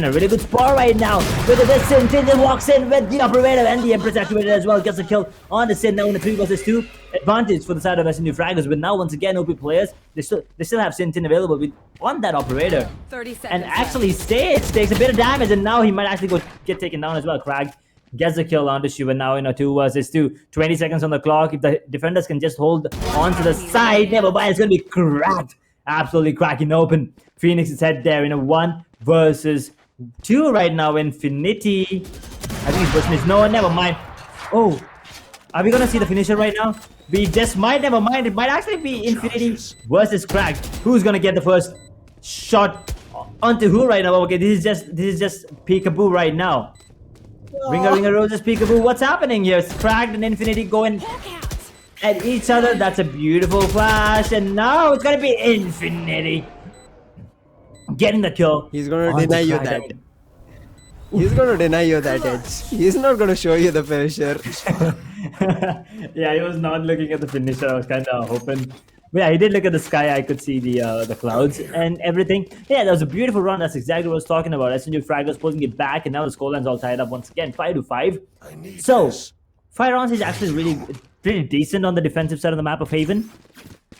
a really good spot right now. With the Sin, Sin walks in with the operator and the Empress activated as well. Gets a kill on the Sin now in a 3 versus 2 advantage for the side of SNU Fraggers. But now once again, OP players, they still have Sintin available on that operator. 30 seconds. And actually Stage takes a bit of damage, and now he might actually get taken down as well. Crag gets the kill onto Shiva now in a 2 versus 2. 20 seconds on the clock. If the defenders can just hold on to the side, never mind, it's going to be cracked. Absolutely cracking open. Phoenix is head there in a 1 versus 2 right now. Infinity. I think he's pushing his. No, never mind. Oh, are we going to see the finisher right now? We just might, never mind. It might actually be Infinity versus Crag. Who's going to get the first shot onto who right now? Okay, this is just peekaboo right now. Ringer Roses peekaboo. What's happening here? Cracked and Infinity going at each other. That's a beautiful flash. And now it's gonna be Infinity getting the kill. He's going to deny you that. He's going to deny you that edge. He's not going to show you the finisher. Yeah, he was not looking at the finisher. I was kind of hoping. But yeah, he did look at the sky. I could see the clouds and everything. Yeah, that was a beautiful run. That's exactly what I was talking about. SNU Fraggers pulling it back, and now the scoreline's all tied up once again, 5-5. So, 5 rounds is actually really pretty decent on the defensive side of the map of Haven,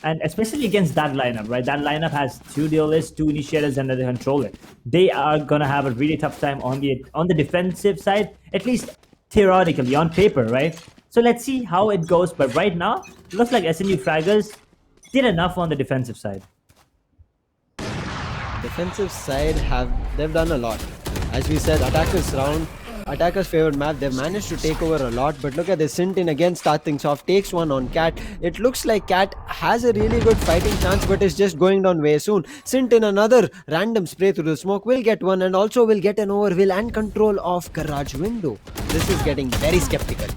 and especially against that lineup, right? That lineup has 2 duelists, 2 initiators, and the controller. They are gonna have a really tough time on the defensive side, at least theoretically on paper, right? So let's see how it goes. But right now, it looks like SNU Fraggers did enough on the defensive side. Defensive side they've done a lot. As we said, attackers favored map. They've managed to take over a lot, but look at this. Sintin again start things off, takes 1 on Cat. It looks like Cat has a really good fighting chance, but is just going down way soon. Sintin, another random spray through the smoke, will get 1 and also will get an overwheel and control of garage window. This is getting very skeptical.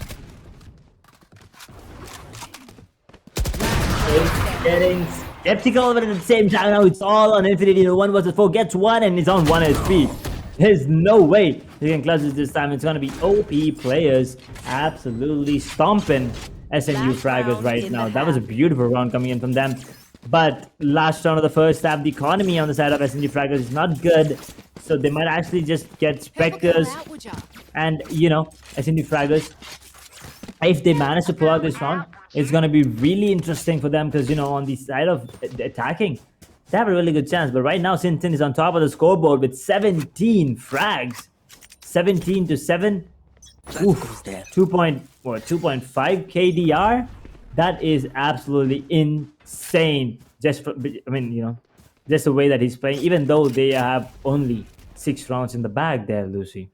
It's getting skeptical, but at the same time now it's all on Infinity. The 1 versus 4 gets 1 and he's on 1 HP. There's no way he can clutch this time. It's gonna be OP players absolutely stomping SNU Fraggers right now. That was a beautiful round coming in from them. But last round of the first half, the economy on the side of SNU Fraggers is not good. So they might actually just get Spectres. And, you know, SNU Fraggers, if they manage to pull out this round, it's going to be really interesting for them because, you know, on the side of attacking, they have a really good chance. But right now, Sintin is on top of the scoreboard with 17 frags. 17-7. Oof, 2.5 KDR. That is absolutely insane. Just for, I mean, you know, just the way that he's playing, even though they have only 6 rounds in the bag there, Lucy.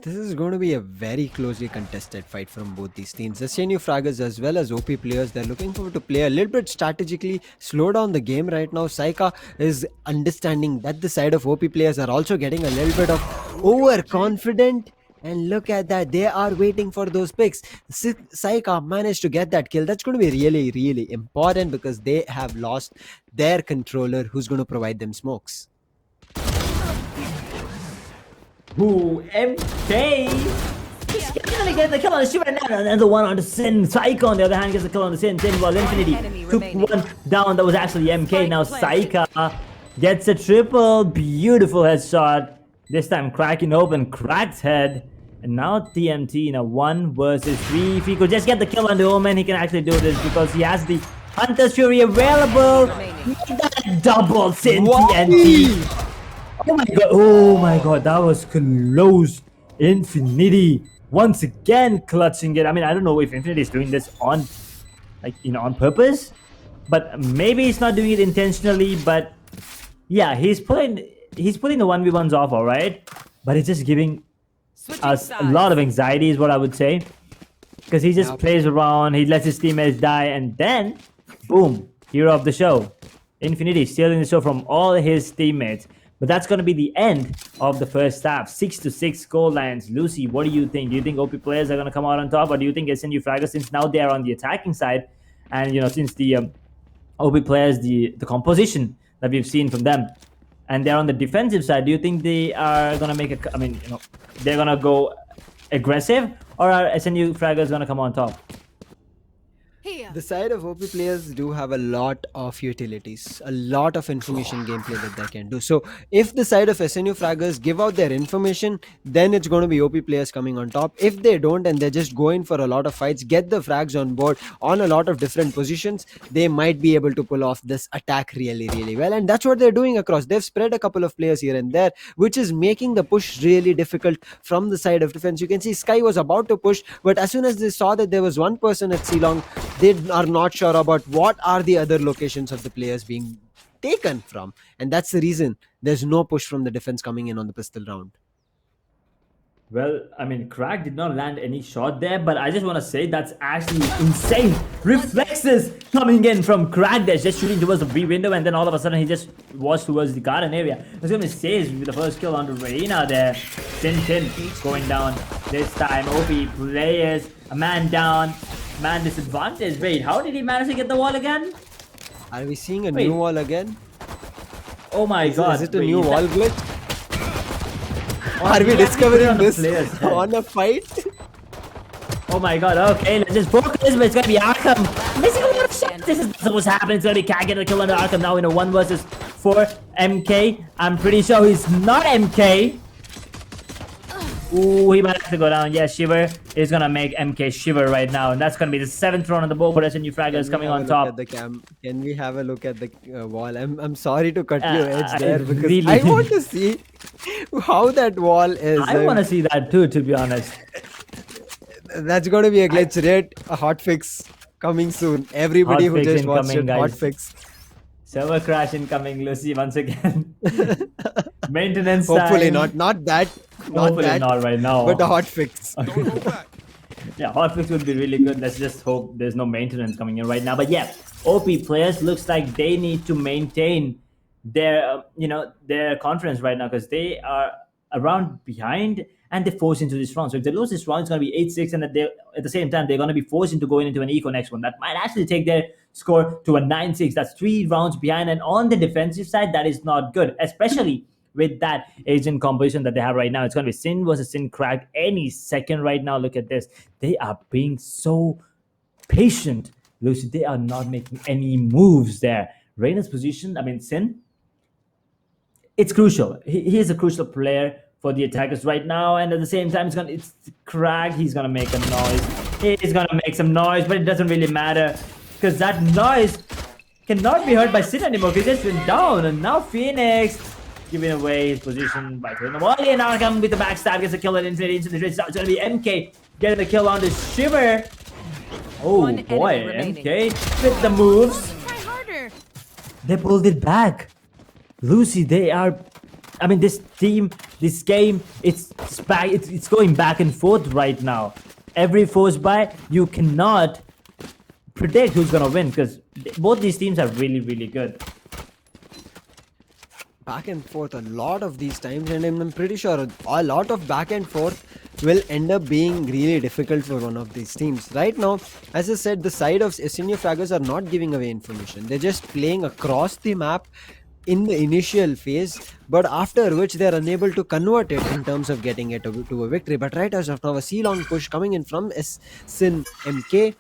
This is going to be a very closely contested fight from both these teams. The SNU Fraggers as well as OP players, they're looking forward to play a little bit strategically, slow down the game right now. Saika is understanding that the side of OP players are also getting a little bit of overconfident And look at that. They are waiting for those picks. Saika managed to get that kill. That's going to be really, really important because they have lost their controller who's going to provide them smokes. Who? MK? He's gonna get the kill on the Shiva, and another one on the Sin. Saika, on the other hand, gets the kill on the Sin. Sin was Infinity. Took one down. That was actually MK. Now Saika gets a triple. Beautiful headshot. This time cracking open Crack's head. And now TMT in a 1 versus 3. If he could just get the kill on the Omen, he can actually do this because he has the Hunter's Fury available. That double Sin TNT. Oh my god, that was close. Infinity once again clutching it. I mean, I don't know if Infinity is doing this on, like, on purpose, but maybe he's not doing it intentionally. But yeah, he's putting the 1v1s off, all right. But it's just giving us a lot of anxiety, is what I would say, because he just plays around, he lets his teammates die, and then boom, hero of the show. Infinity stealing the show from all his teammates. But that's going to be the end of the first half. 6-6 score lines. Lucy, what do you think? Do you think OP players are going to come out on top, or do you think SNU Fraggers, since now they are on the attacking side, and since the OP players, the composition that we've seen from them, and they're on the defensive side, do you think they are going to make they're going to go aggressive, or are SNU Fraggers going to come on top? The side of OP players do have a lot of utilities, a lot of information gameplay that they can do. So if the side of SNU Fraggers give out their information, then it's going to be OP players coming on top. If they don't and they're just going for a lot of fights, get the frags on board on a lot of different positions, they might be able to pull off this attack really, really well. And that's what they're doing across. They've spread a couple of players here and there, which is making the push really difficult from the side of defense. You can see Sky was about to push, but as soon as they saw that there was one person at C-Long, they are not sure about what are the other locations of the players being taken from, and that's the reason there's no push from the defense coming in on the pistol round. Well, I mean, Crack did not land any shot there, but I just want to say that's actually insane. Reflexes coming in from Crack there, just shooting towards the B window, and then all of a sudden he just was towards the garden area. I was going to say, with the first kill on the Reina there. Tin going down this time. OP players, a man down, man disadvantage. Wait, how did he manage to get the wall again? Are we seeing a new wall again? Oh my god. Is it a new wall glitch? Are we discovering this on a fight? Oh my god, okay, let's just focus, but it's gonna be Arkham. Missing a lot of shots. This is what's happening. It's gonna be Cat getting a kill under Arkham now in a 1 versus 4. MK, I'm pretty sure he's not MK. Ooh, he might have to go down. Yeah, Shiver is gonna make MK shiver right now, and that's gonna be the 7th round on the board for SNU Fraggers coming on top. Can we have a look at the wall? I'm sorry to cut your edge there because really I want to see how that wall is. I want to see that too, to be honest. That's going to be a glitch rate, a hotfix coming soon. Everybody who just watched it, hotfix. Server crash incoming, Lucy, once again. Maintenance Hopefully time. not that. Hopefully not right now. But a hotfix. Yeah, hotfix would be really good. Let's just hope there's no maintenance coming in right now. But yeah, OP players looks like they need to maintain their their confidence right now, because they are around behind and they're forced into this round. So if they lose this round, it's going to be 8-6, and at the same time they're going to be forced into going into an eco next one. That might actually take their score to a 9-6. That's 3 rounds behind, and on the defensive side, that is not good, especially with that agent composition that they have right now. It's going to be Sin versus Sin Cracked any second right now. Look at this. They are being so patient, Lucy. They are not making any moves there. Reina's position, I mean, Sin, it's crucial. He is a crucial player for the attackers right now, and at the same time, it's Cracked. He's going to make a noise. He's going to make some noise, but it doesn't really matter, because that noise cannot be heard by Sin anymore, because he just went down. And now Phoenix giving away his position by throwing the volley, and Arkham with the backstab gets a kill at Infinity into the switch. It's going to be MK getting the kill on the Shiver. Oh boy, MK with the moves. They pulled it back. Lucy, they are, I mean, this team, this game, it's going back and forth right now. Every force buy, you cannot predict who's going to win, because both these teams are really, really good. back and forth a lot of these times, and I'm pretty sure a lot of back and forth will end up being really difficult for one of these teams. Right now, as I said, the side of SNU Fraggers are not giving away information. They're just playing across the map in the initial phase, but after which they're unable to convert it in terms of getting it to a victory. But right as of now, a C-long push coming in from Sin MK.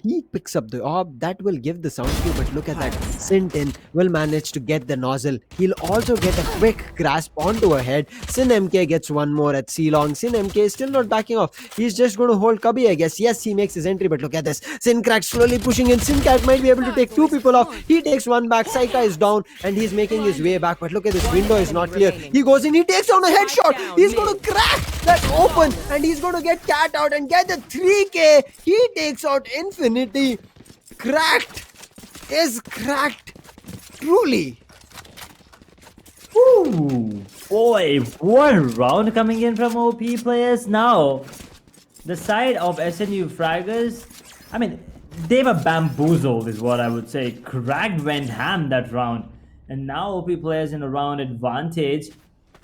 He picks up the orb that will give the sound cue, but look at that. Sintin will manage to get the nozzle. He'll also get a quick grasp onto a head. Sin MK gets one more at C-Long. Sin MK is still not backing off. He's just going to hold Cubby, I guess. Yes, he makes his entry, but look at this. Sin Crack slowly pushing in. Sin Cat might be able to take two people off. He takes one back. Saika is down, and he's making his way back, but look at this. Window is not clear. He goes in. He takes down a headshot. He's going to crack that open, and he's going to get Cat out and get the 3K. He takes out Infinity. Cracked is cracked. Truly. Ooh, boy, one round coming in from OP players. Now, the side of SNU Fraggers, I mean, they were bamboozled is what I would say. Cracked went ham that round. And now OP players in a round advantage,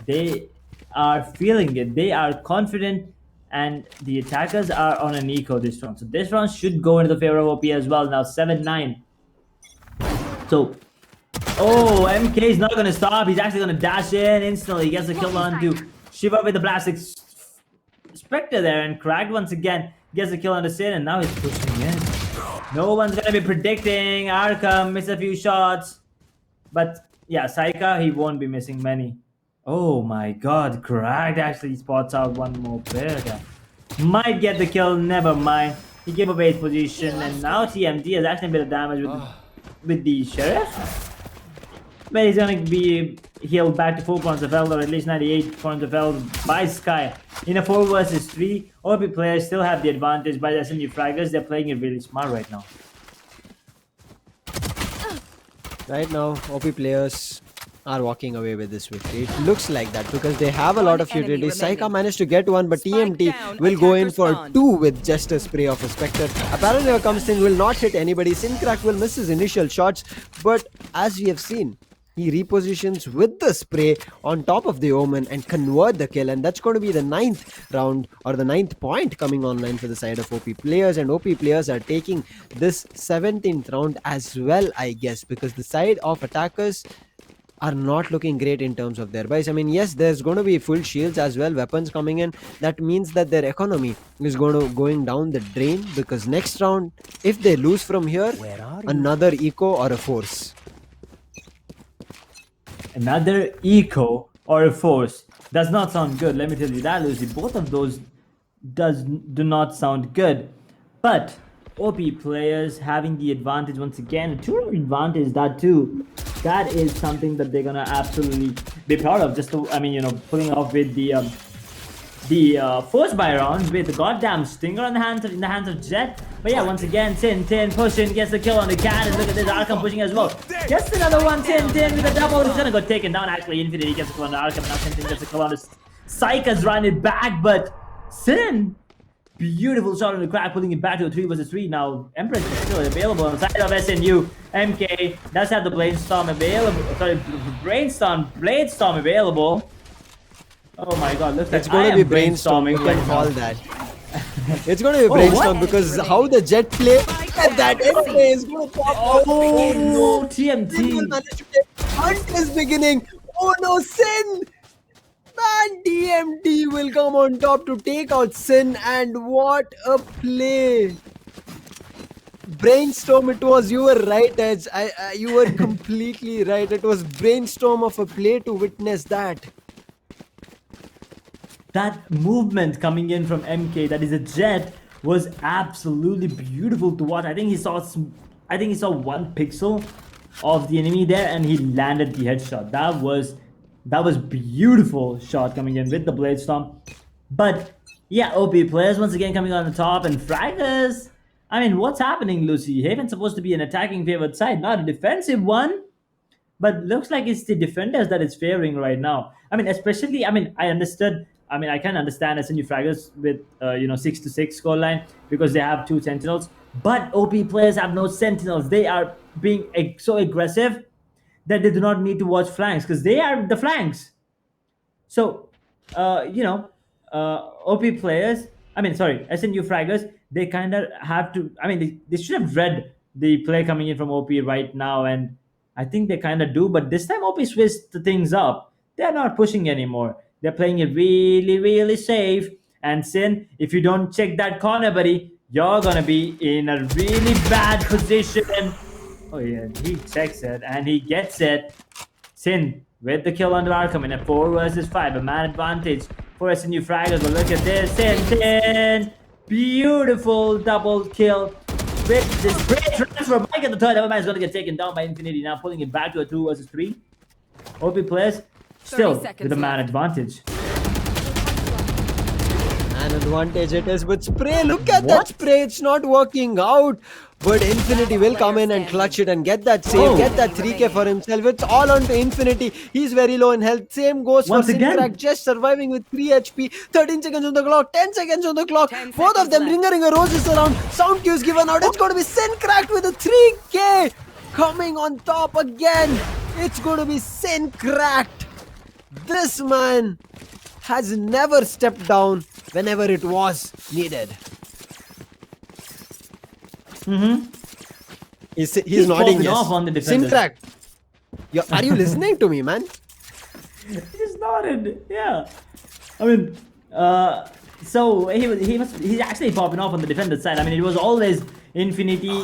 they are feeling it. They are confident, and the attackers are on an eco this round. So this round should go into the favor of OP as well. Now 7-9. So, oh, MK is not going to stop. He's actually going to dash in instantly. He gets a kill onto Shiva with the Blast Spectre there, and Cracked once again gets a kill on the Sin, and now he's pushing in. No one's going to be predicting. Arkham missed a few shots. But yeah, Saika, he won't be missing many. Oh my god, Cracked actually spots out one more player there. Might get the kill, never mind. He gave away his position, and now TMD has actually a bit of damage with the Sheriff. But he's gonna be healed back to 4 points of health, or at least 98 points of health by Sky. In a 4 versus 3, OP players still have the advantage by the SMU Fraggers. They're playing it really smart right now. Right now, OP players are walking away with this victory. It looks like that because they have a lot of utilities. Saika managed to get one, but TMT will go in for 2 with just a spray of a Spectre. Apparently, here comes Sin, will not hit anybody. Sincrack will miss his initial shots, but as we have seen, he repositions with the spray on top of the Omen and convert the kill, and that's going to be the 9th round or the 9th point coming online for the side of OP players. And OP players are taking this 17th round as well, I guess, because the side of attackers are not looking great in terms of their buys. I mean, yes, there's going to be full shields as well, weapons coming in. That means that their economy is going down the drain, because next round, if they lose from here, another eco or a force. Another eco or a force does not sound good. Let me tell you that, Lucy. Both of those do not sound good. But OP players having the advantage once again, 2 advantage that too. That is something that they're gonna absolutely be proud of. Just to, I mean, you know, pulling off with the first buy round with the goddamn stinger in the hands of Jet. But yeah, once again, Tin pushing, gets the kill on the cat, and look at this, Arkham pushing as well. Gets another one, Tin with a double. He's gonna go taken down. Actually, Infinity gets a kill on the Arkham. Now Tin gets a kill on the Psychas, run it back, but Sin, beautiful shot on the Crack, pulling it back to a 3 versus 3. Now Empress is still available on the side of SNU. MK does have the Bladestorm available. Sorry, Bladestorm available. Oh my god, looks like it's going to be Brainstorm. You can call that. It's going to be Brainstorm because how the Jet play at that end is going to pop. Oh no, TMT. Hunt is beginning. Oh no, Sin. Man, TMT will come on top to take out Sin, and what a play. Brainstorm it was. You were right, Edge. You were completely right. It was Brainstorm of a play to witness that. That movement coming in from MK, that is a Jet, was absolutely beautiful to watch. I think he saw 1 pixel of the enemy there, and he landed the headshot. That was beautiful shot coming in with the Bladestorm. But yeah, OP players once again coming on the top, and Fraggers. I mean, what's happening, Lucy? Haven's supposed to be an attacking favored side, not a defensive one. But looks like it's the defenders that it's favoring right now. I mean, especially, I mean, I can understand SNU Fraggers with 6-6 scoreline because they have 2 sentinels. But OP players have no sentinels. They are being so aggressive that they do not need to watch flanks because they are the flanks. So, you know, OP players, I mean, sorry, SNU fraggers, they kind of have to, I mean, they should have read the play coming in from OP right now, and I think they kind of do, but this time OP switched the things up. They're not pushing anymore. They're playing it really, really safe. And Sin, if you don't check that corner, buddy, you're gonna be in a really bad position. Oh yeah, he checks it and he gets it. Sin with the kill under Arkham in a 4 versus 5, a man advantage for SNU Fraggers. But look at this, Sin, beautiful double kill with this great transfer. Mike at the third, Everman's going to get taken down by Infinity, now pulling it back to a 2 versus 3. OP players still with a man advantage. An advantage it is with spray. Look at that spray. It's not working out. But Infinity will come in and clutch it and get that save, get that 3k for himself. It's all on to Infinity. He's very low in health. Same goes Once for again. Syncrack, just surviving with 3 HP. 13 seconds on the clock, 10 seconds on the clock. 10 Both of seconds them left. ringing roses around. Sound cues given out. It's going to be Syncrack with a 3k. Coming on top again. It's going to be Syncrack. This man has never stepped down whenever it was needed. He's nodding popping yes. off on the defender. Syncrack, are you listening to me, man? He's nodded, yeah. I mean, so he's actually popping off on the defender side. I mean, it was always Infinity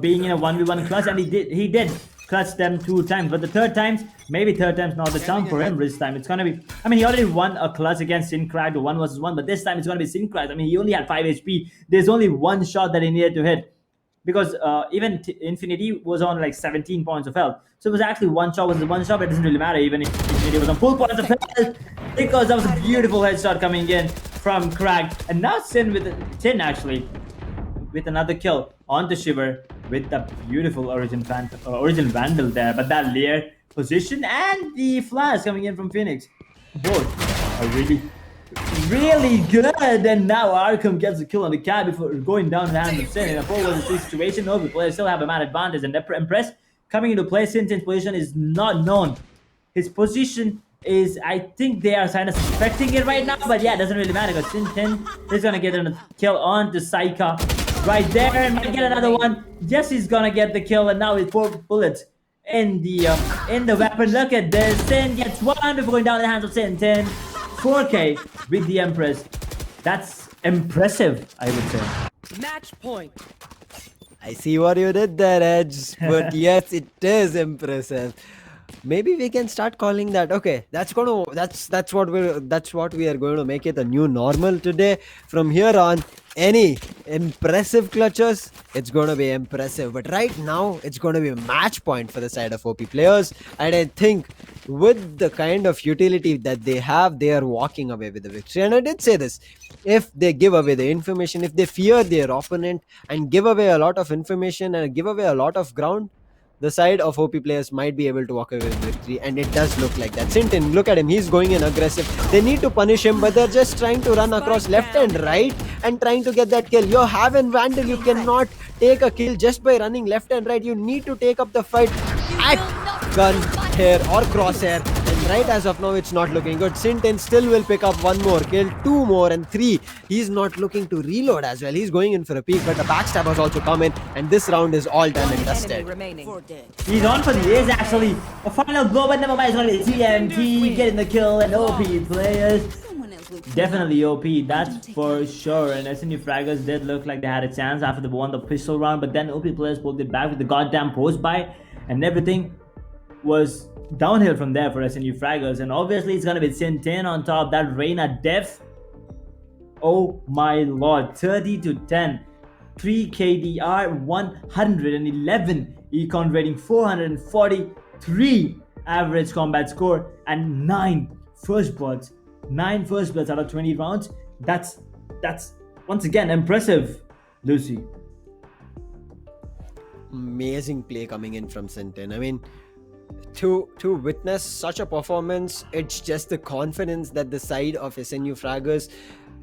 being in a 1v1 clutch, and he did clutch them 2 times, but the third time's not the charm for him this time. It's gonna be, I mean, he already won a clutch against Syncrack, the 1 versus 1, but this time it's gonna be Syncrack. I mean, he only had 5 HP. There's only one shot that he needed to hit, because even Infinity was on like 17 points of health. So it was actually one shot, but it doesn't really matter even if Infinity was on full points of health, because that was a beautiful headshot coming in from Crack. And now Sin actually with another kill onto Shiver with the beautiful Origin Vandal there. But that Leer position and the flash coming in from Phoenix, both are really good. And now Arkham gets the kill on the cat before going down the hands of Sin in a 4 versus 3 situation. No, the players still have a man advantage, and Impress coming into play. Sin's position is not known. His position is, I think they are kind of suspecting it right now, but yeah, it doesn't really matter because Sin is gonna get a kill on to Saika right there and might get another one. Yes, he's gonna get the kill, and now with 4 bullets in the weapon. Look at this. Sin gets 1 before going down in the hands of Sin. 4k with the Empress. That's impressive, I would say. Match point. I see what you did there, Edge. But yes, it is impressive. Maybe we can start calling that. Okay, that's what we are going to make it a new normal today. From here on, any impressive clutches, it's going to be impressive. But right now, it's going to be a match point for the side of OP players. And I think with the kind of utility that they have, they are walking away with the victory. And I did say this. If they give away the information, if they fear their opponent and give away a lot of information and give away a lot of ground, the side of OP players might be able to walk away with victory, and it does look like that. Sintin, look at him, he's going in aggressive. They need to punish him, but they're just trying to run across left and right and trying to get that kill. You have in Vandal, you cannot take a kill just by running left and right. You need to take up the fight at gun, hair or crosshair. And right as of now, it's not looking good. Sintin still will pick up 1 more kill, 2 more and 3. He's not looking to reload as well. He's going in for a peek, but the backstab has also come in, and this round is all done and dusted. He's on for the ace actually. A final blow, but never mind. It's going to be TMT getting the kill, and OP players. Definitely OP, that's for sure. And SNU Fraggers did look like they had a chance after they won the pistol round, but then OP players pulled it back with the goddamn post buy, and everything was downhill from there for SNU Fraggers. And obviously it's gonna be Sin 10 on top. That Reina def, oh my lord, 30 to 10, 3 KDR, 111 econ rating, 443 average combat score, and 9 first bloods. 9 first bloods out of 20 rounds. That's once again impressive, Lucy. Amazing play coming in from Sintin. I mean, to witness such a performance, it's just the confidence that the side of SNU Fraggers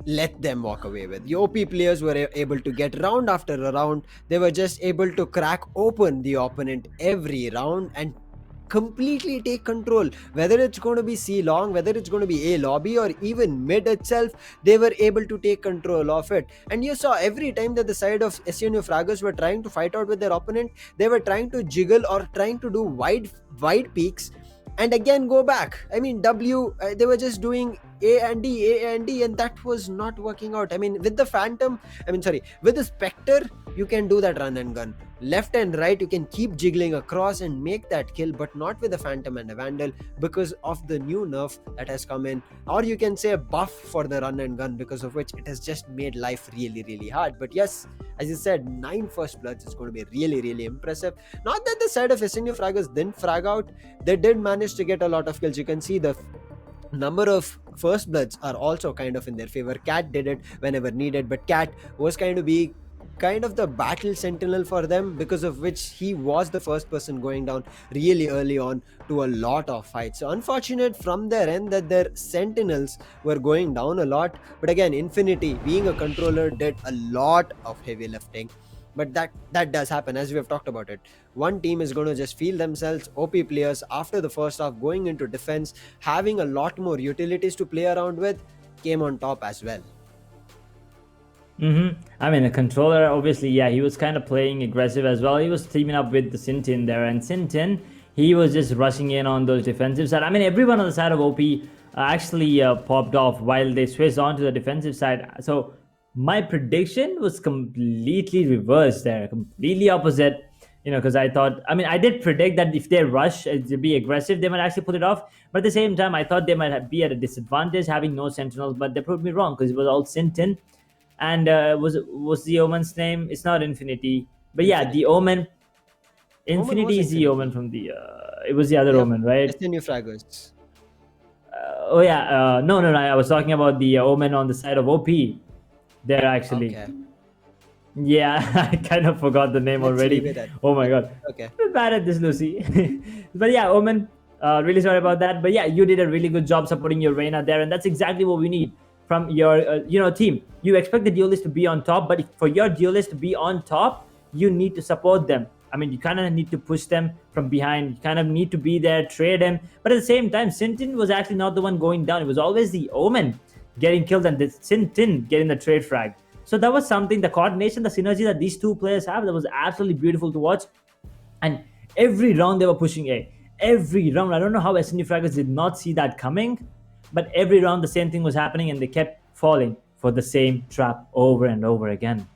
let them walk away with. The OP players were able to get round after round. They were just able to crack open the opponent every round and completely take control. Whether it's going to be C long, whether it's going to be A lobby, or even mid itself, they were able to take control of it. And you saw every time that the side of SNU Fraggers were trying to fight out with their opponent, they were trying to jiggle or trying to do wide peaks and again go back. I mean, they were just doing A and D, and that was not working out. I mean, with the Phantom, with the Spectre, you can do that run and gun. Left and right, you can keep jiggling across and make that kill, but not with a Phantom and a Vandal because of the new nerf that has come in, or you can say a buff for the run and gun, because of which it has just made life really, really hard. But yes, as you said, 9 first bloods is going to be really, really impressive. Not that the side of SNU Fraggers didn't frag out, they did manage to get a lot of kills. You can see the number of first bloods are also kind of in their favor. Cat did it whenever needed, but Cat was kind of the battle sentinel for them, because of which he was the first person going down really early on to a lot of fights. So unfortunate from their end that their sentinels were going down a lot, but again, Infinity being a controller did a lot of heavy lifting. But that does happen, as we have talked about it. One team is going to just feel themselves OP players after the first half, going into defense, having a lot more utilities to play around with, came on top as well. I mean, the controller, obviously, yeah, he was kind of playing aggressive as well. He was teaming up with the Sintin there, and Sintin, he was just rushing in on those defensive side. I mean, everyone on the side of OP actually popped off while they switched on to the defensive side. So my prediction was completely reversed there, completely opposite. Because I thought, I mean, I did predict that if they rush to be aggressive, they might actually pull it off. But at the same time, I thought they might be at a disadvantage having no sentinels, but they proved me wrong because it was all Sintin. And was the Omen's name? It's not Infinity, but yeah, the Omen. Infinity is the Omen from the. It was the other Omen, right? SNU Fraggers. No. I was talking about the Omen on the side of OP. There actually. Okay. Yeah, I kind of forgot the name already. Oh my god. Okay. I'm bad at this, Lucy. But yeah, Omen. Really sorry about that. But yeah, you did a really good job supporting your Reyna there, and that's exactly what we need from your team. You expect the duelist to be on top, but for your duelist to be on top, you need to support them. I mean, you kind of need to push them from behind. You kind of need to be there, trade them. But at the same time, Sintin was actually not the one going down. It was always the Omen getting killed and the Sintin getting the trade frag. So that was something, the coordination, the synergy that these two players have, that was absolutely beautiful to watch. And every round they were pushing A. Every round. I don't know how SNU Fraggers did not see that coming. But every round the same thing was happening and they kept falling for the same trap over and over again.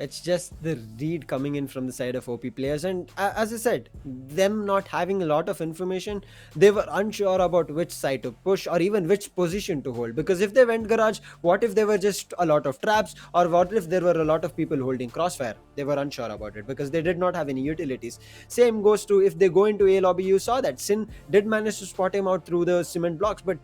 It's just the read coming in from the side of OP players, and as I said, them not having a lot of information, they were unsure about which side to push or even which position to hold. Because if they went garage, what if there were just a lot of traps, or what if there were a lot of people holding crossfire? They were unsure about it because they did not have any utilities. Same goes to if they go into A lobby. You saw that Sin did manage to spot him out through the cement blocks, but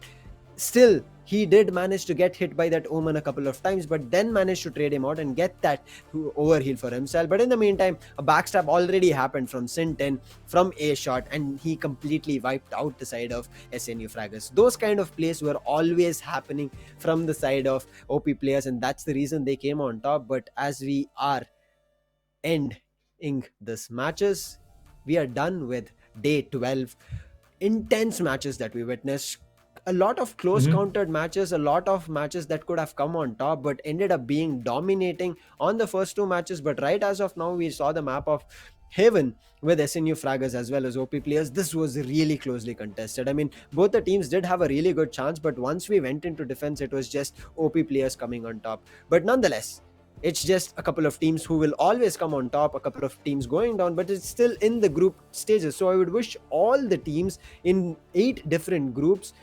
still he did manage to get hit by that Omen a couple of times, but then managed to trade him out and get that overheal for himself. But in the meantime, a backstab already happened from Sintin from A shot, and he completely wiped out the side of SNU Fraggers. Those kind of plays were always happening from the side of OP players, and that's the reason they came on top. But as we are ending this matches, we are done with day 12. Intense matches that we witnessed, a lot of close countered matches, a lot of matches that could have come on top but ended up being dominating on the first two matches. But right as of now, we saw the map of Heaven with SNU Fraggers as well as OP players. This was really closely contested. I mean, both the teams did have a really good chance, but once we went into defense, it was just OP players coming on top. But nonetheless, it's just a couple of teams who will always come on top, a couple of teams going down, but it's still in the group stages. So I would wish all the teams in 8 different groups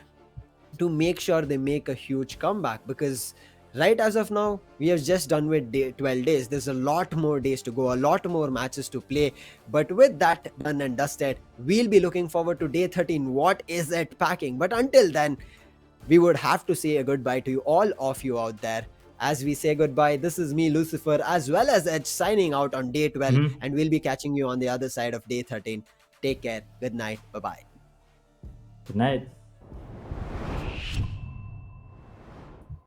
to make sure they make a huge comeback, because right as of now, we are just done with 12 days. There's a lot more days to go, a lot more matches to play. But with that done and dusted, we'll be looking forward to day 13. What is it packing? But until then, we would have to say a goodbye to you, all of you out there. As we say goodbye, this is me, Lucifer, as well as Edge, signing out on day 12, and we'll be catching you on the other side of day 13. Take care. Good night. Bye-bye. Good night.